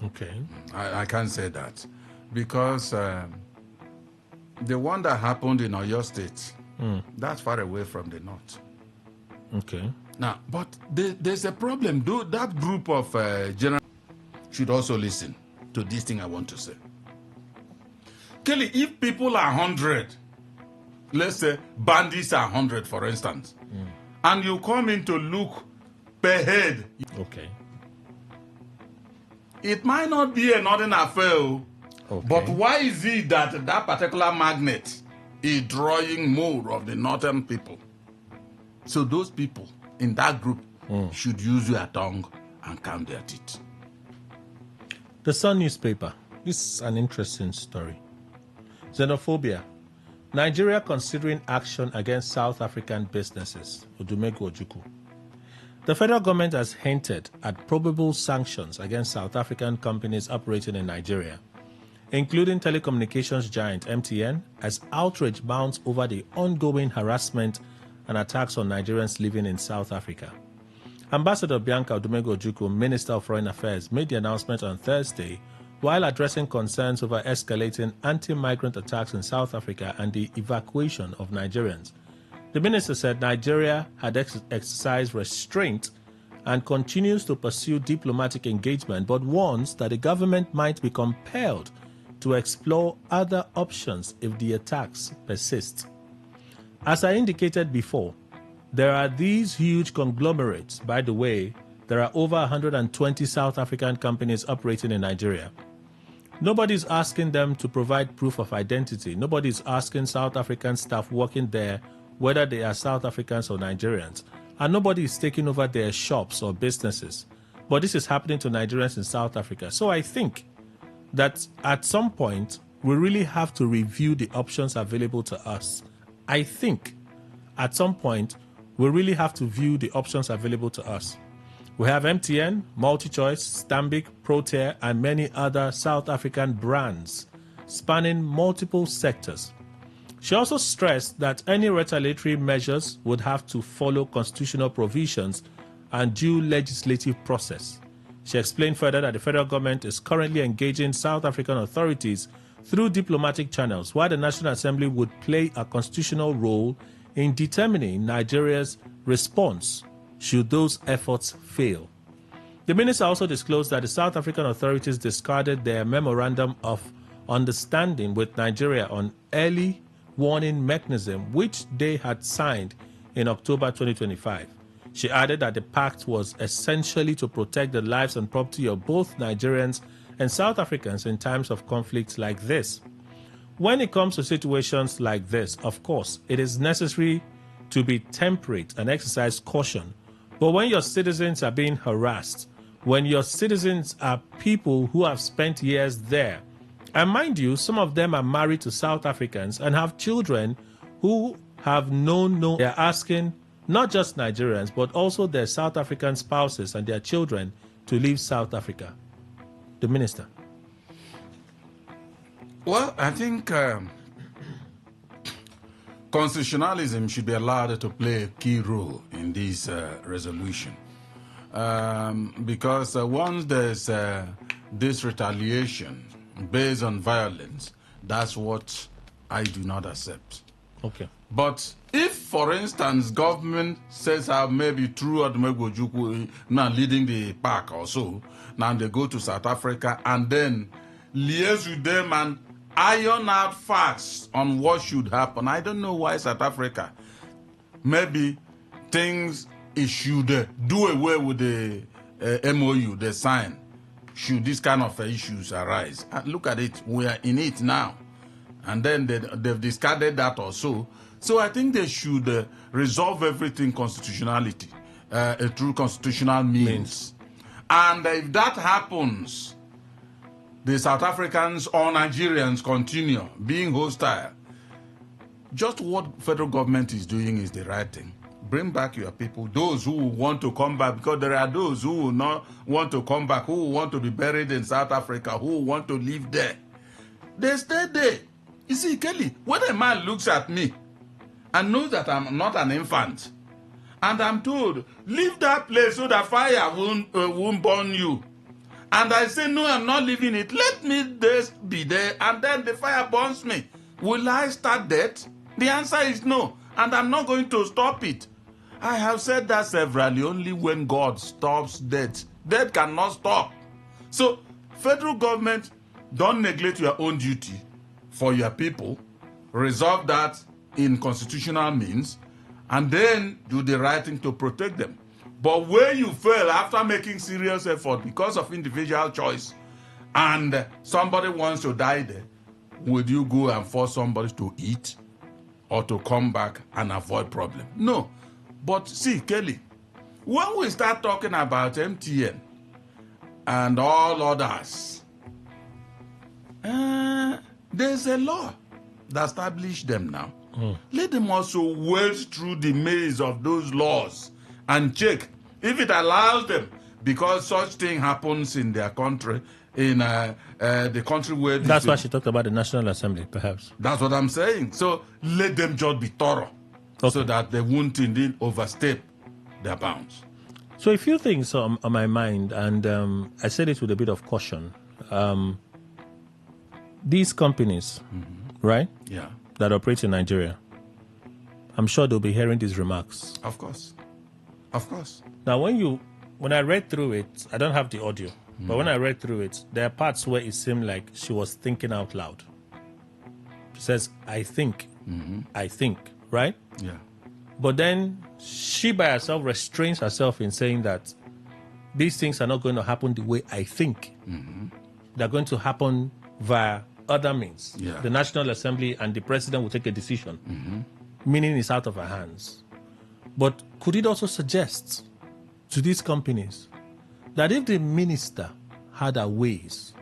Okay. I can't say that. Because the one that happened in Oyo State, that's far away from the North. Okay. Now, but there's a problem. That group of generals should also listen to this thing I want to say. Kelly, if people are 100, let's say bandits are 100, for instance, and you come in to look per head. Okay. It might not be a northern affair, but why is it that that particular magnet is drawing more of the northern people? So those people in that group should use their tongue and count their teeth. The Sun newspaper. This is an interesting story. Xenophobia. Nigeria considering action against South African businesses. Odumegu Ojukwu. The federal government has hinted at probable sanctions against South African companies operating in Nigeria, including telecommunications giant MTN, as outrage mounts over the ongoing harassment and attacks on Nigerians living in South Africa. Ambassador Bianca Odumegu Ojukwu, Minister of Foreign Affairs, made the announcement on Thursday while addressing concerns over escalating anti-migrant attacks in South Africa and the evacuation of Nigerians. The minister said Nigeria had exercised restraint and continues to pursue diplomatic engagement, but warns that the government might be compelled to explore other options if the attacks persist. As I indicated before, there are these huge conglomerates. By the way, there are over 120 South African companies operating in Nigeria. Nobody's asking them to provide proof of identity. Nobody's asking South African staff working there whether they are South Africans or Nigerians. And nobody is taking over their shops or businesses. But this is happening to Nigerians in South Africa. So I think that at some point, we really have to review the options available to us. I think at some point, we really have to view the options available to us. We have MTN, MultiChoice, Stanbic, Protea, and many other South African brands spanning multiple sectors. She also stressed that any retaliatory measures would have to follow constitutional provisions and due legislative process. She explained further that the federal government is currently engaging South African authorities through diplomatic channels, while the National Assembly would play a constitutional role in determining Nigeria's response should those efforts fail. The minister also disclosed that the South African authorities discarded their memorandum of understanding with Nigeria on early warning mechanism, which they had signed in October 2025. She added that the pact was essentially to protect the lives and property of both Nigerians and South Africans in times of conflicts like this. When it comes to situations like this, of course, it is necessary to be temperate and exercise caution. But when your citizens are being harassed, when your citizens are people who have spent years there, and mind you, some of them are married to South Africans and have children who have they're asking not just Nigerians, but also their South African spouses and their children to leave South Africa. The minister. Well, I think constitutionalism should be allowed to play a key role in this resolution. Because once there's this retaliation based on violence, that's what I do not accept. Okay. But if, for instance, government says maybe through Odumegu Ojukwu now leading the pack or so, now they go to South Africa and then liaise with them and iron out facts on what should happen. I don't know why South Africa, maybe things it should do away with the MOU they signed should this kind of issues arise. And look at it, we are in it now. And then they've discarded that or so. So I think they should resolve everything constitutionality through constitutional means. And if that happens, the South Africans or Nigerians continue being hostile. Just what federal government is doing is the right thing. Bring back your people, those who want to come back, because there are those who will not want to come back, who want to be buried in South Africa, who want to live there. They stay there. You see, Kelly, when a man looks at me and knows that I'm not an infant, and I'm told, leave that place so that fire won't burn you. And I say, no, I'm not leaving it. Let me be there, and then the fire burns me. Will I start death? The answer is no, and I'm not going to stop it. I have said that severally. Only when God stops death, death cannot stop. So, federal government, don't neglect your own duty for your people. Resolve that in constitutional means, and then do the right thing to protect them. But where you fail after making serious effort because of individual choice, and somebody wants to die there, would you go and force somebody to eat or to come back and avoid problem? No. But see, Kelly, when we start talking about MTN and all others, there's a law that established them now. Let them also wade through the maze of those laws and check if it allows them, because such thing happens in their country, in the country where... That's why she talked about the National Assembly, perhaps. That's what I'm saying. So let them just be thorough, so that they won't indeed overstep their bounds. So a few things on my mind, and I said it with a bit of caution. These companies, right? Yeah. That operate in Nigeria, I'm sure they'll be hearing these remarks. Of course. Of course. Now, when I read through it, I don't have the audio, but when I read through it, there are parts where it seemed like she was thinking out loud. She says, I think, right? Yeah. But then she by herself restrains herself in saying that these things are not going to happen the way I think. They're going to happen via other means. Yeah. The National Assembly and the president will take a decision, meaning it's out of her hands. But could it also suggest to these companies that if the minister had her ways,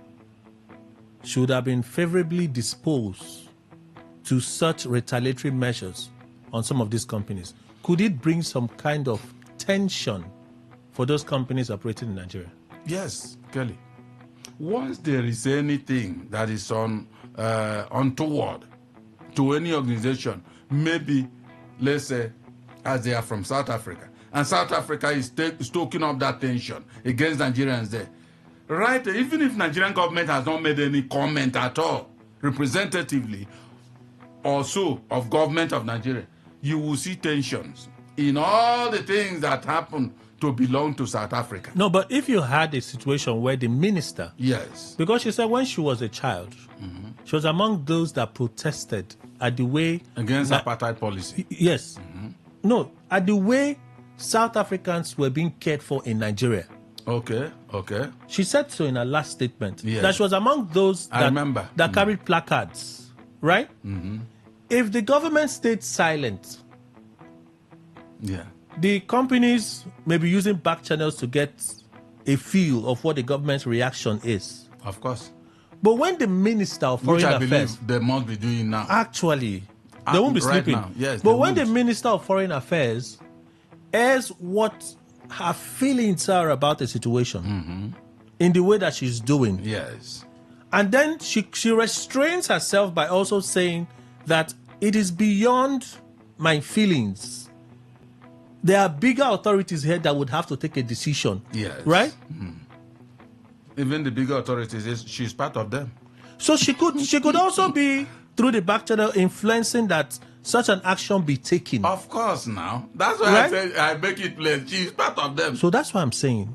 she would have been favorably disposed to such retaliatory measures on some of these companies? Could it bring some kind of tension for those companies operating in Nigeria? Yes, Kelly. Once there is anything that is untoward to any organization, maybe, let's say, as they are from South Africa, and South Africa is stoking up that tension against Nigerians there, right? Even if Nigerian government has not made any comment at all, representatively or so of government of Nigeria, you will see tensions in all the things that happen to belong to South Africa. No, but if you had a situation where the minister... Yes. Because she said when she was a child, she was among those that protested at the way... Against apartheid policy. Yes. No, at the way South Africans were being cared for in Nigeria. Okay. She said so in her last statement. Yes. That she was among those I remember. that carried placards, right? If the government stayed silent... Yeah. The companies may be using back channels to get a feel of what the government's reaction is. Of course. But when the Minister of Foreign Affairs... Which I believe they must be doing now. Actually, they won't be right sleeping. now. Yes, but when the Minister of Foreign Affairs airs what her feelings are about the situation in the way that she's doing. Yes. And then she restrains herself by also saying that it is beyond my feelings. There are bigger authorities here that would have to take a decision. Yes. Right? Even the bigger authorities, she's part of them. So she could also be, through the back channel, influencing that such an action be taken. Of course now. That's why I say I make it plain. She's part of them. So that's why I'm saying,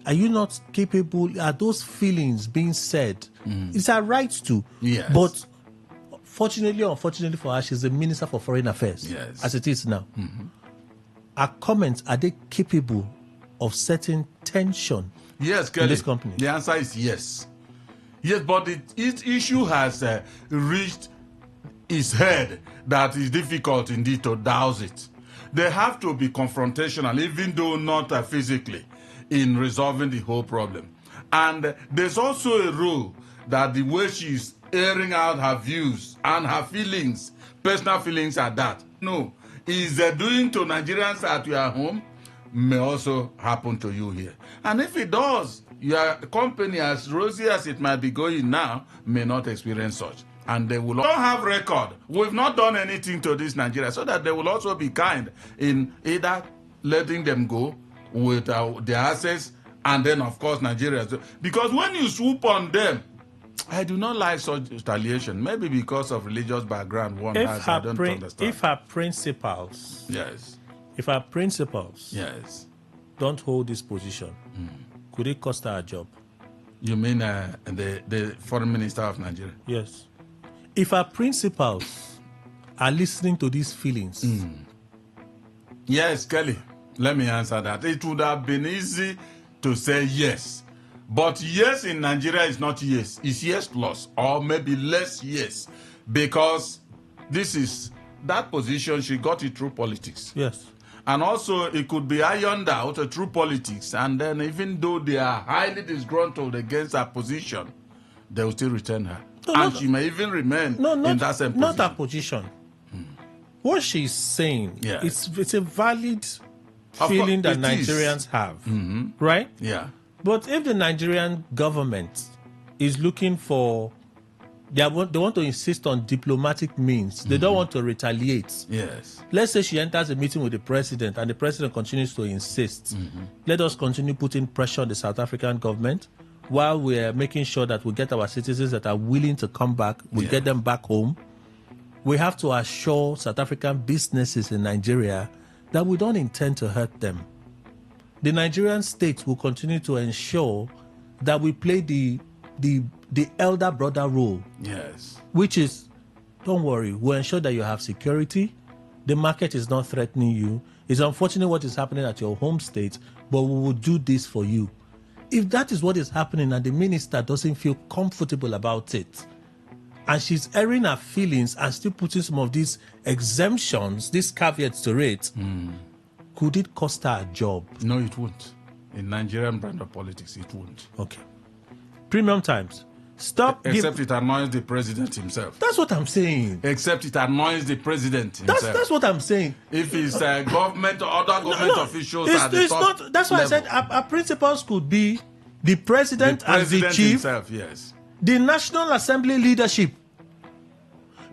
are you not capable, are those feelings being said? It's her right to. Yes. But fortunately or unfortunately for her, she's the Minister for Foreign Affairs. Yes. As it is now. Her comments, are they capable of setting tension Kelly, in this company? The answer is yes. Yes, but the issue has reached its head that is difficult indeed to douse it. They have to be confrontational, even though not physically, in resolving the whole problem. And there's also a rule that the way she's airing out her views and her feelings, personal feelings are that. No. Is doing to Nigerians at your home may also happen to you here. And if it does, your company, as rosy as it might be going now, may not experience such. And they will not have record. We've not done anything to this Nigeria, so that they will also be kind in either letting them go with their assets, and then, of course, Nigeria. Because when you swoop on them, I do not like such retaliation. Maybe because of religious background one has. I don't understand. If her principals, don't hold this position, could it cost her a job? You mean the foreign minister of Nigeria? Yes. If her principals are listening to these feelings, Yes, Kelly. Let me answer that. It would have been easy to say yes. But yes in Nigeria is not yes. It's yes plus, or maybe less yes. Because this is that position, she got it through politics. Yes. And also, it could be ironed out through politics. And then, even though they are highly disgruntled against her position, they will still return her. And she may even remain in that same position. Not her position. What she's saying, it's a valid feeling that Nigerians have, right? Yeah. But if the Nigerian government is looking for, they want to insist on diplomatic means, they don't want to retaliate. Yes. Let's say she enters a meeting with the president and the president continues to insist. Let us continue putting pressure on the South African government while we're making sure that we get our citizens that are willing to come back, we get them back home. We have to assure South African businesses in Nigeria that we don't intend to hurt them. The Nigerian state will continue to ensure that we play the elder brother role. Yes. Which is, don't worry, we'll ensure that you have security. The market is not threatening you. It's unfortunate what is happening at your home state, but we will do this for you. If that is what is happening and the minister doesn't feel comfortable about it, and she's airing her feelings and still putting some of these exemptions, these caveats to it, could it cost her a job? No, it won't. In Nigerian brand of politics, it won't. Okay. Premium Times. Stop. Except it annoys the president himself. That's what I'm saying. Except it annoys the president himself. That's what I'm saying. If it's government or other government officials at the top not. That's why level. I said our principles could be the president as the chief, himself, yes. The National Assembly leadership.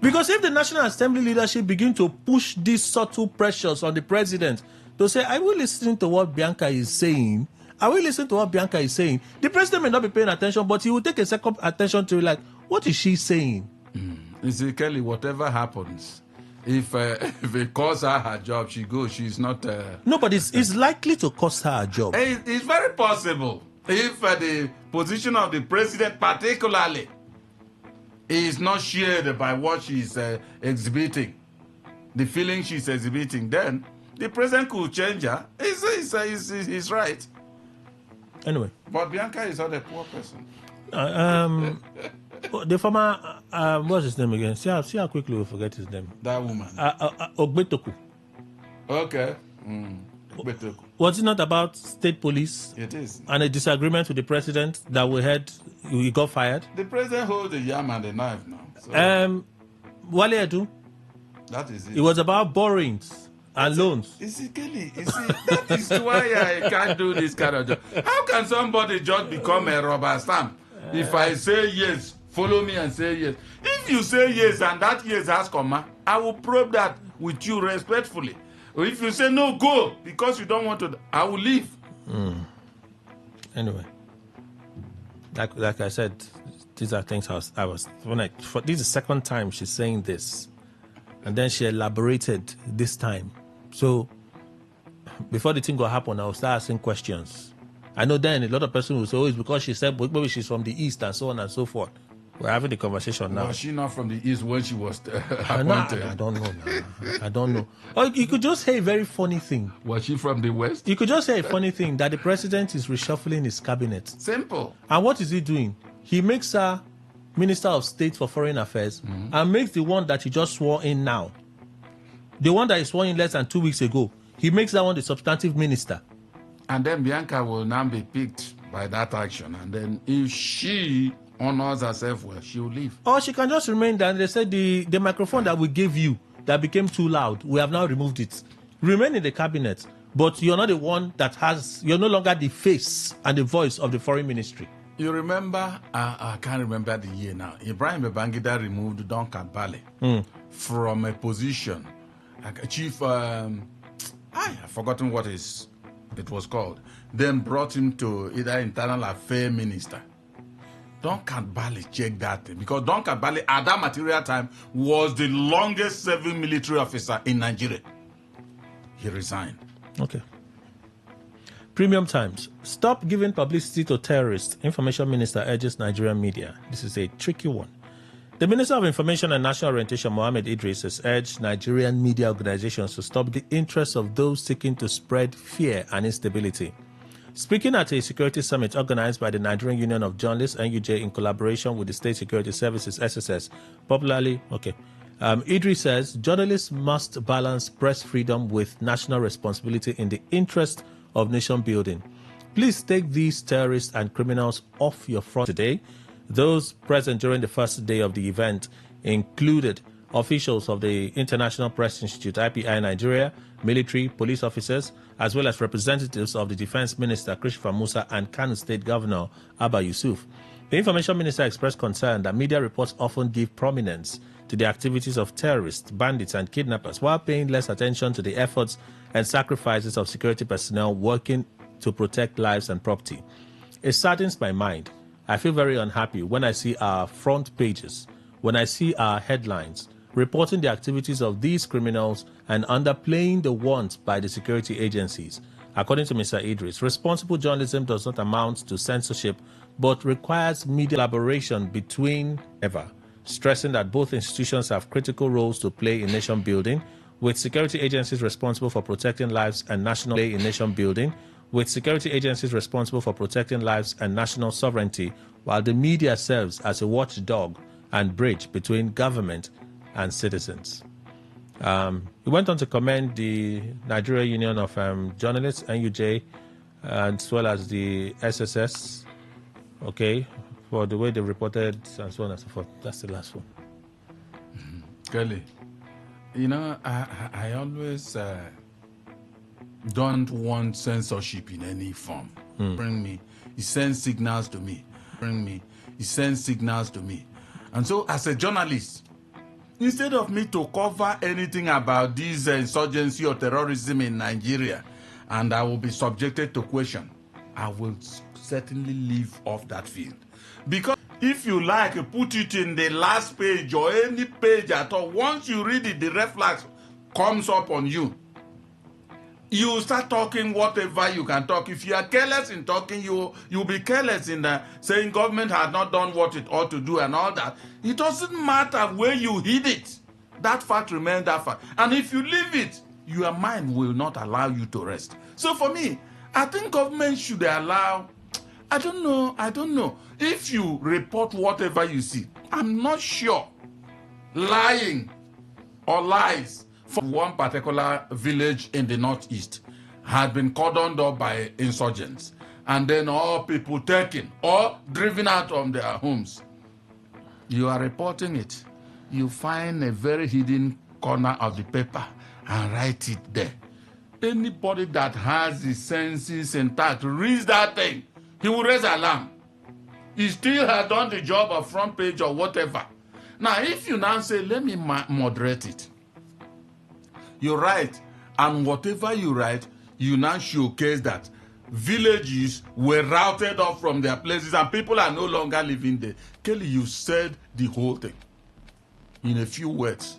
Because if the National Assembly leadership begin to push these subtle pressures on the president to say, "I will listen to what Bianca is saying," the president may not be paying attention, but he will take a second attention to like, what is she saying? You see, Kelly, whatever happens, if it costs her job, she goes. She's not. No, but it's likely to cost her a job. It's very possible if the position of the president, particularly, is not shared by what she's exhibiting, the feeling she's exhibiting, then the president could change her. He's right. Anyway. But Bianca is not a poor person. The former, what's his name again? See how quickly we forget his name. That woman. Ogbetoku. Okay. Ogbetoku. Was it not about state police? It is. And a disagreement with the president that we had, he got fired? The president holds the yam and the knife now. So. Wale Edu? That is it. It was about borrowings and loans. You see, Kelly, that is why I can't do this kind of job. How can somebody just become a rubber stamp? If I say yes, follow me and say yes. If you say yes and that yes has comma, I will probe that with you respectfully. Or if you say no, go, because you don't want to, I will leave. Anyway, like I said, these are things this is the second time she's saying this. And then she elaborated this time. So, before the thing will happen, I'll start asking questions. I know then a lot of people will say, oh, it's because she said maybe she's from the East and so on and so forth. We're having the conversation now. Was she not from the East when she was appointed? I don't know now. I don't know. Or you could just say a very funny thing. Was she from the West? You could just say a funny thing that the president is reshuffling his cabinet. Simple. And what is he doing? He makes her Minister of State for Foreign Affairs and makes the one that he just swore in now, the one that he swore in less than 2 weeks ago, he makes that one the substantive minister. And then Bianca will now be picked by that action. And then if she honors herself well, she will leave. Or she can just remain there. And they said the microphone that we gave you that became too loud, we have now removed it. Remain in the cabinet, but you're not the one you're no longer the face and the voice of the foreign ministry. You remember, I can't remember the year now, Ibrahim Babangida removed Duncan Bale from a position, like a chief, I've forgotten what it was called, then brought him to either internal affairs minister. Duncan Bale checked that thing, because Duncan Bale at that material time was the longest serving military officer in Nigeria. He resigned. Okay. Premium Times. Stop giving publicity to terrorists. Information Minister urges Nigerian media. This is a tricky one. The Minister of Information and National Orientation, Mohammed Idris, has urged Nigerian media organizations to stop the interests of those seeking to spread fear and instability. Speaking at a security summit organized by the Nigerian Union of Journalists, NUJ, in collaboration with the State Security Services, SSS, Idris says journalists must balance press freedom with national responsibility in the interest of nation building. Please take these terrorists and criminals off your front today. Those present during the first day of the event included officials of the International Press Institute, IPI Nigeria, military, police officers, as well as representatives of the Defense Minister, Christopher Musa, and Kano State Governor, Abba Yusuf. The Information Minister expressed concern that media reports often give prominence to the activities of terrorists, bandits, and kidnappers, while paying less attention to the efforts and sacrifices of security personnel working to protect lives and property. It saddens my mind. I feel very unhappy when I see our front pages, when I see our headlines, reporting the activities of these criminals and underplaying the ones by the security agencies. According to Mr. Idris, responsible journalism does not amount to censorship, but requires media collaboration between stressing that both institutions have critical roles to play in nation building, with security agencies responsible for protecting lives and national play in nation building, with security agencies responsible for protecting lives and national sovereignty, while the media serves as a watchdog and bridge between government and citizens. He went on to commend the Nigeria Union of Journalists, NUJ, as well as the SSS, for the way they reported and so on and so forth. That's the last one. Kelly, I always don't want censorship in any form. It sends signals to me. And so as a journalist, instead of me to cover anything about this insurgency or terrorism in Nigeria, and I will be subjected to question, I will certainly leave off that field. Because if you like, put it in the last page or any page at all, once you read it, the red flag comes up on you. You start talking whatever you can talk. If you are careless in talking, you'll be careless in saying government had not done what it ought to do and all that. It doesn't matter where you hid it. That fact remains that fact. And if you leave it, your mind will not allow you to rest. So for me, I think government should allow, I don't know. If you report whatever you see, I'm not sure lying or lies from one particular village in the northeast had been cordoned up by insurgents, and then all people taken or driven out of their homes. You are reporting it. You find a very hidden corner of the paper and write it there. Anybody that has his senses intact reads that thing, he will raise alarm. He still has done the job of front page or whatever. Now, if you now say, let me moderate it, you write, and whatever you write, you now showcase that villages were routed off from their places and people are no longer living there. Kelly, you said the whole thing in a few words.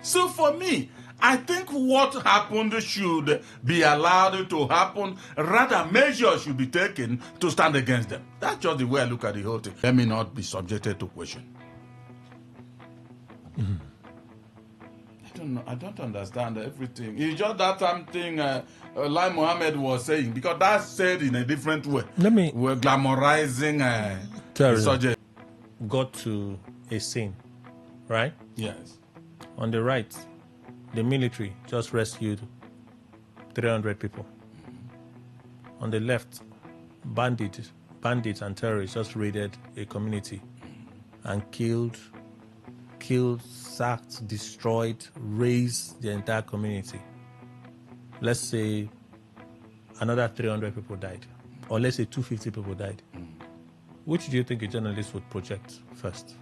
So for me, I think what happened should be allowed to happen. Rather, measures should be taken to stand against them. That's just the way I look at the whole thing. Let me not be subjected to question. I don't understand everything. It's just that something like Mohammed was saying, because that's said in a different way. We're glamorizing the subject. Got to a scene, right? Yes. On the right, the military just rescued 300 people. On the left, bandits and terrorists just raided a community and killed, sacked, destroyed, razed the entire community. Let's say another 300 people died, or let's say 250 people died. Which do you think a journalist would project first?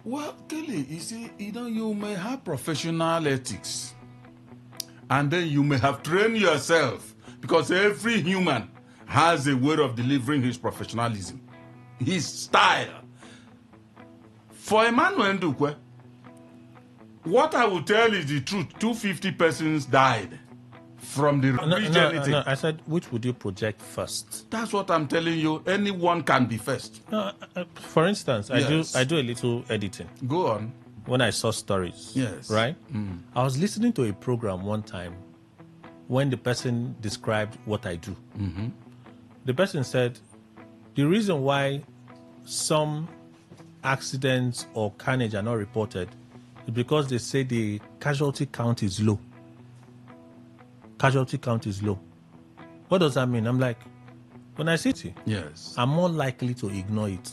Well, Kelly, you see, you may have professional ethics, and then you may have trained yourself, because every human has a way of delivering his professionalism, his style. For Emmanuel Ndukwe, what I will tell is the truth. 250 persons died. from the anything. No, I said, which would you project first? That's what I'm telling you. Anyone can be first. For instance, Yes. I do a little editing. Go on. When I saw stories. Yes. Right? I was listening to a program one time when the person described what I do. Mm-hmm. The person said, the reason why some accidents or carnage are not reported is because they say the casualty count is low. Casualty count is low. What does that mean? I'm like, when I see it, yes, I'm more likely to ignore it.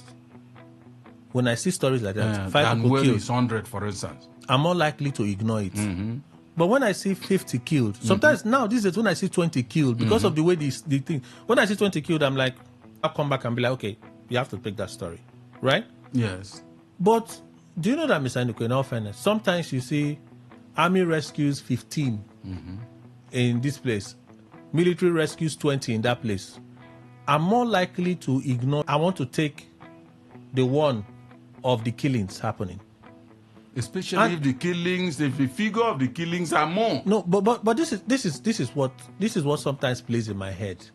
When I see stories like that, 5 than people when killed, it's 100, for instance. I'm more likely to ignore it. Mm-hmm. But when I see 50 killed, sometimes now these days when I see 20 killed, because of the way the thing, when I see 20 killed, I'm like, I'll come back and be like, okay, you have to pick that story, right? Yes. But do you know that, Mr. Ndukwe, in all fairness, sometimes you see army rescues 15 in this place, military rescues 20 in that place. I'm more likely to ignore. I want to take the one of the killings happening. Especially if the killings, if the figure of the killings are more. No, but this is what sometimes plays in my head,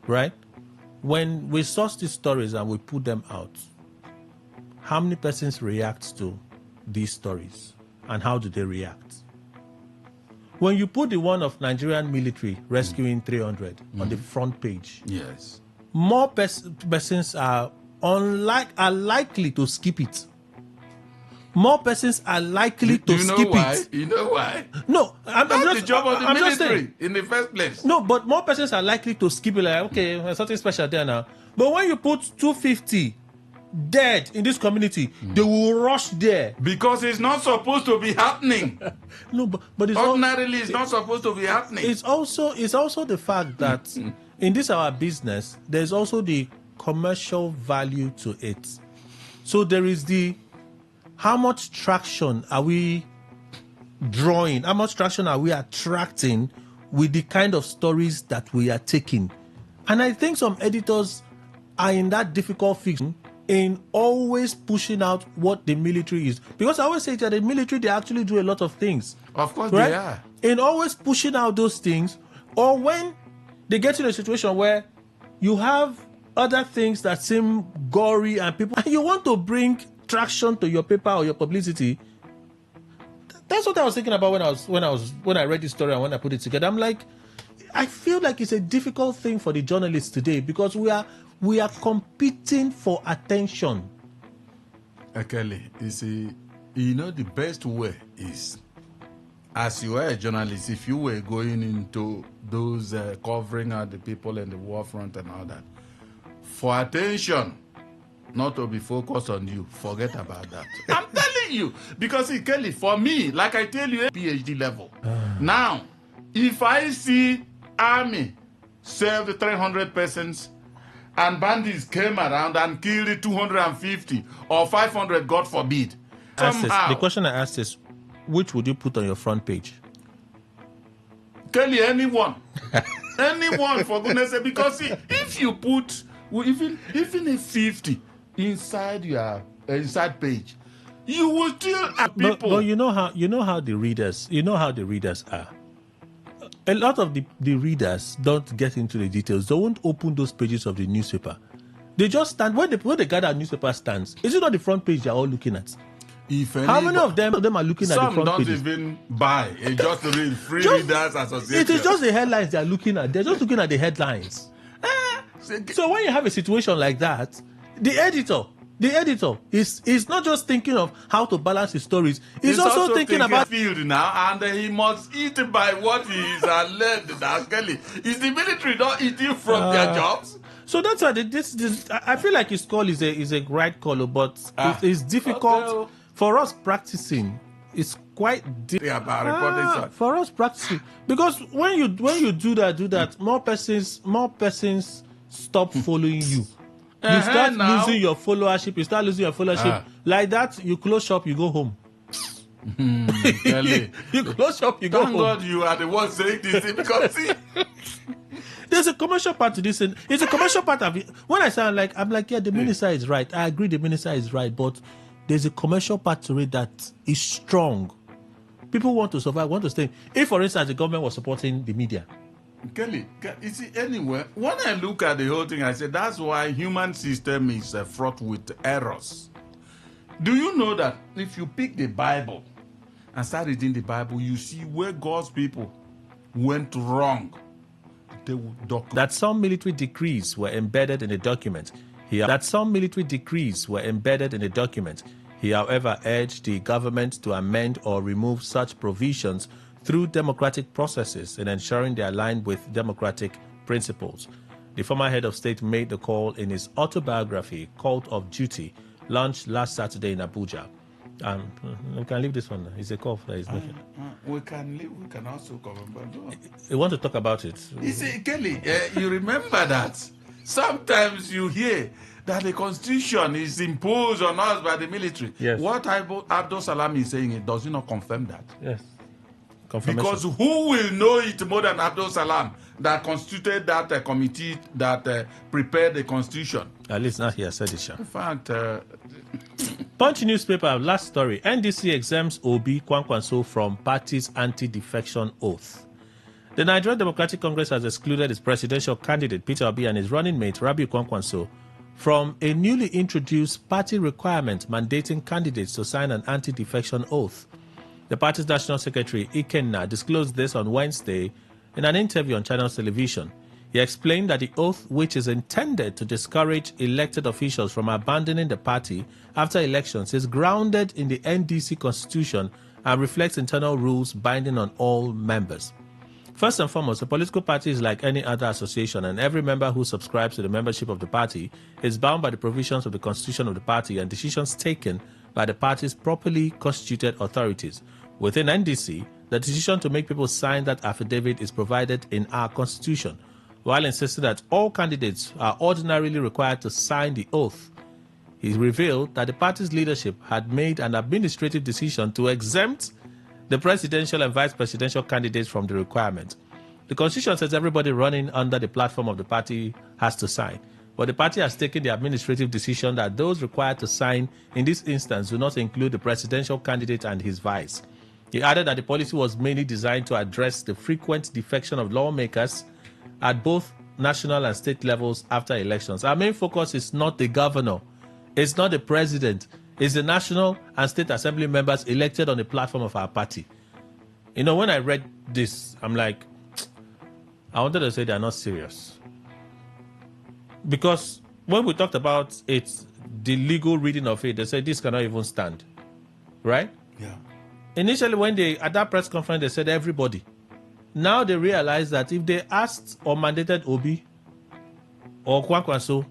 right? When we source these stories and we put them out, how many persons react to these stories, and how do they react? When you put the one of Nigerian military rescuing 300 on the front page, yes, more persons are likely to skip it. More persons are likely to skip it. You know why? No, that's the job of the military in the first place. No, but more persons are likely to skip it. Like, okay, there's something special there now. But when you put 250 dead in this community, they will rush there because it's not supposed to be happening. No, but it's ordinarily it's not supposed to be happening. It's also the fact that in this our business, there's also the commercial value to it. So there is the how much traction are we drawing? How much traction are we attracting with the kind of stories that we are taking? And I think some editors are in that difficult fiction in always pushing out what the military is. Because I always say that the military, they actually do a lot of things. Of course right? They are. In always pushing out those things, or when they get in a situation where you have other things that seem gory and people, and you want to bring traction to your paper or your publicity. That's what I was thinking about when I read this story and when I put it together. I'm like, I feel like it's a difficult thing for the journalists today because we are competing for attention. Kelly, you see, the best way is, as you are a journalist, if you were going into those covering out the people in the war front and all that, for attention, not to be focused on you, forget about that. I'm telling you, because see, Kelly, for me, like I tell you, PhD level. Now, if I see army served 300 persons and bandits came around and killed 250 or 500, God forbid. Somehow, the question I asked is, which would you put on your front page? Kelly, anyone. Anyone, for goodness sake. Because see, if you put even a 50 inside your inside page, you will still have people. But you know how the readers are. A lot of the readers don't get into the details. They won't open those pages of the newspaper. They just stand where the gather newspaper stands. Is it not the front page they're all looking at? How many of them are looking at the front page? Some don't even buy. It's just to read Free Readers Association. It is just the headlines they're looking at. They're just looking at the headlines. So when you have a situation like that, the editor is not just thinking of how to balance his stories. He's also thinking about field now, and he must eat by what he is learned. Now, Kelly, is the military not eating from their jobs? So that's why this I feel like his call is a right call, but it's difficult for us practicing. It's quite difficult about for us practicing, because when you do that, more persons stop following you. You start losing your followership. Like that, you close shop, you go home. You close shop, you go home. Thank God you are the one saying this, because see, there's a commercial part to this, and it's a commercial part of it. When I say I'm like, yeah, the minister is right. I agree, the minister is right, but there's a commercial part to it that is strong. People want to survive, want to stay. If, for instance, the government was supporting the media. Kelly, you see, anyway, when I look at the whole thing, I say that's why human system is fraught with errors. Do you know that if you pick the Bible and start reading the Bible, you see where God's people went wrong? They would document. That some military decrees were embedded in the document. He, however, urged the government to amend or remove such provisions through democratic processes in ensuring they align with democratic principles. The former head of state made the call in his autobiography, Cult of Duty, launched last Saturday in Abuja. We can leave this one. It's a call that is making. We can leave. We can also cover. You want to talk about it? You see, Kelly, you remember that sometimes you hear that the constitution is imposed on us by the military. Yes. What Abdul Salam is saying, it does not confirm that. Yes. Because who will know it more than Abdul Salam that constituted that committee that prepared the constitution? At least not here, said it. In fact, Punch newspaper, last story. NDC exempts Obi Kwankwanso from party's anti-defection oath. The Nigerian Democratic Congress has excluded its presidential candidate Peter Obi and his running mate Rabiu Kwankwanso from a newly introduced party requirement mandating candidates to sign an anti-defection oath. The party's national secretary, Ikenna, disclosed this on Wednesday in an interview on Channels Television. He explained that the oath, which is intended to discourage elected officials from abandoning the party after elections, is grounded in the NDC constitution and reflects internal rules binding on all members. First and foremost, a political party is like any other association, and every member who subscribes to the membership of the party is bound by the provisions of the constitution of the party and decisions taken by the party's properly constituted authorities. Within NDC, the decision to make people sign that affidavit is provided in our constitution, while insisting that all candidates are ordinarily required to sign the oath. He revealed that the party's leadership had made an administrative decision to exempt the presidential and vice presidential candidates from the requirement. The constitution says everybody running under the platform of the party has to sign, but the party has taken the administrative decision that those required to sign in this instance do not include the presidential candidate and his vice. He added that the policy was mainly designed to address the frequent defection of lawmakers at both national and state levels after elections. Our main focus is not the governor, it's not the president, it's the national and state assembly members elected on the platform of our party. You know, when I read this, I'm like, I wanted to say they're not serious. Because when we talked about it, the legal reading of it, they said this cannot even stand. Right? Yeah. Initially, when they, at that press conference, they said everybody. Now they realize that if they asked or mandated Obi or Kwankwanso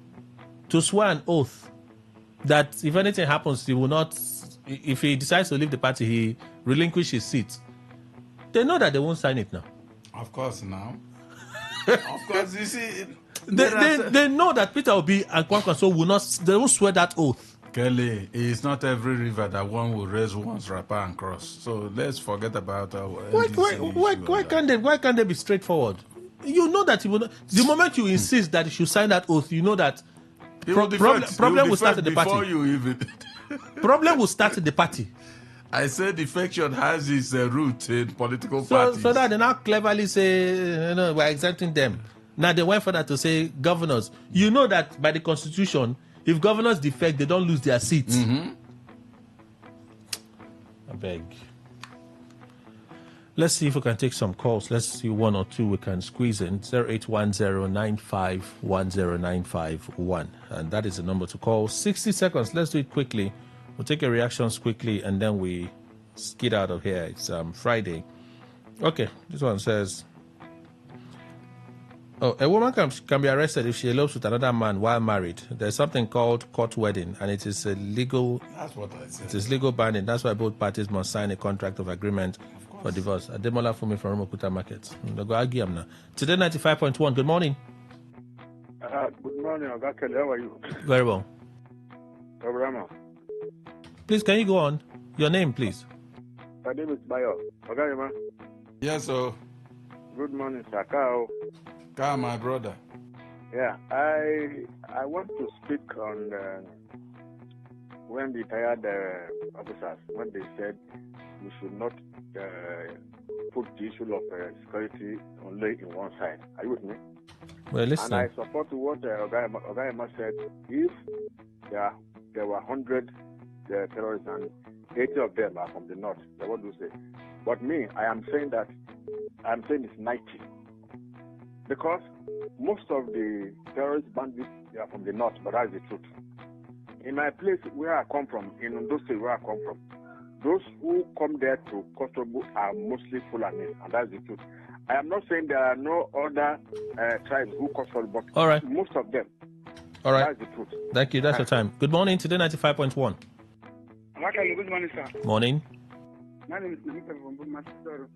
to swear an oath that if anything happens, he will not, if he decides to leave the party, he relinquish his seat, they know that they won't sign it now. Of course, now. Of course, you see. They know that Peter Obi and Kwankwanso will not, they won't swear that oath. Kelly, it's not every river that one will raise one's wrapper and cross. So let's forget about our. Why can't they be straightforward? You know that you will not, the moment you insist that you should sign that oath, you know that problem will start at the party. Before you even. Problem will start at the party. I said defection has its root in political parties. So that they now cleverly say, we're exempting them. Now they went further to say governors. You know that by the constitution, if governors defect, they don't lose their seats. Mm-hmm. I beg. Let's see if we can take some calls. Let's see one or two we can squeeze in. 0810-9510-951. And that is the number to call. 60 seconds. Let's do it quickly. We'll take your reactions quickly and then we skid out of here. It's Friday. Okay, this one says, a woman can be arrested if she elopes with another man while married. There's something called court wedding, and it is a legal. That's what I said. It is legal binding. That's why both parties must sign a contract of agreement for divorce. Ademola Fumi from Romokuta Market. Today 95.1. Good morning. Good morning, Oga Kelly. How are you? Very well. Obrama. Please, can you go on? Your name, please. My name is Bayo. Okay, Yes, sir. Good morning, Sakao. Come, my brother. Yeah, I want to speak on when the retired officers, when they said we should not put the issue of security only in one side. Are you with me? Well, listen. And I support what Ogayama said. If there were 100 terrorists and 80 of them are from the north, then what do you say? But me, I'm saying it's 90. Because most of the terrorist bandits are from the north, but that's the truth. In my place where I come from, in Ondo State where I come from, those who come there to Kosovo are mostly Fulani, and that's the truth. I am not saying there are no other tribes who Kosovo, but all right. Most of them. All right. That's the truth. Thank you. That's your time. Good morning. Today 95.1. Good morning, sir. Morning. My name is Mr. from Bumaster.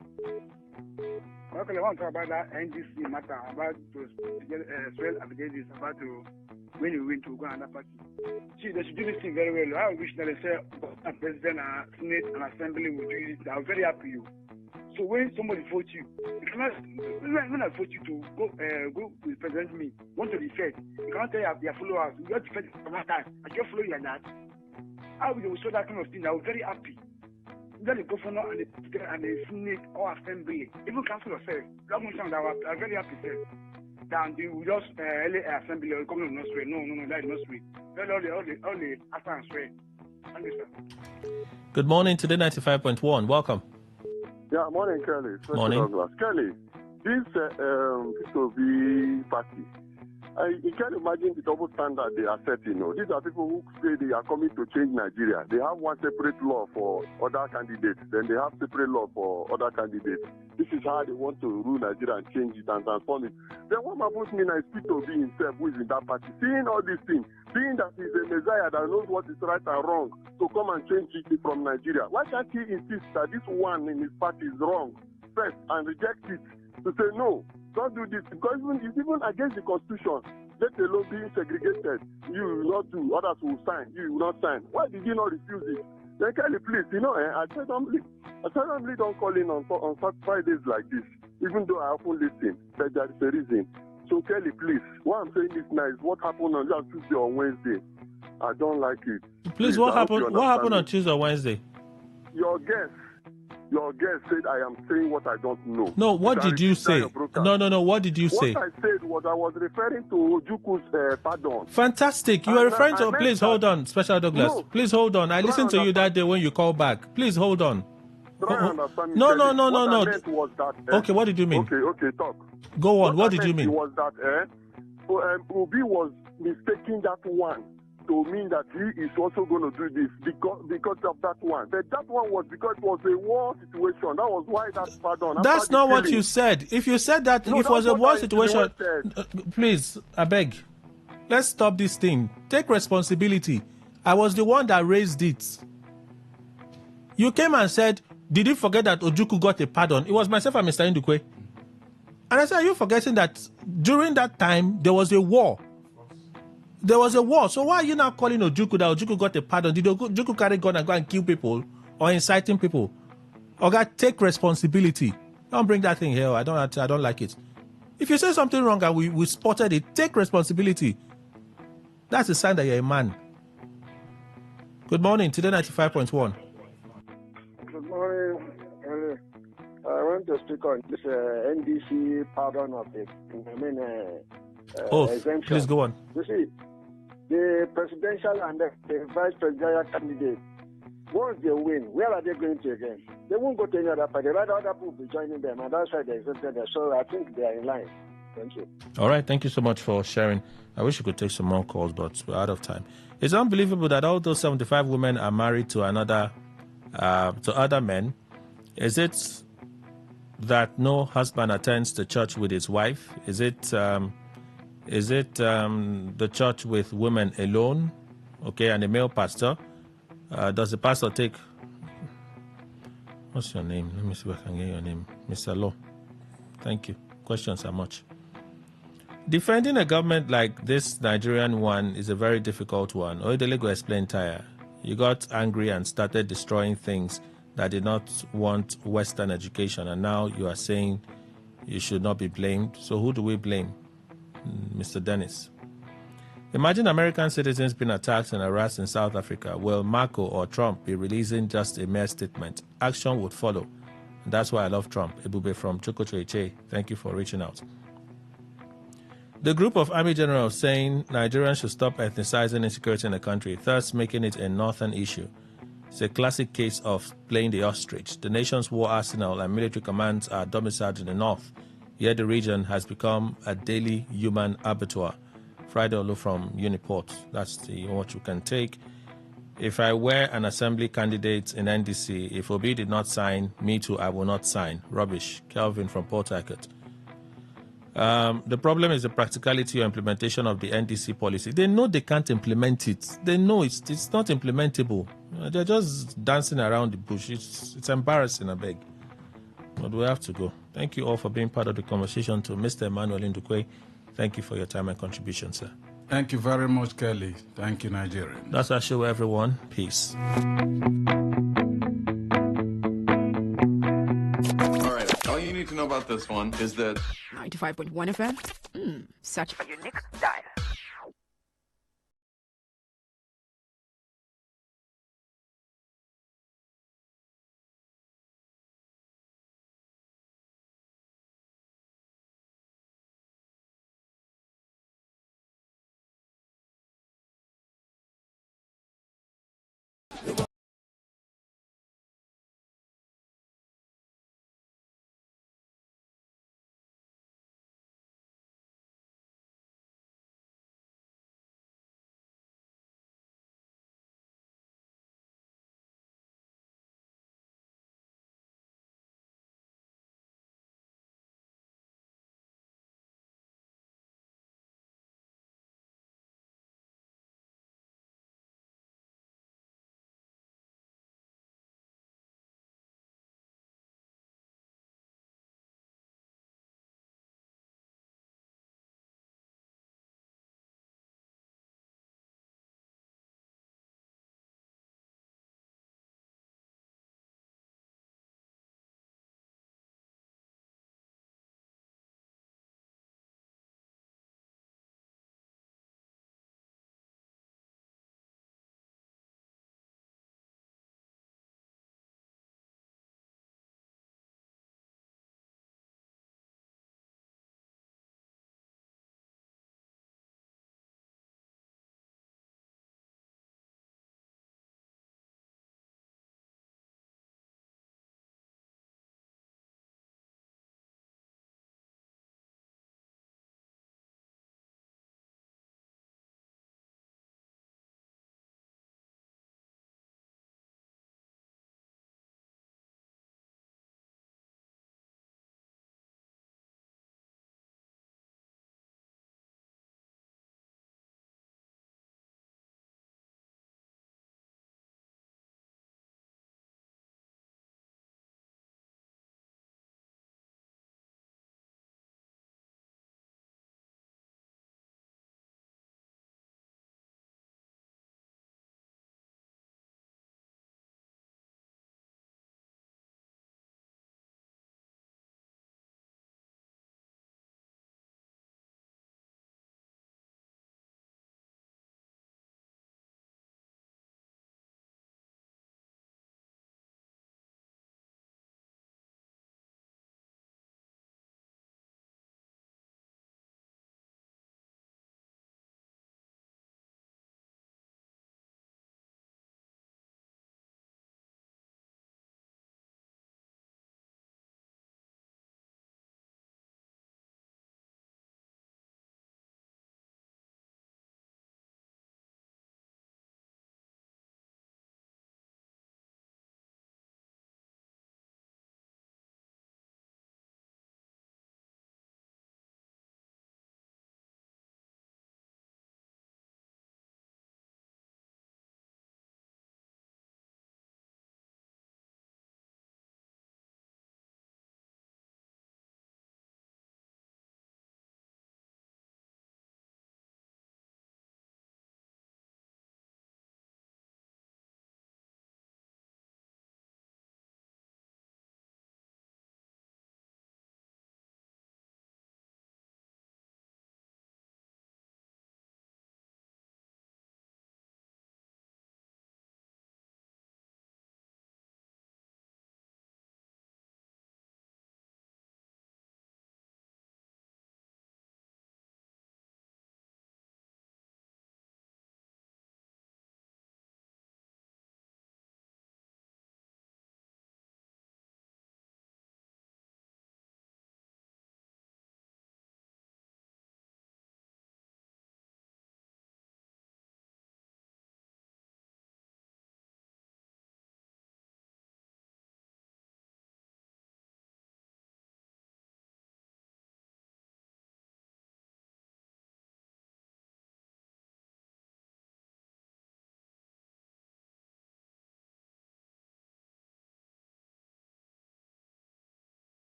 Okay, I want to talk about that NDC matter about to get Swell affidavits about to when you win to go another party. See, they should do this thing very well. I wish that they say a president, a senate, and assembly will do it. I'm very happy you. So when somebody votes you, you cannot, when I vote you to go represent me, want to defend, you cannot tell your followers, you have to defend from one time. I can't follow you or not. How will they show that kind of thing? I was very happy. Then the governor and the senate or assembly, even council yourself, government sound I was very happy, sir. Then they will just assembly or government not swear. No, that is not sweet. All the after and swear. Thank you, sir. Good morning, Today 95.1. Welcome. Yeah, morning, Kelly. Morning. Douglas. Kelly, this P2B party, you can imagine the double standard they are setting. These are people who say they are coming to change Nigeria. They have one separate law for other candidates, then they have separate law for other candidates. This is how they want to rule Nigeria and change it and transform it. Then what happens mean is P2B himself, who is in that party, seeing all these things, seeing that he's a messiah that knows what is right and wrong, to come and change it from Nigeria. Why can't he insist that this one in his party is wrong first and reject it? To say no, don't do this, because it's even against the constitution. Let alone being segregated. You will not do, others will sign, you will not sign. Why did you not refuse it? Then Kelly, please, I certainly don't call in on Fridays like this, even though I often listen, but there is a reason. So Kelly, please, what I'm saying is nice. What happened on Tuesday or Wednesday? I don't like it. Please, what happened? What happened on Tuesday or Wednesday? Your guest said I am saying what I don't know. No, what did you say? No. What did you say? What I said was I was referring to Ojuku's pardon. Fantastic. You are referring to. Please hold on, Special Douglas. No, please hold on. I listened to you that day when you called back. Please hold on. No. No. What I meant was that, okay, what did you mean? Okay, talk. Go on. What did you mean? Was that Obi was mistaking that one to mean that he is also going to do this because of that one. But that one was because it was a war situation. That was why that pardon. That's not what you said. If you said that if it was a war situation, please, I beg, let's stop this thing. Take responsibility. I was the one that raised it. You came and said, did you forget that Ojuku got a pardon? It was myself and Mr. Indukwe. And I said, are you forgetting that during that time, there was a war? There was a war. So why are you now calling Ojuku that Ojuku got a pardon? Did Ojuku carry gun and go and kill people or inciting people? Oga, take responsibility. Don't bring that thing here. I don't like it. If you say something wrong and we spotted it, take responsibility. That's a sign that you're a man. Good morning. Today 95.1. Good morning. I want to speak on this NDC pardon of the exemption. Please go on. You see, the presidential and the vice presidential candidate, once they win, where are they going to again? They won't go to any other party. Rather, other people will be joining them, and that's why they exempted them. So I think they are in line. Thank you. All right. Thank you so much for sharing. I wish you could take some more calls, but we're out of time. It's unbelievable that all those 75 women are married to other men. Is it that no husband attends the church with his wife? Is it the church with women alone? Okay, and a male pastor? Does the pastor take... What's your name? Let me see if I can get your name. Mr. Law. Thank you. Questions are much. Defending a government like this Nigerian one is a very difficult one. Oyedelego explained tire. You got angry and started destroying things that did not want Western education, and now you are saying you should not be blamed. So who do we blame? Mr. Dennis. Imagine American citizens being attacked and harassed in South Africa. Will Marco or Trump be releasing just a mere statement? Action would follow. And that's why I love Trump. Ebube from Chokochoeche. Thank you for reaching out. The group of army generals saying Nigerians should stop ethnicizing insecurity in the country, thus making it a northern issue. It's a classic case of playing the ostrich. The nation's war arsenal and military commands are domiciled in the north, yet the region has become a daily human abattoir. Friday Olu from Uniport. That's the what you can take. If I were an assembly candidate in NDC, if Obi did not sign, me too, I will not sign. Rubbish. Kelvin from Port Harcourt. The problem is the practicality or implementation of the NDC policy. They know they can't implement it. They know it's not implementable. They're just dancing around the bush. It's embarrassing, I beg. But we have to go. Thank you all for being part of the conversation. To Mr. Emmanuel Ndukwe, thank you for your time and contribution, sir. Thank you very much, Kelly. Thank you, Nigeria. That's our show, everyone. Peace. All right. All you need to know about this one is that 95.1 FM. Such a unique style.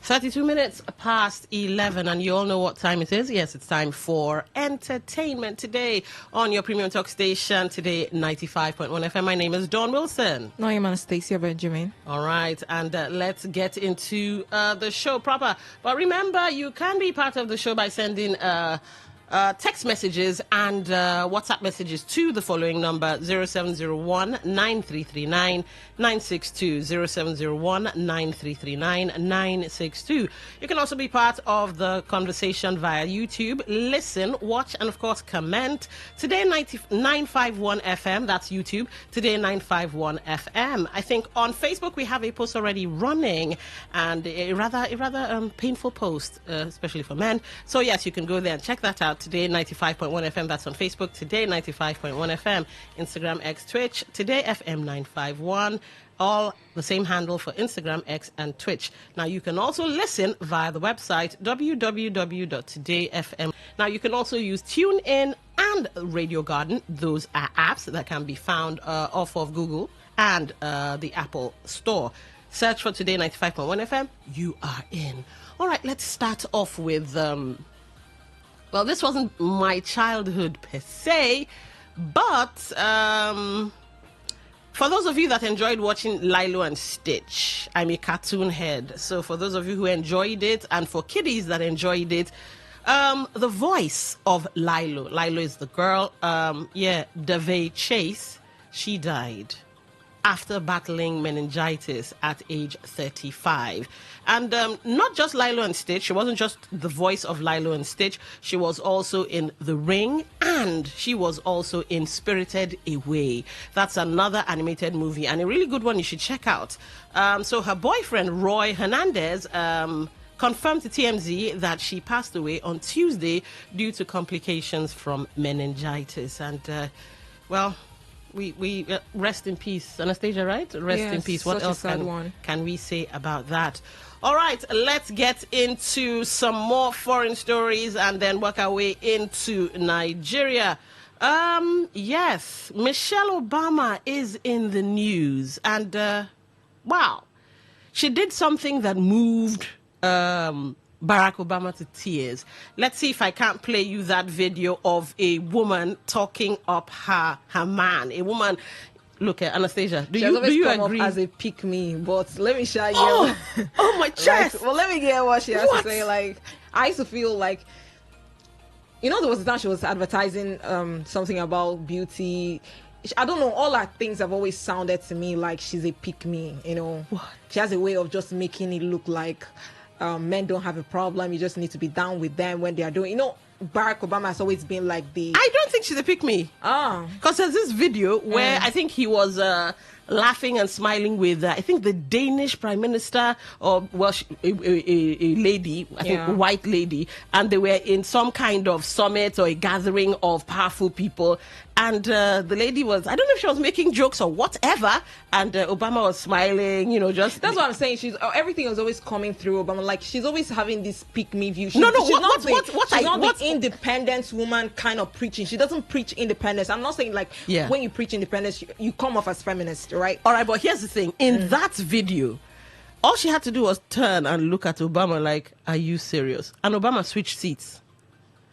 32 minutes past 11, and you all know what time it is. Yes, it's time for entertainment today on your premium talk station, Today 95.1 FM. My name is Dawn Wilson. No, I'm Anastasia Benjamin. All right, and let's get into the show proper. But remember, you can be part of the show by sending text messages and WhatsApp messages to the following number: 0701 9339 962, 0701 9339 962. You can also be part of the conversation via YouTube. Listen, watch, and of course comment. Today 951 FM, that's YouTube. Today 951 FM. I think on Facebook we have a post already running, and a rather painful post, especially for men. So yes, you can go there and check that out. Today 95.1 FM, that's on Facebook. Today 95.1 FM, Instagram, X, Twitch. Today FM 951, all the same handle for Instagram, X, and Twitch. Now you can also listen via the website www.todayfm. Now you can also use TuneIn and Radio Garden. Those are apps that can be found off of Google and the Apple Store. Search for Today 95.1 FM. You are in. All right, let's start off with well, this wasn't my childhood per se, but for those of you that enjoyed watching Lilo and Stitch, I'm a cartoon head. So for those of you who enjoyed it, and for kiddies that enjoyed it, the voice of Lilo is the girl, Davey Chase, she died after battling meningitis at age 35. And not just Lilo and Stitch, she wasn't just the voice of Lilo and Stitch, she was also in The Ring, and she was also in Spirited Away. That's another animated movie, and a really good one you should check out. So her boyfriend, Roy Hernandez, confirmed to TMZ that she passed away on Tuesday due to complications from meningitis. And, well, we rest in peace, Anastasia, right? Rest in peace. What else can we say about that? All right, let's get into some more foreign stories and then work our way into Nigeria. Yes, Michelle Obama is in the news, and wow, she did something that moved Barack Obama to tears. Let's see if I can't play you that video of a woman talking up her man. A woman. Look at Anastasia. Do you agree? Up as a pick me, but let me show you. Oh my chest. Well, let me get what she has to say. Like, I used to feel like, you know, there was a time she was advertising something about beauty. I don't know, all her things have always sounded to me like she's a pick me, you know. What? She has a way of just making it look like men don't have a problem. You just need to be down with them when they are doing, you know. Barack Obama has always been like the... I don't think she's a pick me. Because there's this video where I think he was laughing and smiling with, I think, the Danish prime minister, or, well, a lady, I think a white lady, and they were in some kind of summit or a gathering of powerful people. And the lady was, I don't know if she was making jokes or whatever, and Obama was smiling, you know, just... That's what I'm saying. She's everything was always coming through Obama. Like, she's always having this pick-me view. She's not the independent woman kind of preaching. She doesn't preach independence. I'm not saying, like, when you preach independence, you come off as feminist, right? All right, but here's the thing. In that video, all she had to do was turn and look at Obama like, are you serious? And Obama switched seats.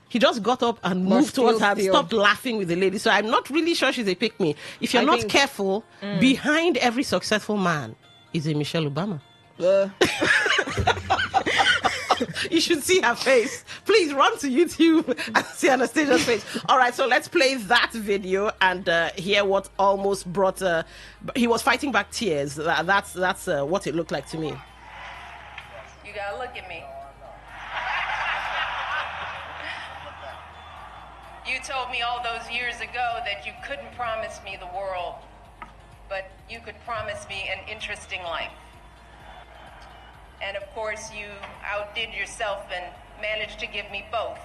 He just got up and moved towards her and stopped laughing with the lady. So I'm not really sure she's a pick-me. If you're not careful, behind every successful man is a Michelle Obama. You should see her face. Please run to YouTube and see Anastasia's face. All right, so let's play that video and hear what almost brought... he was fighting back tears. That's what it looked like to me. You gotta look at me. You told me all those years ago that you couldn't promise me the world, but you could promise me an interesting life. And of course, you outdid yourself and managed to give me both.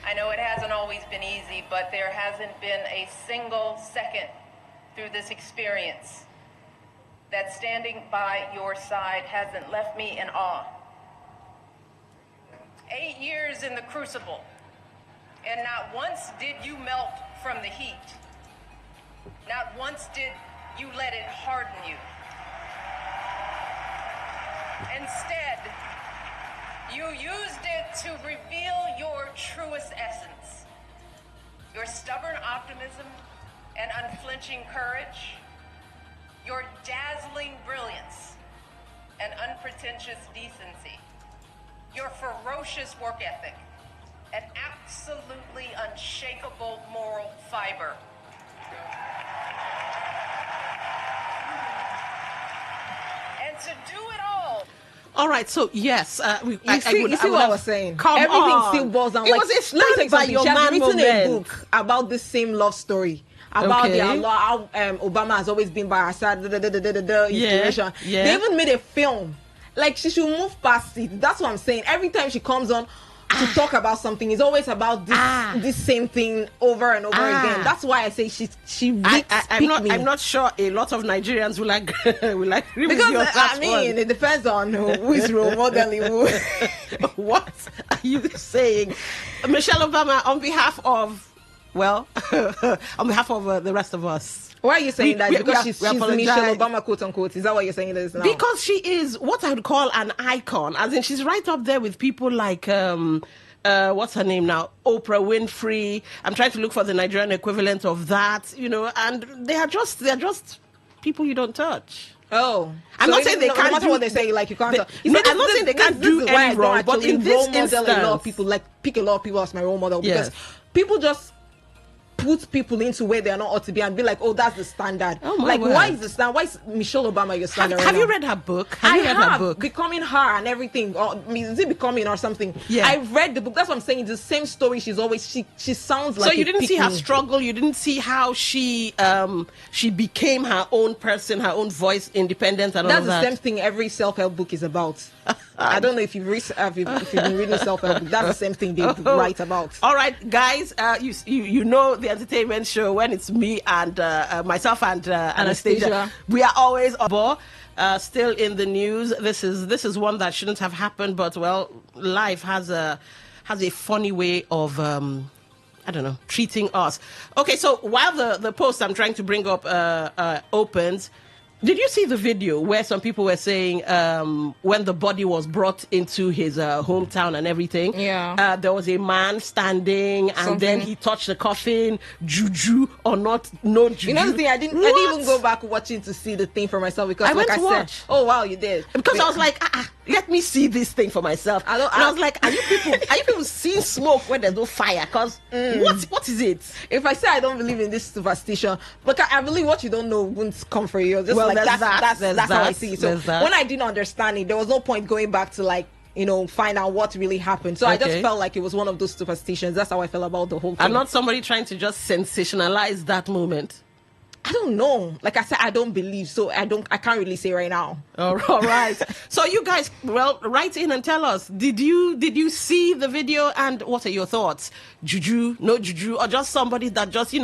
I know it hasn't always been easy, but there hasn't been a single second through this experience that standing by your side hasn't left me in awe. 8 years in the crucible, and not once did you melt from the heat. Not once did you let it harden you. Instead, you used it to reveal your truest essence, your stubborn optimism and unflinching courage, your dazzling brilliance and unpretentious decency, your ferocious work ethic, and absolutely unshakable moral fiber. And to do it all right, so yes, I see what I was saying. Come Everything on. still boils down. It like, was a stand by your she has man written moment. a book about this same love story. About Okay. how Obama has always been by her side, inspiration. yeah. They even made a film. Like, she should move past it. That's what I'm saying. Every time she comes on to talk about something, it's always about this same thing over and over again. That's why I say she I'm not sure a lot of Nigerians will agree with because you on that I mean, one. it depends on who is role modeling who. What are you saying? Michelle Obama, on behalf of the rest of us. Why are you saying that? Because she's apologize. Michelle Obama, quote unquote. Is that what you're saying this now? Because she is what I would call an icon. As in, she's right up there with people like what's her name now? Oprah Winfrey. I'm trying to look for the Nigerian equivalent of that, and they're just people you don't touch. Oh, I'm not saying they no can't matter do what they say, like you can't. I'm not saying they can't do any wrong, but in this instance, a lot of people pick a lot of people as my role model because people just put people into where they are not ought to be and be like, oh, that's the standard. Oh my like, word. why is the standard? Why is Michelle Obama your standard? Have right you now? read her book? I you read have her book? Becoming Her and everything. Or is it Becoming or something? Yeah. I've read the book. That's what I'm saying. It's the same story. She's always she sounds like. So you a didn't see her pick-me. struggle. You didn't see how she became her own person, her own voice, independent, and all That's of the that. same thing every self-help book is about. I don't know if you've been reading self-help book. That's the same thing they write about. All right, guys, you know the entertainment show when it's me and myself and Anastasia. We are always on board. Still in the news. This is one that shouldn't have happened, but well, life has a funny way of treating us. Okay, so while the post I'm trying to bring up opens, did you see the video where some people were saying when the body was brought into his hometown and everything? Yeah. There was a man standing and then he touched the coffin. Juju or not? No juju. You know the thing? I didn't even go back watching to see the thing for myself because I went to said, watch. oh wow, you did. Because I was like, let me see this thing for myself. And I was like, are you people seeing smoke when there's no fire? Because what is it? If I say I don't believe in this superstition, but I believe what you don't know won't come for you. Just Well, like that's that. how I see it. So when I didn't understand it, there was no point going back to find out what really happened. So I just felt like it was one of those superstitions. That's how I felt about the whole thing. I'm not somebody trying to just sensationalize that moment. I don't know. Like I said, I don't believe, so I can't really say right now. All right. So you guys, write in and tell us. Did you see the video and what are your thoughts? Juju, no juju, or just somebody that just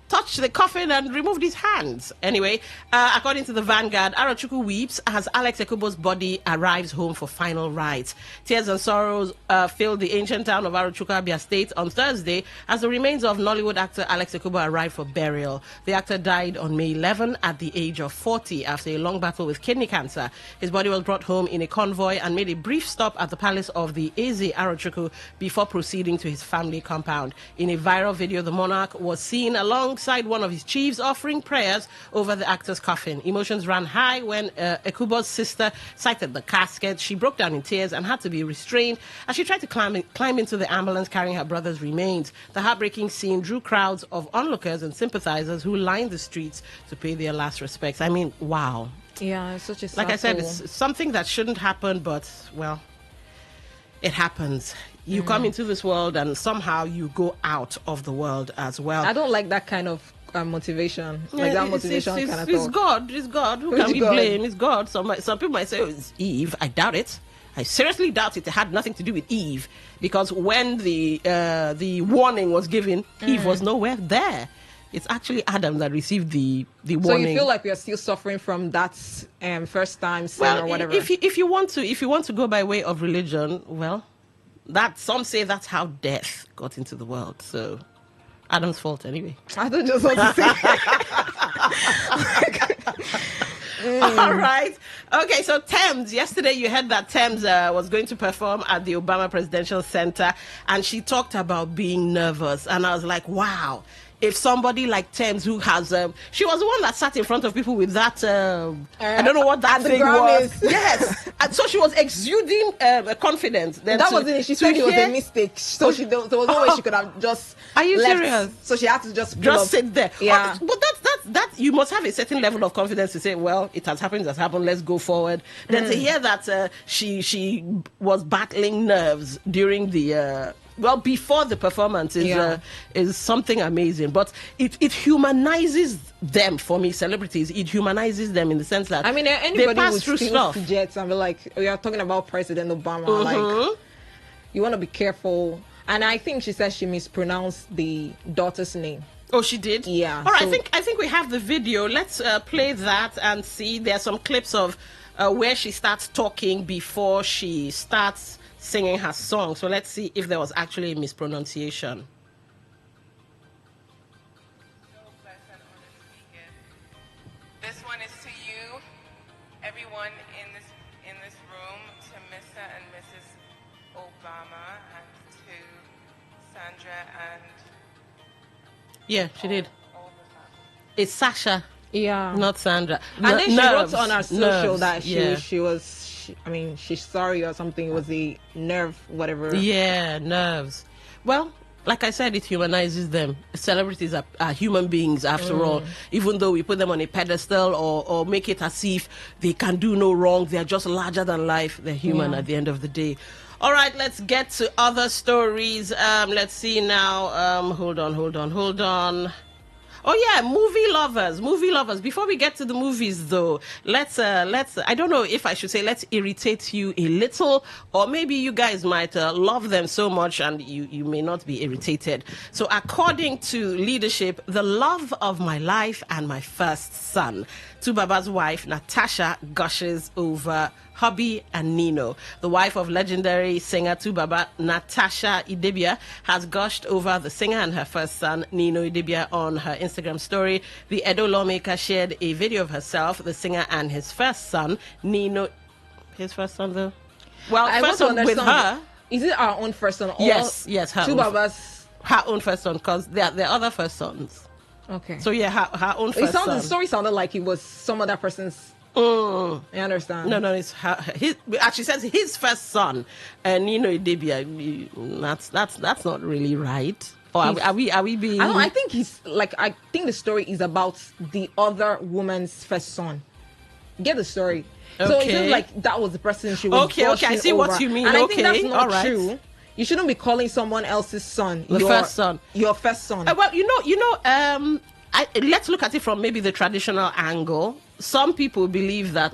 touched the coffin and removed his hands. Anyway, according to the Vanguard, Arochukwu weeps as Alex Ekubo's body arrives home for final rites. Tears and sorrows filled the ancient town of Arochukwu, Abia State on Thursday as the remains of Nollywood actor Alex Ekubo arrived for burial. The actor died on May 11 at the age of 40 after a long battle with kidney cancer. His body was brought home in a convoy and made a brief stop at the palace of the Eze Arochukwu before proceeding to his family compound. In a viral video, the monarch was seen alongside one of his chiefs offering prayers over the actor's coffin. Emotions ran high when Ekubo's sister sighted the casket. She broke down in tears and had to be restrained as she tried to climb into the ambulance carrying her brother's remains. The heartbreaking scene drew crowds of onlookers and sympathizers who lined the streets to pay their last respects. I mean, wow. Yeah, it's such a like I said, it's something that shouldn't happen, but well, it happens. You come into this world and somehow you go out of the world as well. I don't like that kind of motivation. Like that motivation kind of It's talk. God. It's God. Who can we blame? It's God. Some people might say, oh, it's Eve. I doubt it. I seriously doubt it. It had nothing to do with Eve. Because when the warning was given, Eve was nowhere there. It's actually Adam that received the warning. So you feel like we are still suffering from that first time sin or whatever? If you want to go by way of religion, well, that some say that's how death got into the world. So Adam's fault anyway. I don't just want to say. All right. Okay, so Thames, yesterday you heard that Thames was going to perform at the Obama Presidential Center, and she talked about being nervous. And I was like, wow. If somebody like Thames, who has, she was the one that sat in front of people with that, I don't know what that thing was. Yes. And so she was exuding confidence. Then that wasn't it. She said it was a mistake. So there was no way she could have just Are you left. serious? So she had to just pull up. sit there. Yeah. But that you must have a certain level of confidence to say, well, it has happened, let's go forward. Then to hear that she was battling nerves during the before the performance is something amazing. But it humanizes them for me, celebrities. It humanizes them in the sense that anybody they pass would through still stuff. Jets and be like, we are talking about President Obama. Like, you want to be careful. And I think she said she mispronounced the daughter's name. Oh, she did? Yeah. All right, I think we have the video. Let's play that and see. There are some clips of where she starts talking before she starts singing her song. So let's see if there was actually a mispronunciation. This one is to you, everyone in this room, to Mr. and Mrs. Obama, and to Sandra and... Yeah, she did. It's Sasha. Yeah. Not Sandra. And then she wrote on her social that yeah. she's sorry or something. It was the nerve, whatever. Yeah, nerves. Well, like I said, it humanizes them. Celebrities are human beings after all. Even though we put them on a pedestal or make it as if they can do no wrong, they're just larger than life. They're human at the end of the day. All right, let's get to other stories. Let's see now. Hold on. Oh yeah, movie lovers. Before we get to the movies though, let's I don't know if I should say let's irritate you a little, or maybe you guys might love them so much and you may not be irritated. So according to leadership, the love of my life and my first son, Tubaba's wife Natasha gushes over hubby and Nino. The wife of legendary singer Tubaba, Natasha Idebia, has gushed over the singer and her first son, Nino Idebia, on her Instagram story. The Edo lawmaker shared a video of herself, the singer, and his first son, Nino. His first son, though? Well, first son with her. Is it our own first son? Or yes, her Tubaba's? Her own first son, because they're other first sons. Okay. So yeah, her own first son. The story sounded like it was some other person's. I understand. No, it's his. She says his first son, Nino Idebia. That's not really right. Or are we being? I think I think the story is about the other woman's first son. Get the story. Okay. So it seems like that was the person she was. Okay, I see over. what you mean. And I think that's not all right. true. You shouldn't be calling someone else's son your first son. Your first son. Well, let's look at it from maybe the traditional angle. Some people believe that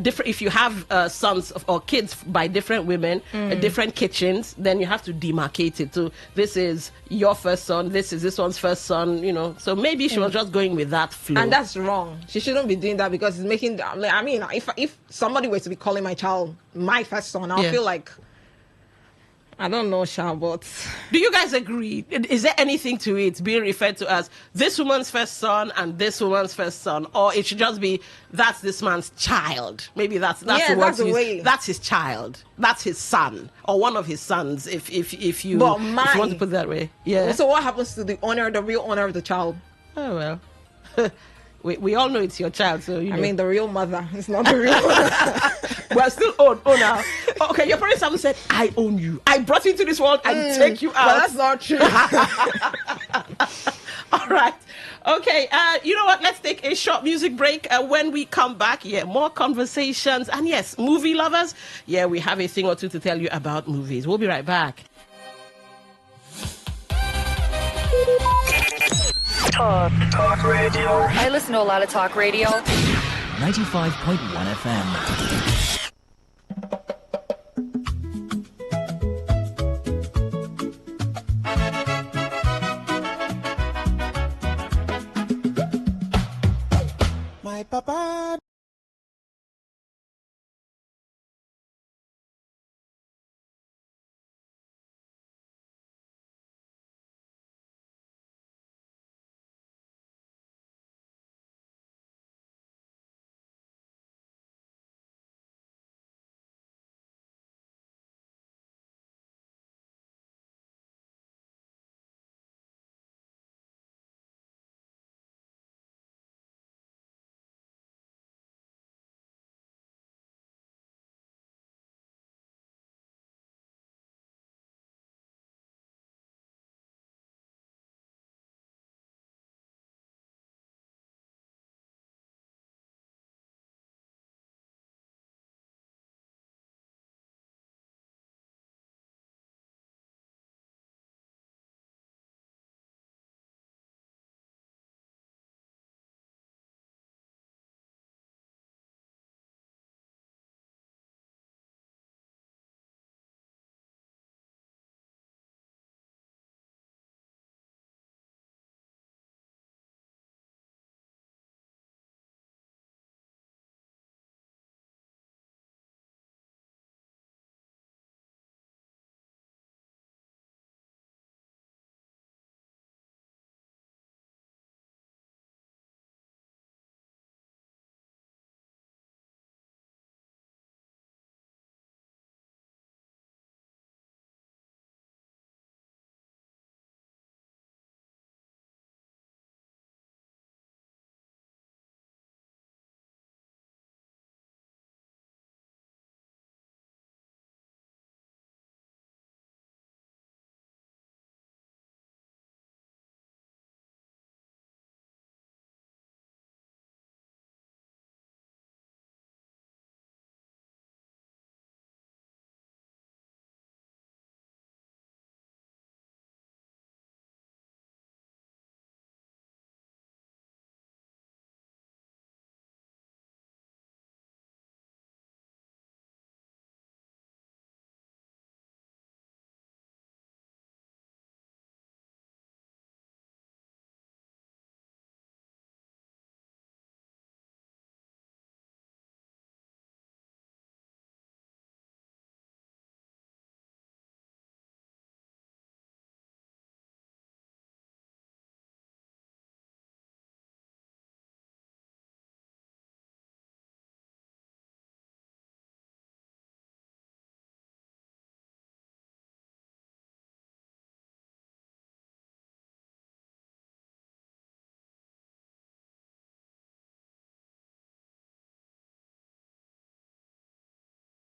different. If you have sons or kids by different women, different kitchens, then you have to demarcate it. So this is your first son. This is this one's first son. So maybe she was just going with that flow. And that's wrong. She shouldn't be doing that because it's making. I mean, if somebody were to be calling my child my first son, I'll feel like. I don't know, Sha, but... Do you guys agree? Is there anything to it being referred to as this woman's first son and this woman's first son? Or it should just be, that's this man's child? Maybe that's the way. That's his child. That's his son. Or one of his sons, if you want to put it that way. Yeah. So what happens to the real owner of the child? Oh, well... We all know it's your child, so I mean, the real mother. It's not the real mother. We're still owner. Okay, your parents haven't said, I own you. I brought you into this world and take you out. But that's not true. All right. Okay, you know what? Let's take a short music break. When we come back, more conversations. And yes, movie lovers, we have a thing or two to tell you about movies. We'll be right back. Talk radio. I listen to a lot of talk radio. 95.1 FM. My papa.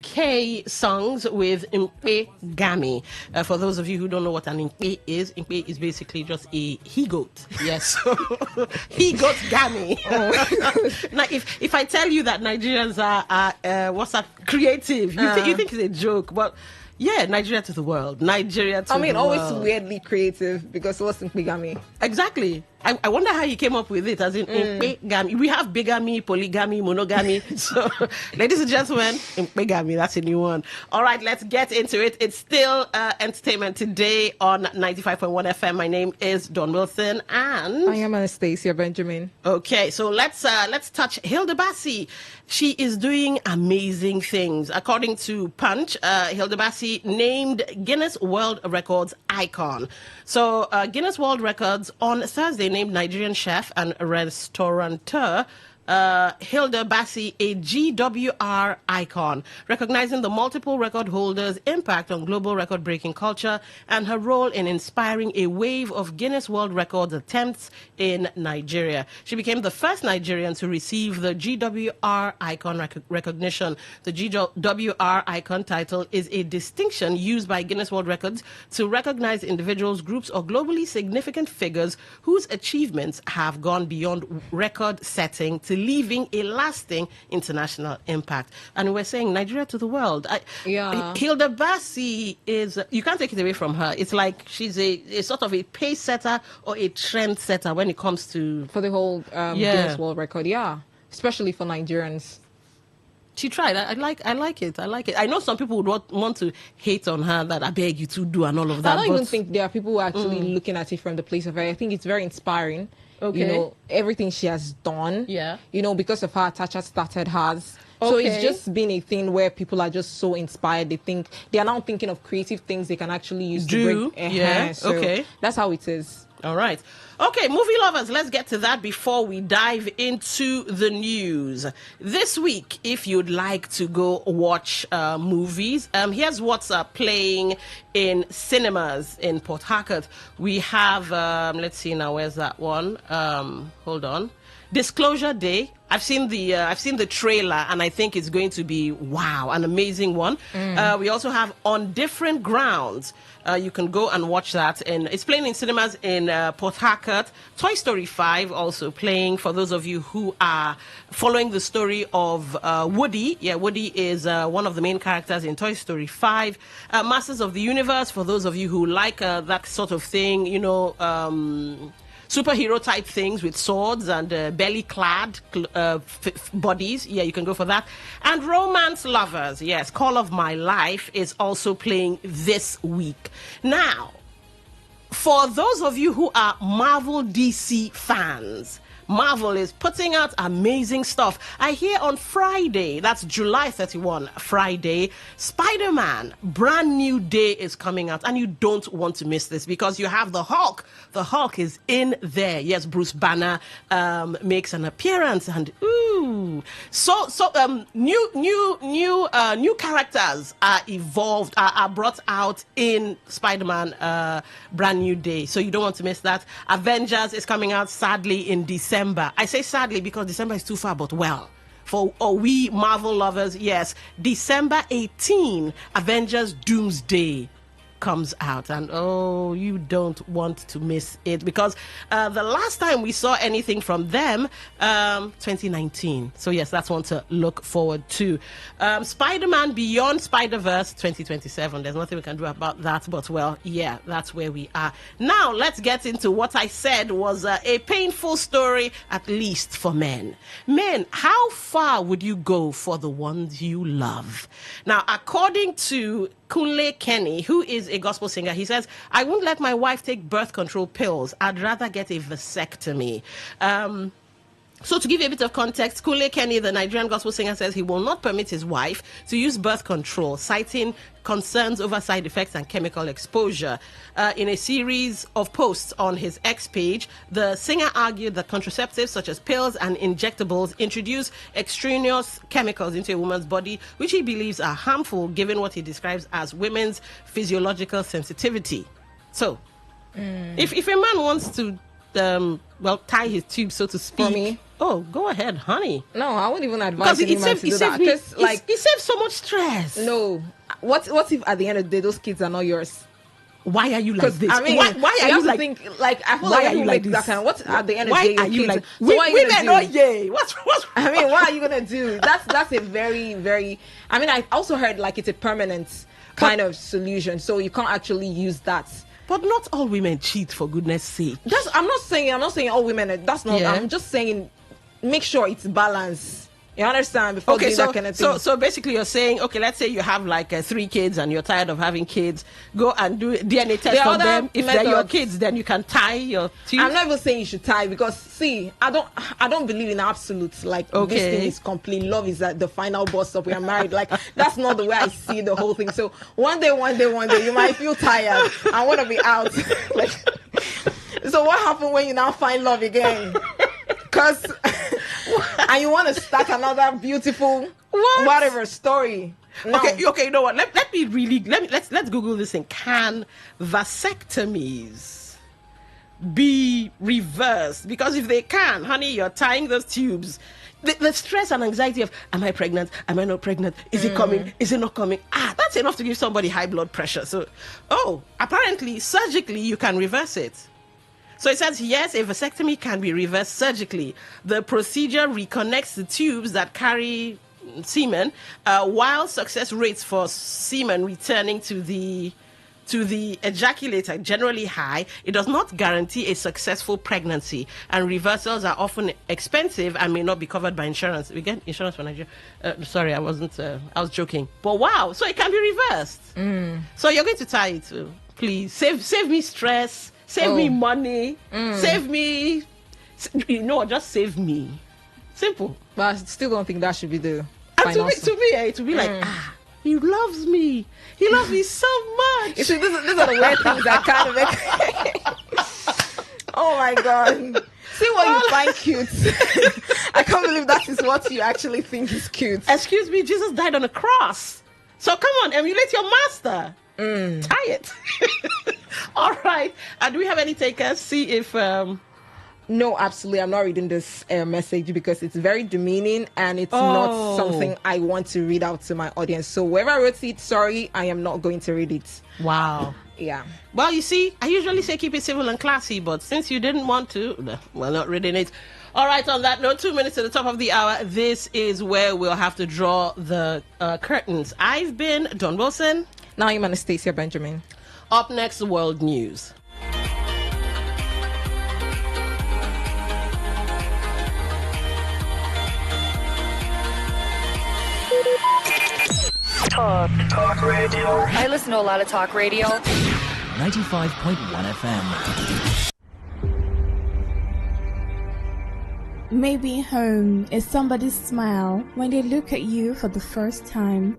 K songs with Mpe Gami. For those of you who don't know what an Mpe is basically just a he-goat. Yes. He-goat Gami. Oh. Now, if I tell you that Nigerians are what's that, creative, you think it's a joke, but yeah, Nigeria to the world. Nigeria to the world. Always weirdly creative because what's Mpe Gami? Exactly. I wonder how you came up with it, as in bigamy. We have bigamy, polygamy, monogamy. So, ladies and gentlemen, bigamy, that's a new one. All right, let's get into it. It's still entertainment today on 95.1 FM. My name is Dawn Wilson, and I am Anastasia Benjamin. Okay, so let's touch Hilda Bassi. She is doing amazing things. According to Punch, Hilda Bassi named Guinness World Records icon. So Guinness World Records on Thursday named Nigerian chef and restaurateur Hilda Bassi a GWR icon, recognizing the multiple record holders' impact on global record-breaking culture and her role in inspiring a wave of Guinness World Records attempts in Nigeria. She became the first Nigerian to receive the GWR icon recognition. The GWR icon title is a distinction used by Guinness World Records to recognize individuals, groups, or globally significant figures whose achievements have gone beyond record setting to leaving a lasting international impact. And we're saying Nigeria to the world. Hilda Bassi is, you can't take it away from her. It's like she's a sort of a pace setter or a trend setter when it comes to... For the whole Guinness World Record, especially for Nigerians. She tried. I like it. I know some people would want to hate on her that I beg you to do and all of that. I don't even think there are people who are actually looking at it from the place of her. I think it's very inspiring. Okay. You know, everything she has done. Yeah. You know, because of how Tacha started hers. Okay. So it's just been a thing where people are just so inspired. They are now thinking of creative things they can actually use to bring. So okay. That's how it is. All right. Okay, movie lovers, let's get to that before we dive into the news. This week, if you'd like to go watch movies, here's what's playing in cinemas in Port Harcourt. We have, let's see now, where's that one? Hold on. Disclosure Day. I've seen the trailer, and I think it's going to be an amazing one. We also have On Different Grounds. You can go and watch that, and it's playing in cinemas in Port Harcourt. Toy Story 5 also playing for those of you who are following the story of Woody. Yeah, Woody is one of the main characters in Toy Story 5. Masters of the Universe for those of you who like that sort of thing, you know. Superhero type things with swords and belly-clad bodies. Yeah, you can go for that. And romance lovers. Yes, Call of My Life is also playing this week. Now, for those of you who are Marvel DC fans, Marvel is putting out amazing stuff. I hear on Friday, that's July 31, Friday, Spider-Man, brand new day is coming out. And you don't want to miss this because you have the Hulk. The Hulk is in there. Yes, Bruce Banner makes an appearance. And new characters are evolved, are brought out in Spider-Man brand new day. So you don't want to miss that. Avengers is coming out sadly in December. I say sadly because December is too far, but for we Marvel lovers, yes, December 18, Avengers Doomsday comes out, and you don't want to miss it because the last time we saw anything from them 2019. So yes, that's one to look forward to. Spider-Man Beyond Spider-Verse 2027. There's nothing we can do about that, but that's where we are. Now let's get into what I said was a painful story, at least for men. Men, how far would you go for the ones you love? Now, according to Kunle Kenny, who is a gospel singer, he says, I won't let my wife take birth control pills. I'd rather get a vasectomy. So to give you a bit of context, Kunle Kenny, the Nigerian gospel singer, says he will not permit his wife to use birth control, citing concerns over side effects and chemical exposure. In a series of posts on his X page, the singer argued that contraceptives such as pills and injectables introduce extraneous chemicals into a woman's body, which he believes are harmful given what he describes as women's physiological sensitivity. So, if a man wants to tie his tube, so to speak. For me, Oh, go ahead, honey. No, I wouldn't even advise Because anyone to do that. Because it saves so much stress. No, what if at the end of the day those kids are not yours? Why are you like this? I mean, why are you like? Think, like I feel why like are you like this? That kind of, what at the end of why the day, are you kids, like? So what are you women gonna do? Yay. What's I mean, what are you gonna do? That's a very, very. I mean, I also heard like it's a permanent kind of solution, so you can't actually use that. But not all women cheat, for goodness sake. I'm not saying all women. That's not. Yeah. I'm just saying, make sure it's balanced. You understand? Before doing that kind of thing. So basically you're saying, okay, let's say you have like 3 kids and you're tired of having kids. Go and do DNA test on them. If they're your kids, then you can tie your tubes. I'm not even saying you should tie, because see, I don't believe in absolutes. Like this thing is complete. Love is at the final boss up. We are married. Like that's not the way I see the whole thing. So one day you might feel tired. I want to be out. Like, so what happened when you now find love again? Because and you want to start another beautiful whatever story. No. Okay, you know what? Let's Google this thing. Can vasectomies be reversed? Because if they can, honey, you're tying those tubes. The stress and anxiety of, am I pregnant? Am I not pregnant? Is it coming? Is it not coming? That's enough to give somebody high blood pressure. So, apparently surgically you can reverse it. So it says, yes, a vasectomy can be reversed surgically. The procedure reconnects the tubes that carry semen, while success rates for semen returning to the ejaculator generally high. It does not guarantee a successful pregnancy, and reversals are often expensive and may not be covered by insurance. We get insurance for Nigeria. Sorry, I was joking. But wow, so it can be reversed. So you're going to tie it too. Please save me stress. Save me money. Save me. Just save me. Simple. But I still don't think that should be the. And to be like, he loves me. He loves me so much. You see, these are the weird things that kind of make. Oh my God. See what you find cute. I can't believe that is what you actually think is cute. Excuse me, Jesus died on a cross. So come on, emulate your master. Tie it. All right. Do we have any takers? See if No, absolutely. I'm not reading this message because it's very demeaning and it's not something I want to read out to my audience. So whoever wrote it, sorry, I am not going to read it. Wow. Yeah. Well, you see, I usually say keep it civil and classy, but since you didn't want to, we're not reading it. All right, on that note, 2 minutes to the top of the hour. This is where we'll have to draw the curtains. I've been Don Wilson. Now I'm Anastasia Benjamin. Up next, world news. Talk radio. I listen to a lot of talk radio. 95.1 FM. Maybe home is somebody's smile when they look at you for the first time.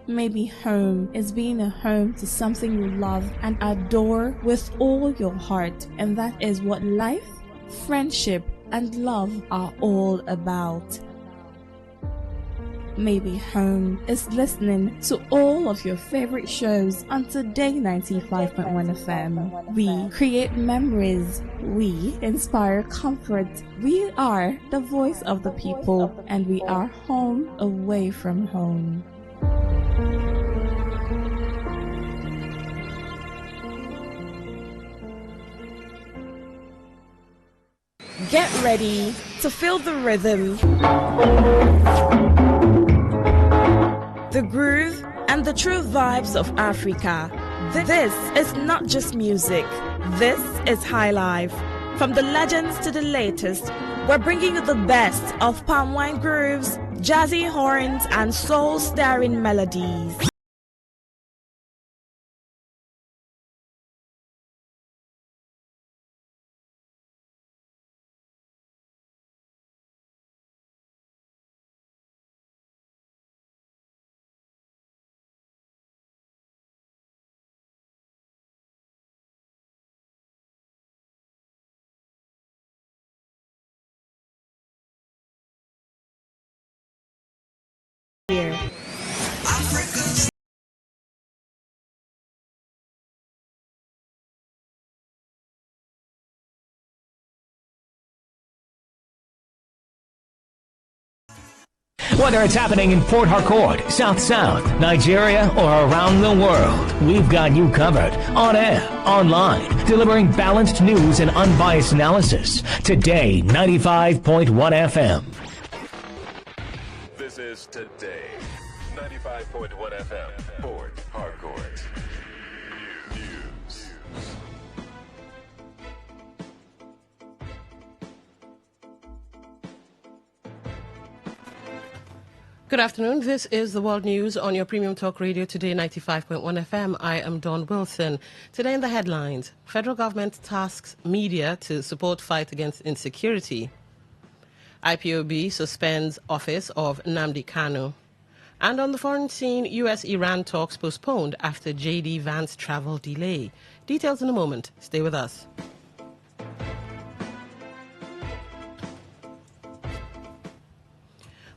Maybe home is being a home to something you love and adore with all your heart, and that is what life, friendship, and love are all about. Maybe home is listening to all of your favorite shows on Today 95.1 FM. We create memories. We inspire comfort. We are the voice of the people, and we are home away from home. Get ready to feel the rhythm, the groove, and the true vibes of Africa. This is not just music. This is high life. From the legends to the latest, we're bringing you the best of palm wine grooves, jazzy horns, and soul-stirring melodies. Whether it's happening in Port Harcourt, South South, Nigeria, or around the world, we've got you covered. On air, online, delivering balanced news and unbiased analysis. Today, 95.1 FM. This is Today, 95.1 FM, Port Harcourt. News. Good afternoon. This is the World News on your Premium Talk Radio Today, 95.1 FM. I am Dawn Wilson. Today in the headlines, federal government tasks media to support fight against insecurity. IPOB suspends office of Nnamdi Kanu. And on the foreign scene, U.S.-Iran talks postponed after J.D. Vance travel delay. Details in a moment. Stay with us.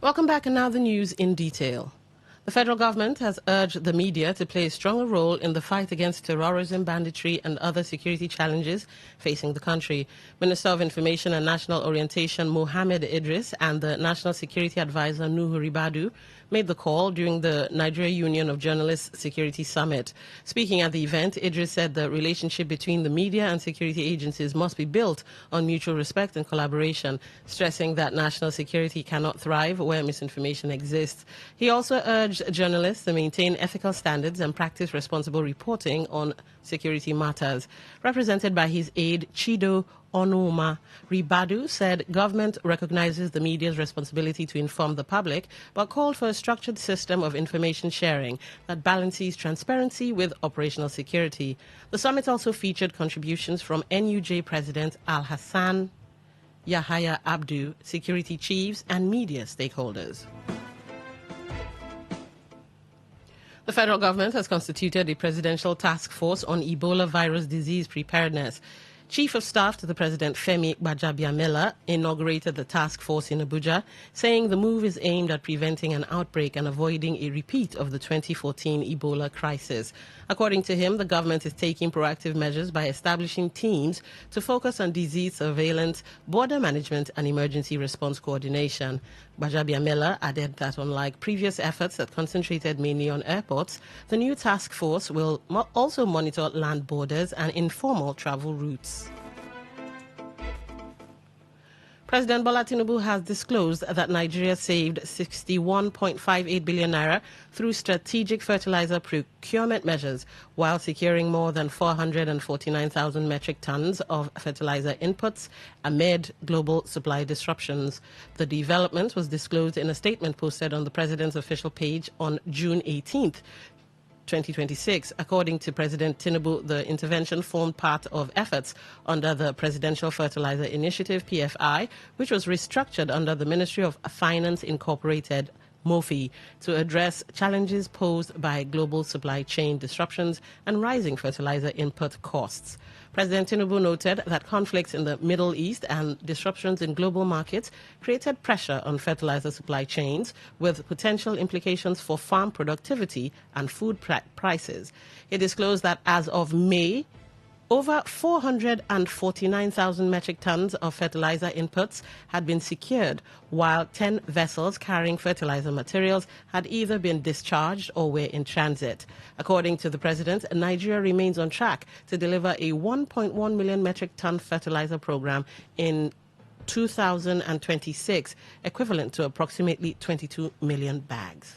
Welcome back, and now the news in detail. The federal government has urged the media to play a stronger role in the fight against terrorism, banditry and other security challenges facing the country. Minister of Information and National Orientation Mohammed Idris and the National Security Advisor Nuhu Ribadu made the call during the Nigeria Union of Journalists Security Summit. Speaking at the event, Idris said the relationship between the media and security agencies must be built on mutual respect and collaboration, stressing that national security cannot thrive where misinformation exists. He also urged journalists to maintain ethical standards and practice responsible reporting on security matters. Represented by his aide, Chido Onuma, Ribadu said government recognizes the media's responsibility to inform the public, but called for a structured system of information sharing that balances transparency with operational security. The summit also featured contributions from NUJ President Al-Hassan Yahaya Abdu, security chiefs, and media stakeholders. The federal government has constituted a presidential task force on Ebola virus disease preparedness. Chief of Staff to the President Femi Gbajabiamila inaugurated the task force in Abuja, saying the move is aimed at preventing an outbreak and avoiding a repeat of the 2014 Ebola crisis. According to him, the government is taking proactive measures by establishing teams to focus on disease surveillance, border management, and emergency response coordination. Gbajabiamila added that unlike previous efforts that concentrated mainly on airports, the new task force will also monitor land borders and informal travel routes. President Bola Tinubu has disclosed that Nigeria saved 61.58 billion naira through strategic fertilizer procurement measures, while securing more than 449,000 metric tons of fertilizer inputs amid global supply disruptions. The development was disclosed in a statement posted on the president's official page on June 18th. 2026. According to President Tinubu, the intervention formed part of efforts under the Presidential Fertilizer Initiative, PFI, which was restructured under the Ministry of Finance Incorporated, MOFI, to address challenges posed by global supply chain disruptions and rising fertilizer input costs. President Tinubu noted that conflicts in the Middle East and disruptions in global markets created pressure on fertilizer supply chains, with potential implications for farm productivity and food prices. He disclosed that as of May, over 449,000 metric tons of fertilizer inputs had been secured, while 10 vessels carrying fertilizer materials had either been discharged or were in transit. According to the president, Nigeria remains on track to deliver a 1.1 million metric ton fertilizer program in 2026, equivalent to approximately 22 million bags.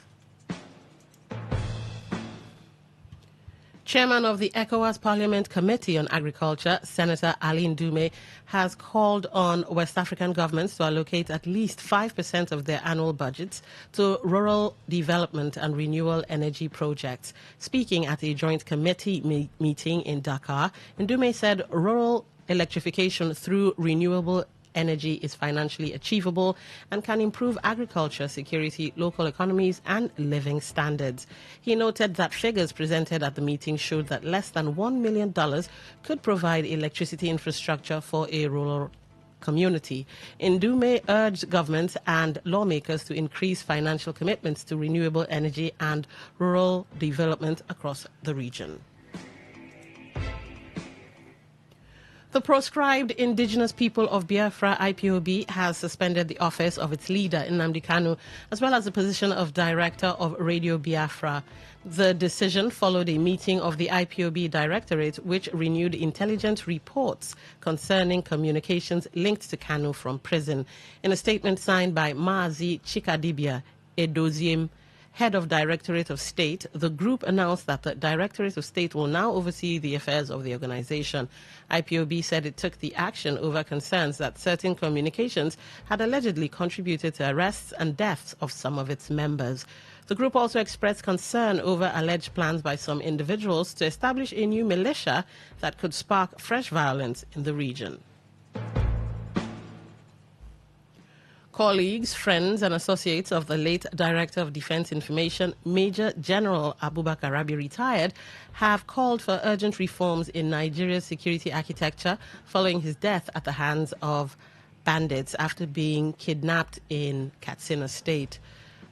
Chairman of the ECOWAS Parliament Committee on Agriculture, Senator Aline Dume, has called on West African governments to allocate at least 5% of their annual budgets to rural development and renewable energy projects. Speaking at a joint committee meeting in Dakar, Ndume said rural electrification through renewable energy is financially achievable and can improve agriculture, security, local economies, and living standards. He noted that figures presented at the meeting showed that less than $1 million could provide electricity infrastructure for a rural community. Ndume urged governments and lawmakers to increase financial commitments to renewable energy and rural development across the region. The proscribed indigenous people of Biafra, IPOB, has suspended the office of its leader, Nnamdi Kanu, as well as the position of director of Radio Biafra. The decision followed a meeting of the IPOB Directorate, which renewed intelligence reports concerning communications linked to Kanu from prison. In a statement signed by Maazi Chikadibia Edoziem, head of Directorate of State, the group announced that the Directorate of State will now oversee the affairs of the organization. IPOB said it took the action over concerns that certain communications had allegedly contributed to arrests and deaths of some of its members. The group also expressed concern over alleged plans by some individuals to establish a new militia that could spark fresh violence in the region. Colleagues, friends and associates of the late Director of Defense Information, Major General Abubakar Rabi, retired, have called for urgent reforms in Nigeria's security architecture following his death at the hands of bandits after being kidnapped in Katsina State.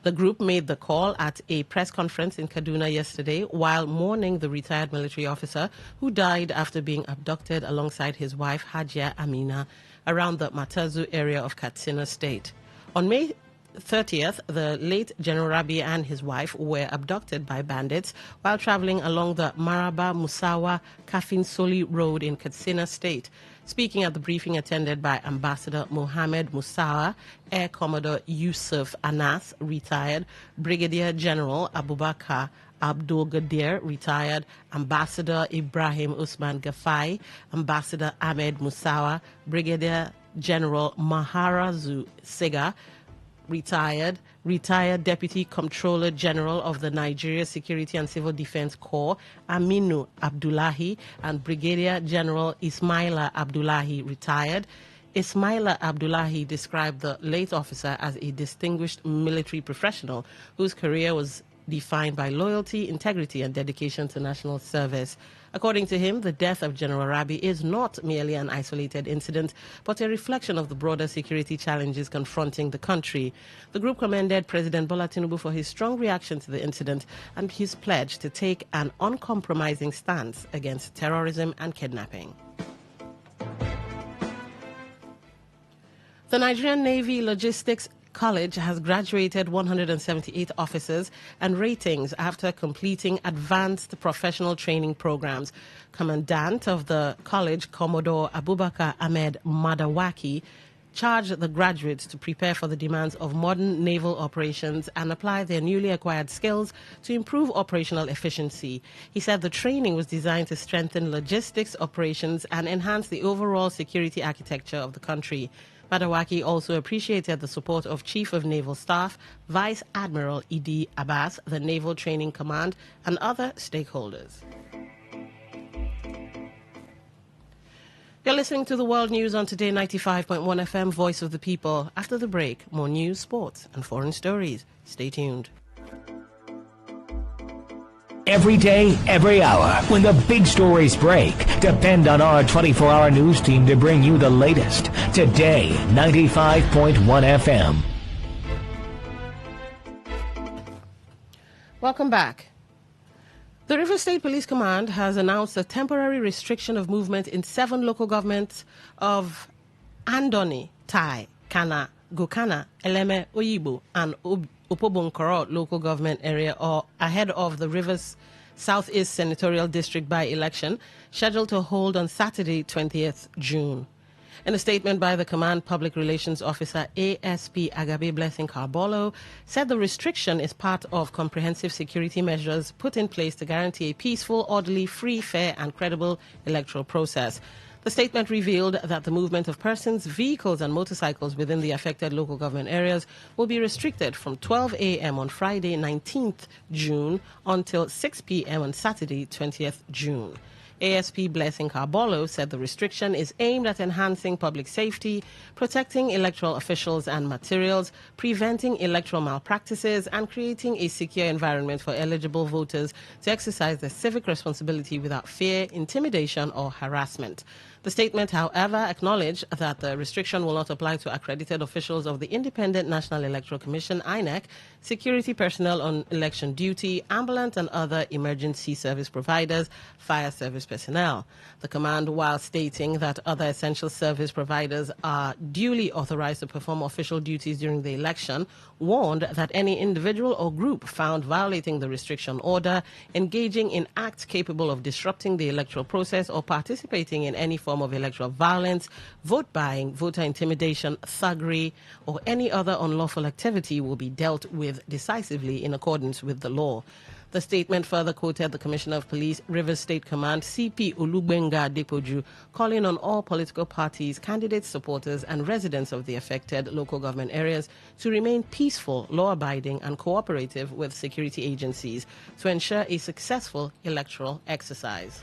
The group made the call at a press conference in Kaduna yesterday while mourning the retired military officer who died after being abducted alongside his wife Hajia Amina around the Matazu area of Katsina State. On May 30th, the late General Rabi and his wife were abducted by bandits while traveling along the Maraba Musawa Kafin Soli Road in Katsina State. Speaking at the briefing attended by Ambassador Mohammed Musawa, Air Commodore Yusuf Anas, retired, Brigadier General Abubakar Abdul Gadir, retired, Ambassador Ibrahim Usman Gafai, Ambassador Ahmed Musawa, Brigadier General Maharazu Sega, retired Deputy Comptroller General of the Nigeria Security and Civil Defense Corps, Aminu Abdullahi, and Brigadier General Ismaila Abdullahi, retired. Ismaila Abdullahi described the late officer as a distinguished military professional whose career was defined by loyalty, integrity, and dedication to national service. According to him, the death of General Rabi is not merely an isolated incident, but a reflection of the broader security challenges confronting the country. The group commended President Bola Tinubu for his strong reaction to the incident and his pledge to take an uncompromising stance against terrorism and kidnapping. The Nigerian Navy Logistics College has graduated 178 officers and ratings after completing advanced professional training programs. Commandant of the college, Commodore Abubakar Ahmed Madawaki, charged the graduates to prepare for the demands of modern naval operations and apply their newly acquired skills to improve operational efficiency. He said the training was designed to strengthen logistics operations and enhance the overall security architecture of the country. Madawaki also appreciated the support of Chief of Naval Staff, Vice Admiral Idi Abbas, the Naval Training Command, and other stakeholders. You're listening to the World News on Today 95.1 FM, Voice of the People. After the break, more news, sports, and foreign stories. Stay tuned. Every day, every hour, when the big stories break, depend on our 24-hour news team to bring you the latest. Today, 95.1 FM. Welcome back. The River State Police Command has announced a temporary restriction of movement in 7 local governments of Andoni, Tai, Kana, Gokana, Eleme, Oyibo, and Opobonkoro local government area or ahead of the Rivers Southeast Senatorial District by-election scheduled to hold on Saturday, 20th June. In a statement by the Command Public Relations Officer ASP Agabe Blessing Carbolo, said the restriction is part of comprehensive security measures put in place to guarantee a peaceful, orderly, free, fair and credible electoral process. The statement revealed that the movement of persons, vehicles and motorcycles within the affected local government areas will be restricted from 12 a.m. on Friday, 19th June until 6 p.m. on Saturday, 20th June. ASP Blessing Carbolo said the restriction is aimed at enhancing public safety, protecting electoral officials and materials, preventing electoral malpractices, and creating a secure environment for eligible voters to exercise their civic responsibility without fear, intimidation, or harassment. The statement, however, acknowledged that the restriction will not apply to accredited officials of the Independent National Electoral Commission, INEC, security personnel on election duty, ambulance and other emergency service providers, fire service personnel. The command, while stating that other essential service providers are duly authorized to perform official duties during the election, warned that any individual or group found violating the restriction order, engaging in acts capable of disrupting the electoral process or participating in any form of electoral violence, vote buying, voter intimidation, thuggery, or any other unlawful activity will be dealt with decisively in accordance with the law. The statement further quoted the Commissioner of Police, Rivers State Command, CP Olugbenga Adepoju, calling on all political parties, candidates, supporters, and residents of the affected local government areas to remain peaceful, law-abiding, and cooperative with security agencies to ensure a successful electoral exercise.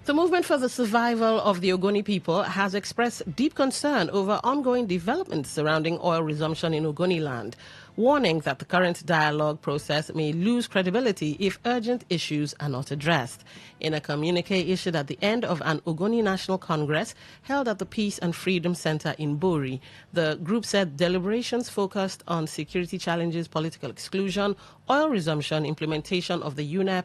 The Movement for the Survival of the Ogoni People has expressed deep concern over ongoing developments surrounding oil resumption in Ogoni land, warning that the current dialogue process may lose credibility if urgent issues are not addressed. In a communique issued at the end of an Ogoni National Congress held at the Peace and Freedom Center in Bori, the group said deliberations focused on security challenges, political exclusion, oil resumption, implementation of the UNEP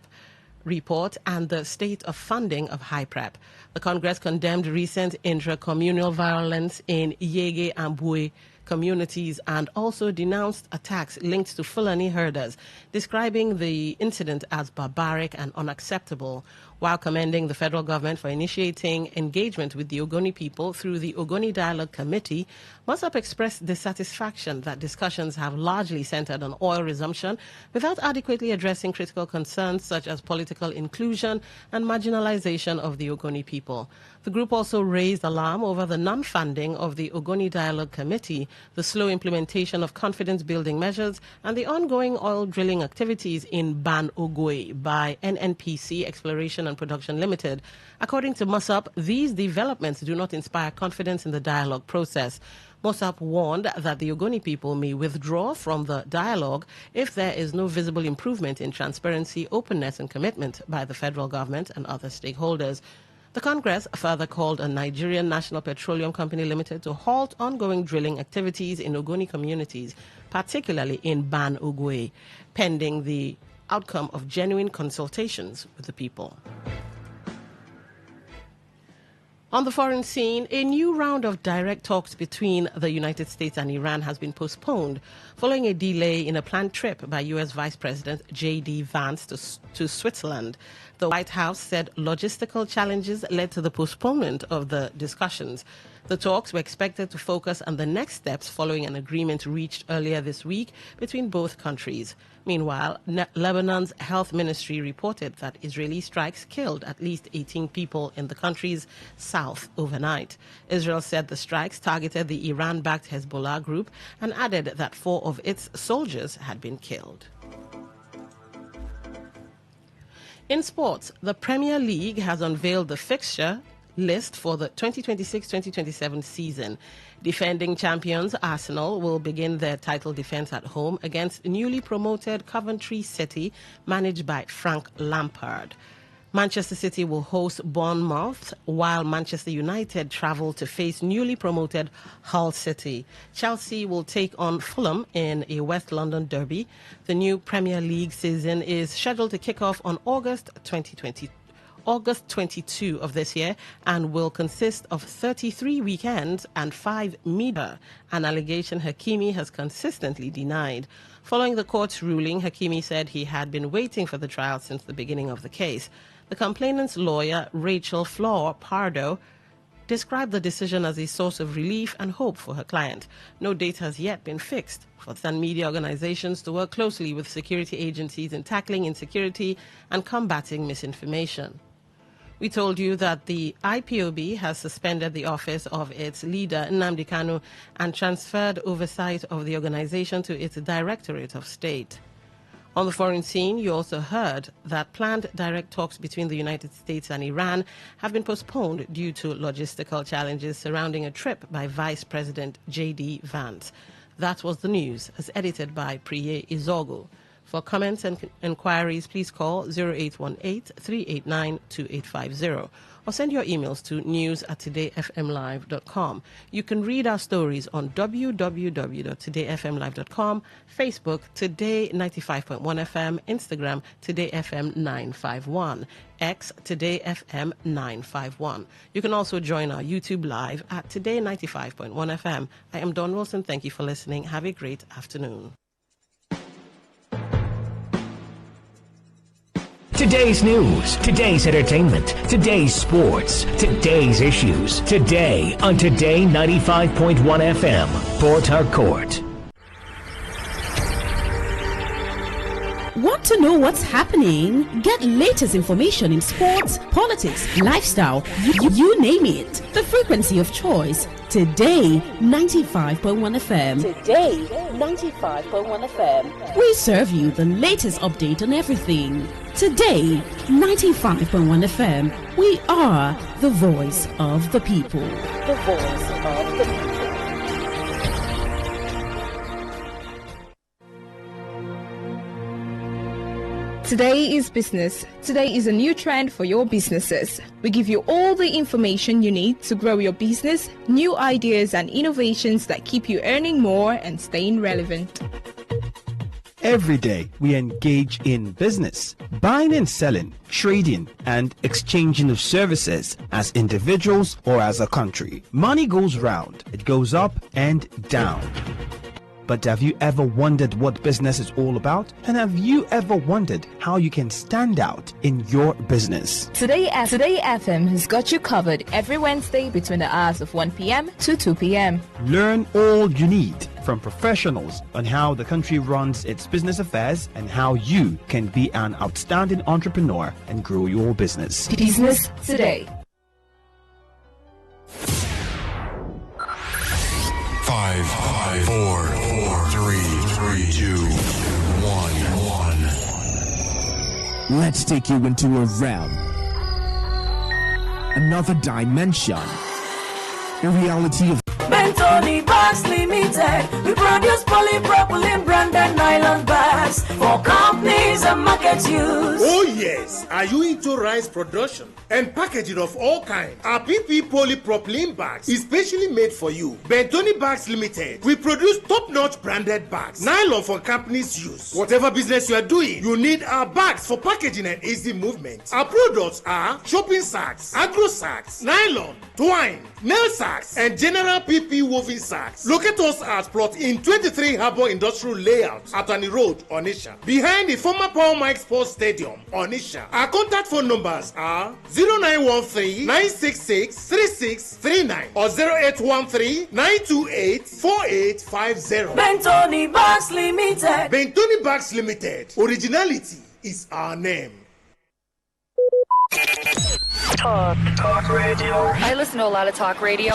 report, and the state of funding of HIPREP. The Congress condemned recent intra-communal violence in Yege and Bue communities and also denounced attacks linked to Fulani herders, describing the incident as barbaric and unacceptable, while commending the federal government for initiating engagement with the Ogoni people through the Ogoni Dialogue Committee. Mossop expressed dissatisfaction that discussions have largely centered on oil resumption without adequately addressing critical concerns such as political inclusion and marginalization of the Ogoni people. The group also raised alarm over the non-funding of the Ogoni Dialogue Committee, the slow implementation of confidence-building measures, and the ongoing oil drilling activities in Ban Ogwe by NNPC Exploration and Production Limited. According to Mossop, these developments do not inspire confidence in the dialogue process. Mossop warned that the Ogoni people may withdraw from the dialogue if there is no visible improvement in transparency, openness, and commitment by the federal government and other stakeholders. The Congress further called on Nigerian National Petroleum Company Limited to halt ongoing drilling activities in Ogoni communities, particularly in Ban Ogwe, pending the outcome of genuine consultations with the people. On the foreign scene, a new round of direct talks between the United States and Iran has been postponed following a delay in a planned trip by U.S. Vice President J.D. Vance to Switzerland. The White House said logistical challenges led to the postponement of the discussions. The talks were expected to focus on the next steps following an agreement reached earlier this week between both countries. Meanwhile, Lebanon's health ministry reported that Israeli strikes killed at least 18 people in the country's south overnight. Israel said the strikes targeted the Iran-backed Hezbollah group and added that 4 of its soldiers had been killed. In sports, the Premier League has unveiled the fixture list for the 2026-2027 season. Defending champions Arsenal will begin their title defense at home against newly promoted Coventry City, managed by Frank Lampard. Manchester City will host Bournemouth, while Manchester United travel to face newly promoted Hull City. Chelsea will take on Fulham in a West London derby. The new Premier League season is scheduled to kick off on August 22 of this year and will consist of 33 weekends and 5 midweeks, an allegation Hakimi has consistently denied. Following the court's ruling, Hakimi said he had been waiting for the trial since the beginning of the case. The complainant's lawyer, Rachel Flor Pardo, described the decision as a source of relief and hope for her client. No date has yet been fixed for Sun media organizations to work closely with security agencies in tackling insecurity and combating misinformation. We told you that the IPOB has suspended the office of its leader, Nnamdi Kanu, and transferred oversight of the organization to its Directorate of State. On the foreign scene, you also heard that planned direct talks between the United States and Iran have been postponed due to logistical challenges surrounding a trip by Vice President J.D. Vance. That was the news, as edited by Priye Izogo. For comments and inquiries, please call 0818-389-2850 or send your emails to news@todayfmlive.com. You can read our stories on www.todayfmlive.com, Facebook, Today 95.1 FM, Instagram, Today FM 951, X, Today FM 951. You can also join our YouTube live at Today 95.1 FM. I am Dawn Wilson. Thank you for listening. Have a great afternoon. Today's news, today's entertainment, today's sports, today's issues. Today on Today 95.1 FM, Port Harcourt. Want to know what's happening? Get latest information in sports, politics, lifestyle, you name it. The frequency of choice. Today 95.1 FM. Today 95.1 FM. We serve you the latest update on everything. Today 95.1 FM. We are the voice of the people. The voice of the people. Today is business. Today is a new trend for your businesses. We give you all the information you need to grow your business, new ideas and innovations that keep you earning more and staying relevant. Every day, we engage in business, buying and selling, trading, and exchanging of services as individuals or as a country. Money goes round, it goes up and down. But have you ever wondered what business is all about? And have you ever wondered how you can stand out in your business? Today FM has got you covered every Wednesday between the hours of 1 p.m. to 2 p.m. Learn all you need from professionals on how the country runs its business affairs and how you can be an outstanding entrepreneur and grow your business. Business Today. 5, 4, 3, 2, 1. Let's take you into a realm, another dimension, a reality of Bentoni Bags Limited. We produce polypropylene branded nylon bags for companies and market use. Oh yes, are you into rice production and packaging of all kinds? Our PP polypropylene bags is specially made for you. Bentoni Bags Limited. We produce top-notch branded bags, nylon for companies' use. Whatever business you are doing, you need our bags for packaging and easy movement. Our products are shopping sacks, agro sacks, nylon, twine, nail sacks, and general PP woven sacks. Locate us at plot in 23 Harbour Industrial Layout, Atani Road, Onisha, behind the former Paul Mike Sports Stadium, Onisha. Our contact phone numbers are 0913-966-3639 or 0813-928-4850. Bentoni Bags Limited. Bentoni Bags Limited. Originality is our name. Talk radio. I listen to a lot of talk radio.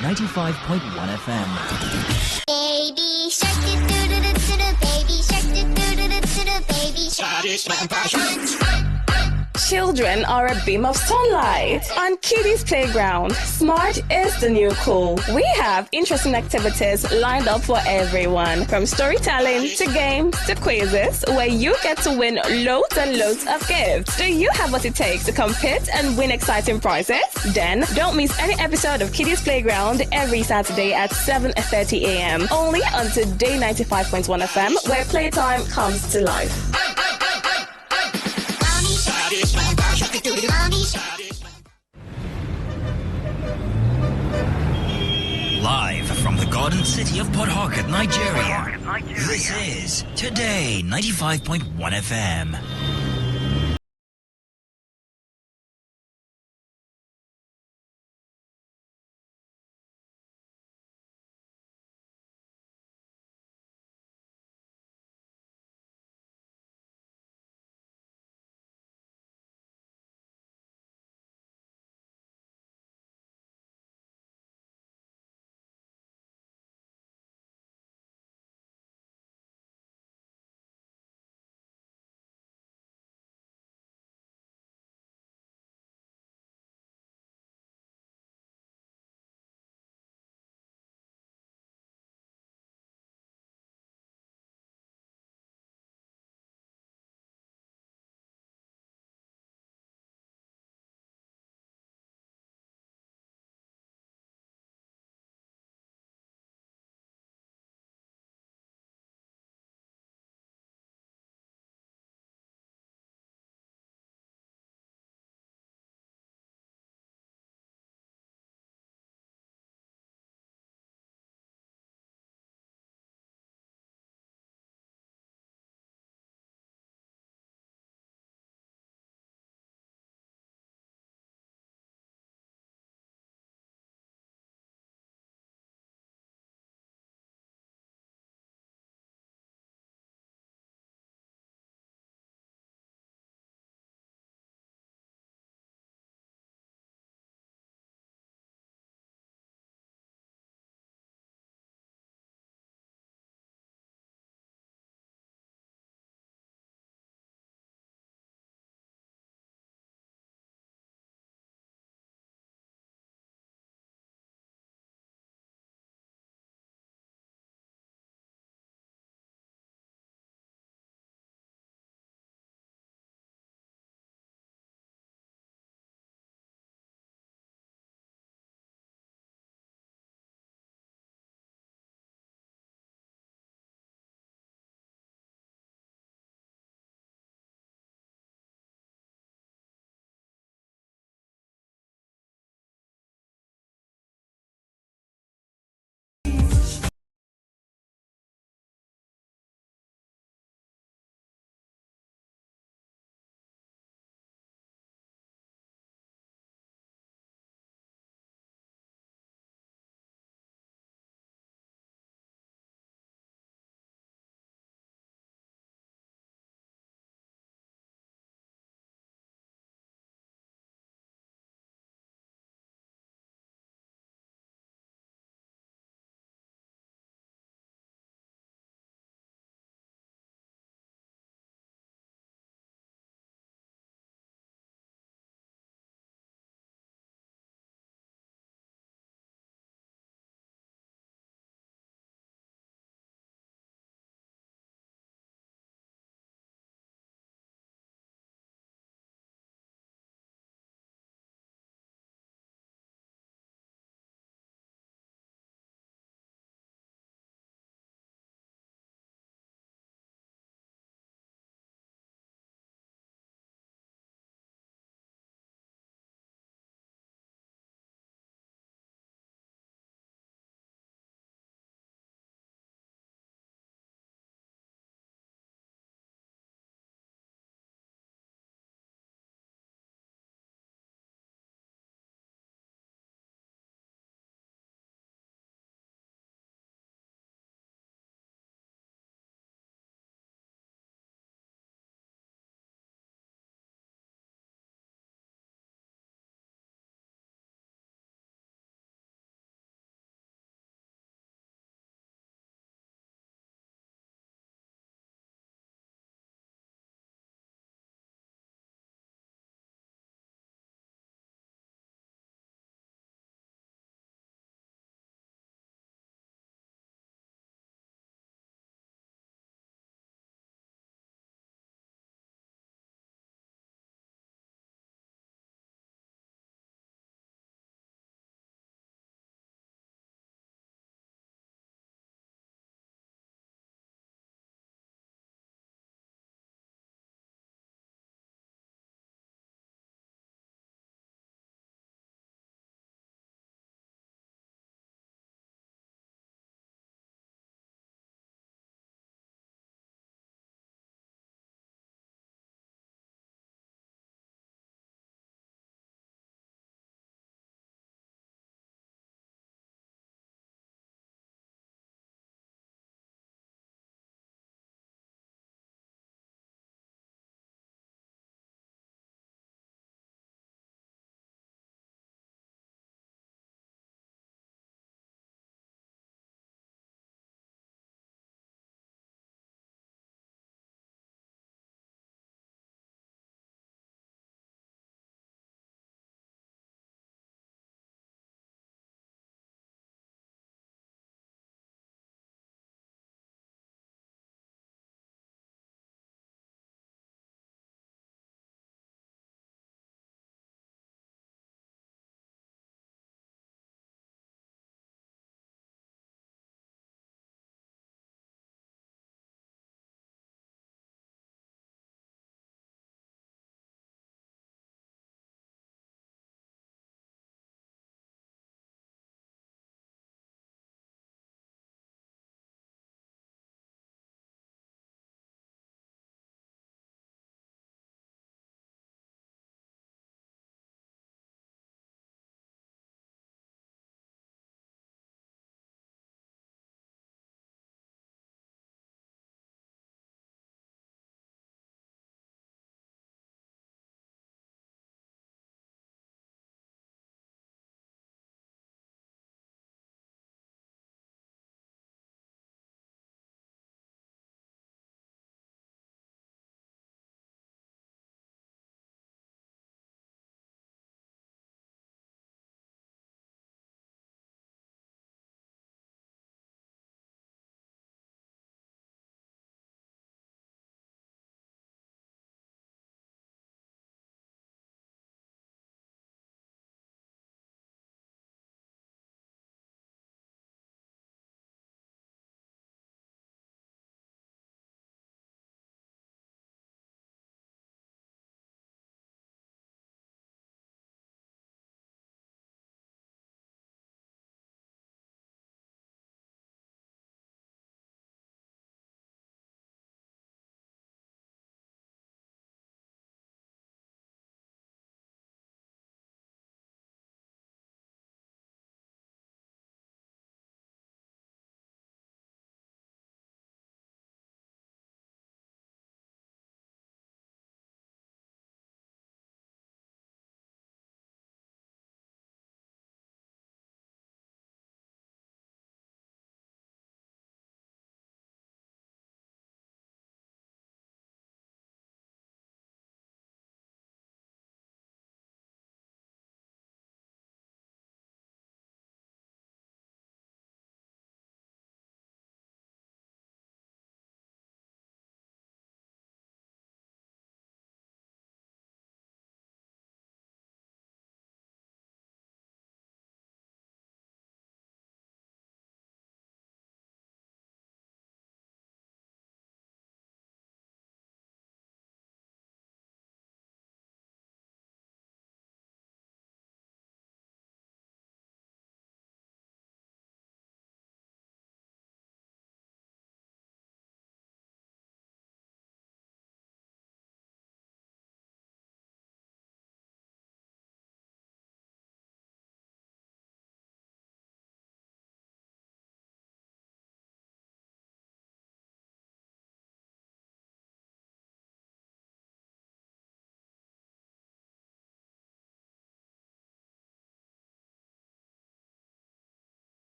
95.1 FM. Baby shark do do do do do, baby shark do do do do do, baby shark. Children are a beam of sunlight. On Kiddies Playground, smart is the new cool. We have interesting activities lined up for everyone, from storytelling to games to quizzes, where you get to win loads and loads of gifts. Do you have what it takes to compete and win exciting prizes? Then don't miss any episode of Kiddies Playground every Saturday at 7:30 a.m. only on Today 95.1 FM, where playtime comes to life. Live from the Garden City of Port Harcourt, Nigeria. This is Today 95.1 FM.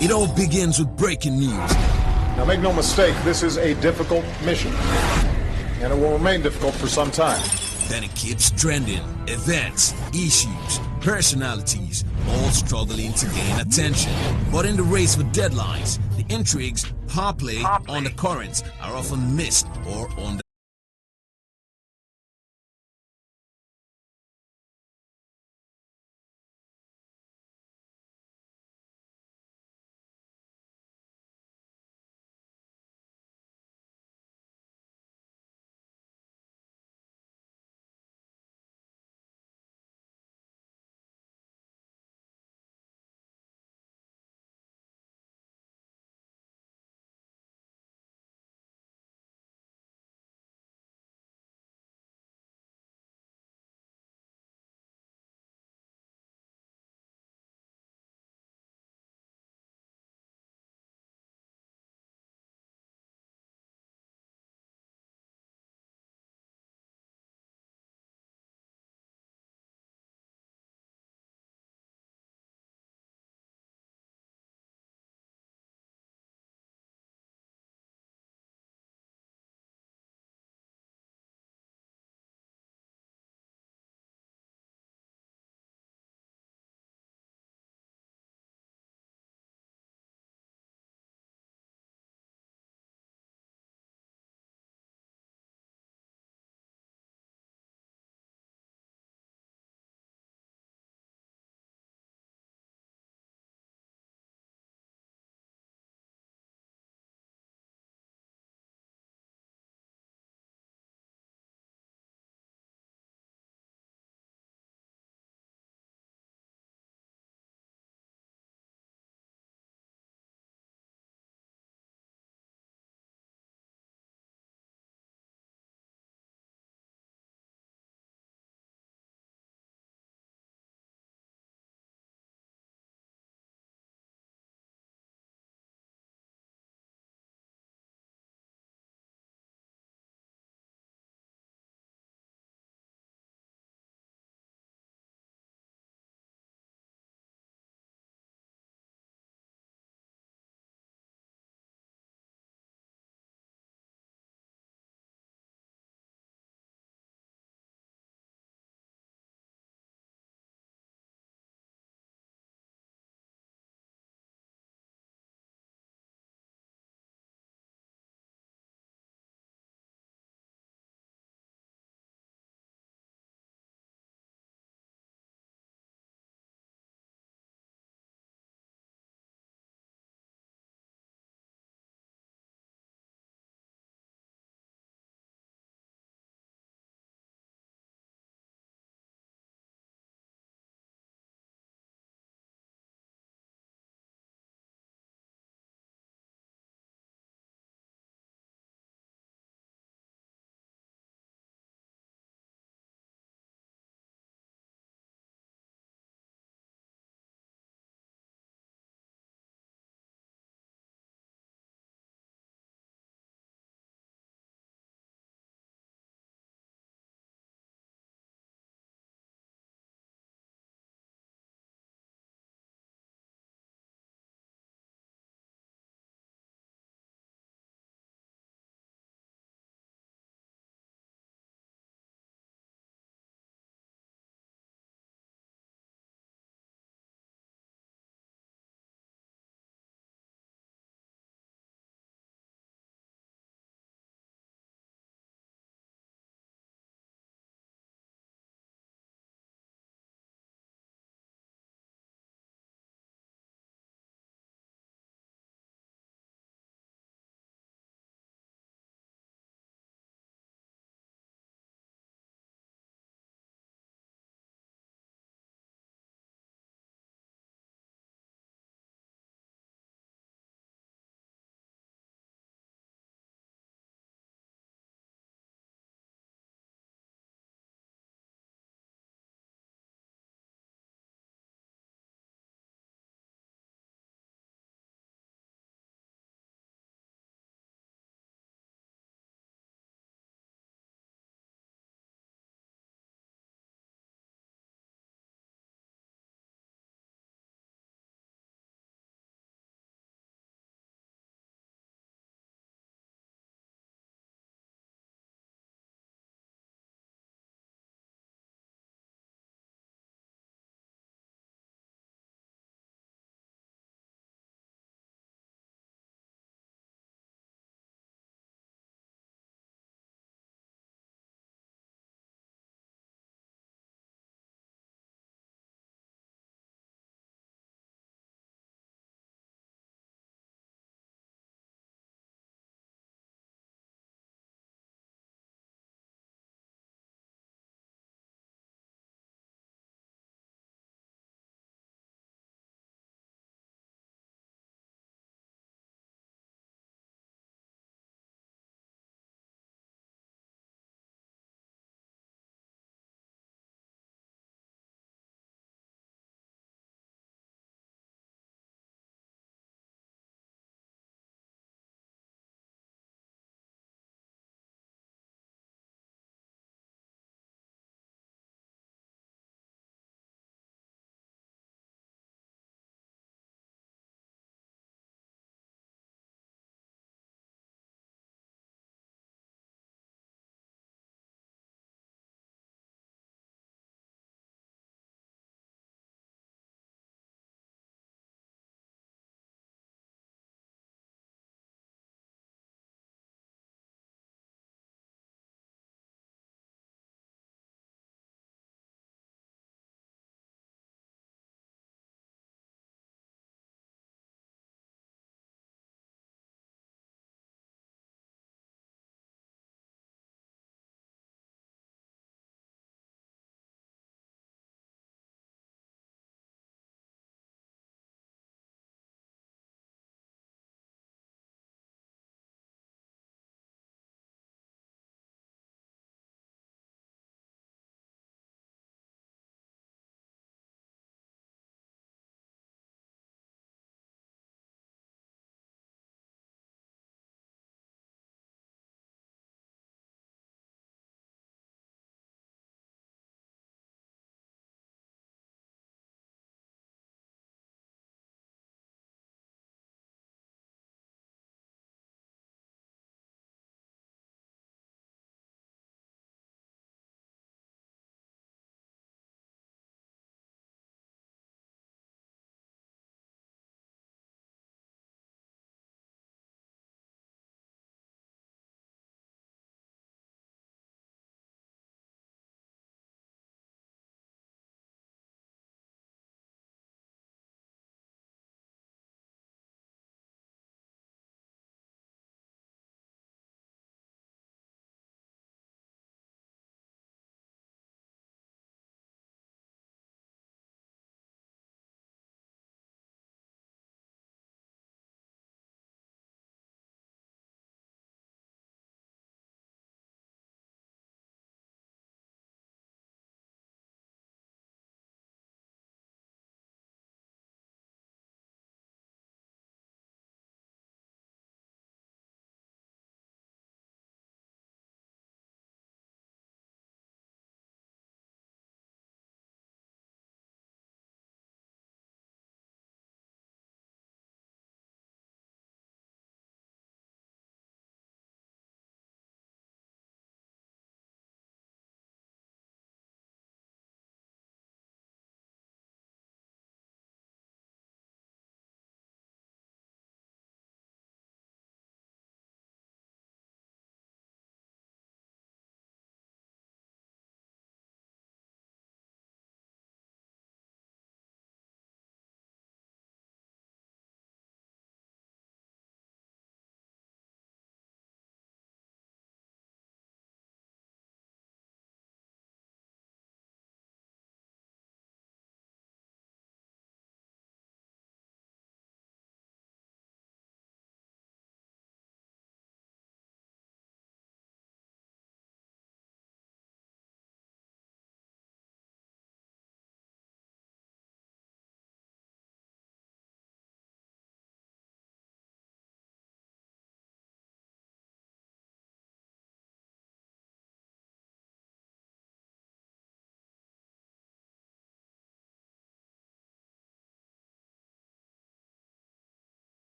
It all begins with breaking news. Now make no mistake, this is a difficult mission, and it will remain difficult for some time. Then it keeps trending. Events, issues, personalities, all struggling to gain attention. But in the race for deadlines, the intrigues, power play, on the currents are often missed or on the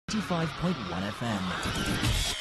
95.1 FM.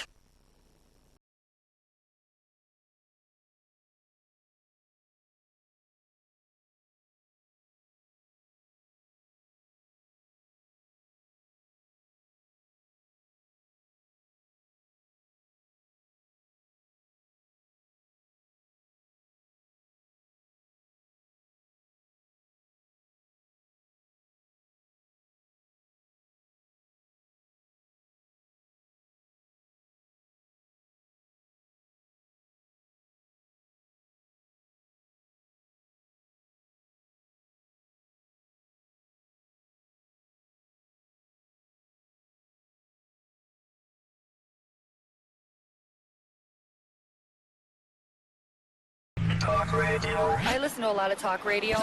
Talk radio. I listen to a lot of talk radio.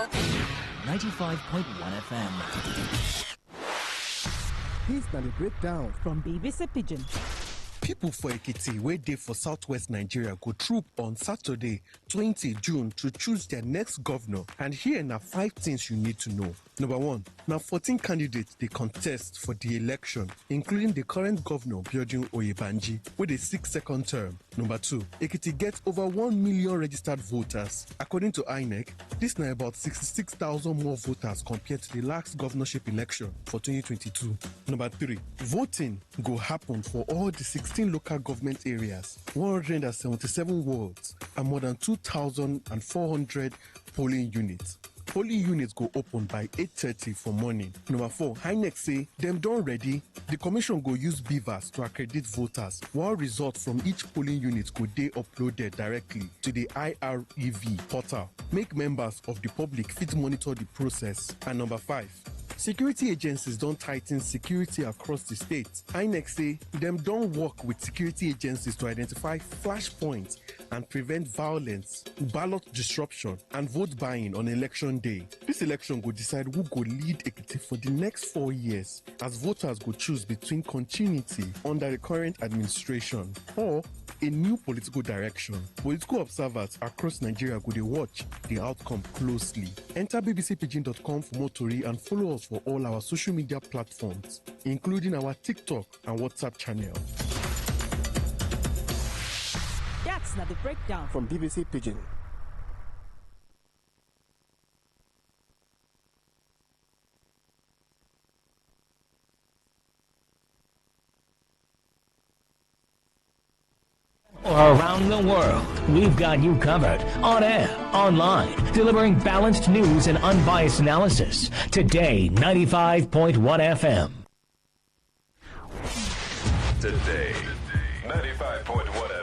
95.1 FM. Here's the breakdown from BBC Pidgin. People for Ekiti, where they for Southwest Nigeria, go troop on Saturday, 20 June, to choose their next governor. And here are 5 things you need to know. Number 1, now 14 candidates they contest for the election, including the current governor, Biodun Oyebanji, with a 6th second term. Number 2, Ekiti gets over 1 million registered voters. According to INEC, this is now about 66,000 more voters compared to the last governorship election for 2022. Number 3, voting go happen for all the 16 local government areas, 177 wards, and more than 2,400 polling units. Polling units go open by 8:30 for morning. Number 4, INEC say them done ready. The commission go use beavers to accredit voters, while results from each polling unit go they uploaded directly to the IREV portal. Make members of the public fit monitor the process. And number 5, security agencies don't tighten security across the state. INEC say them don't work with security agencies to identify flashpoints and prevent violence, ballot disruption, and vote buying on election day. This election will decide who go lead Ekiti for the next 4 years, as voters go choose between continuity under the current administration or a new political direction. Political observers across Nigeria go they watch the outcome closely. Enter bbcpidgin.com for more story and follow us for all our social media platforms, including our TikTok and WhatsApp channel. That's not the breakdown from BBC Pidgin. Around the world, we've got you covered. On air, online, delivering balanced news and unbiased analysis. Today, 95.1 FM. Today, 95.1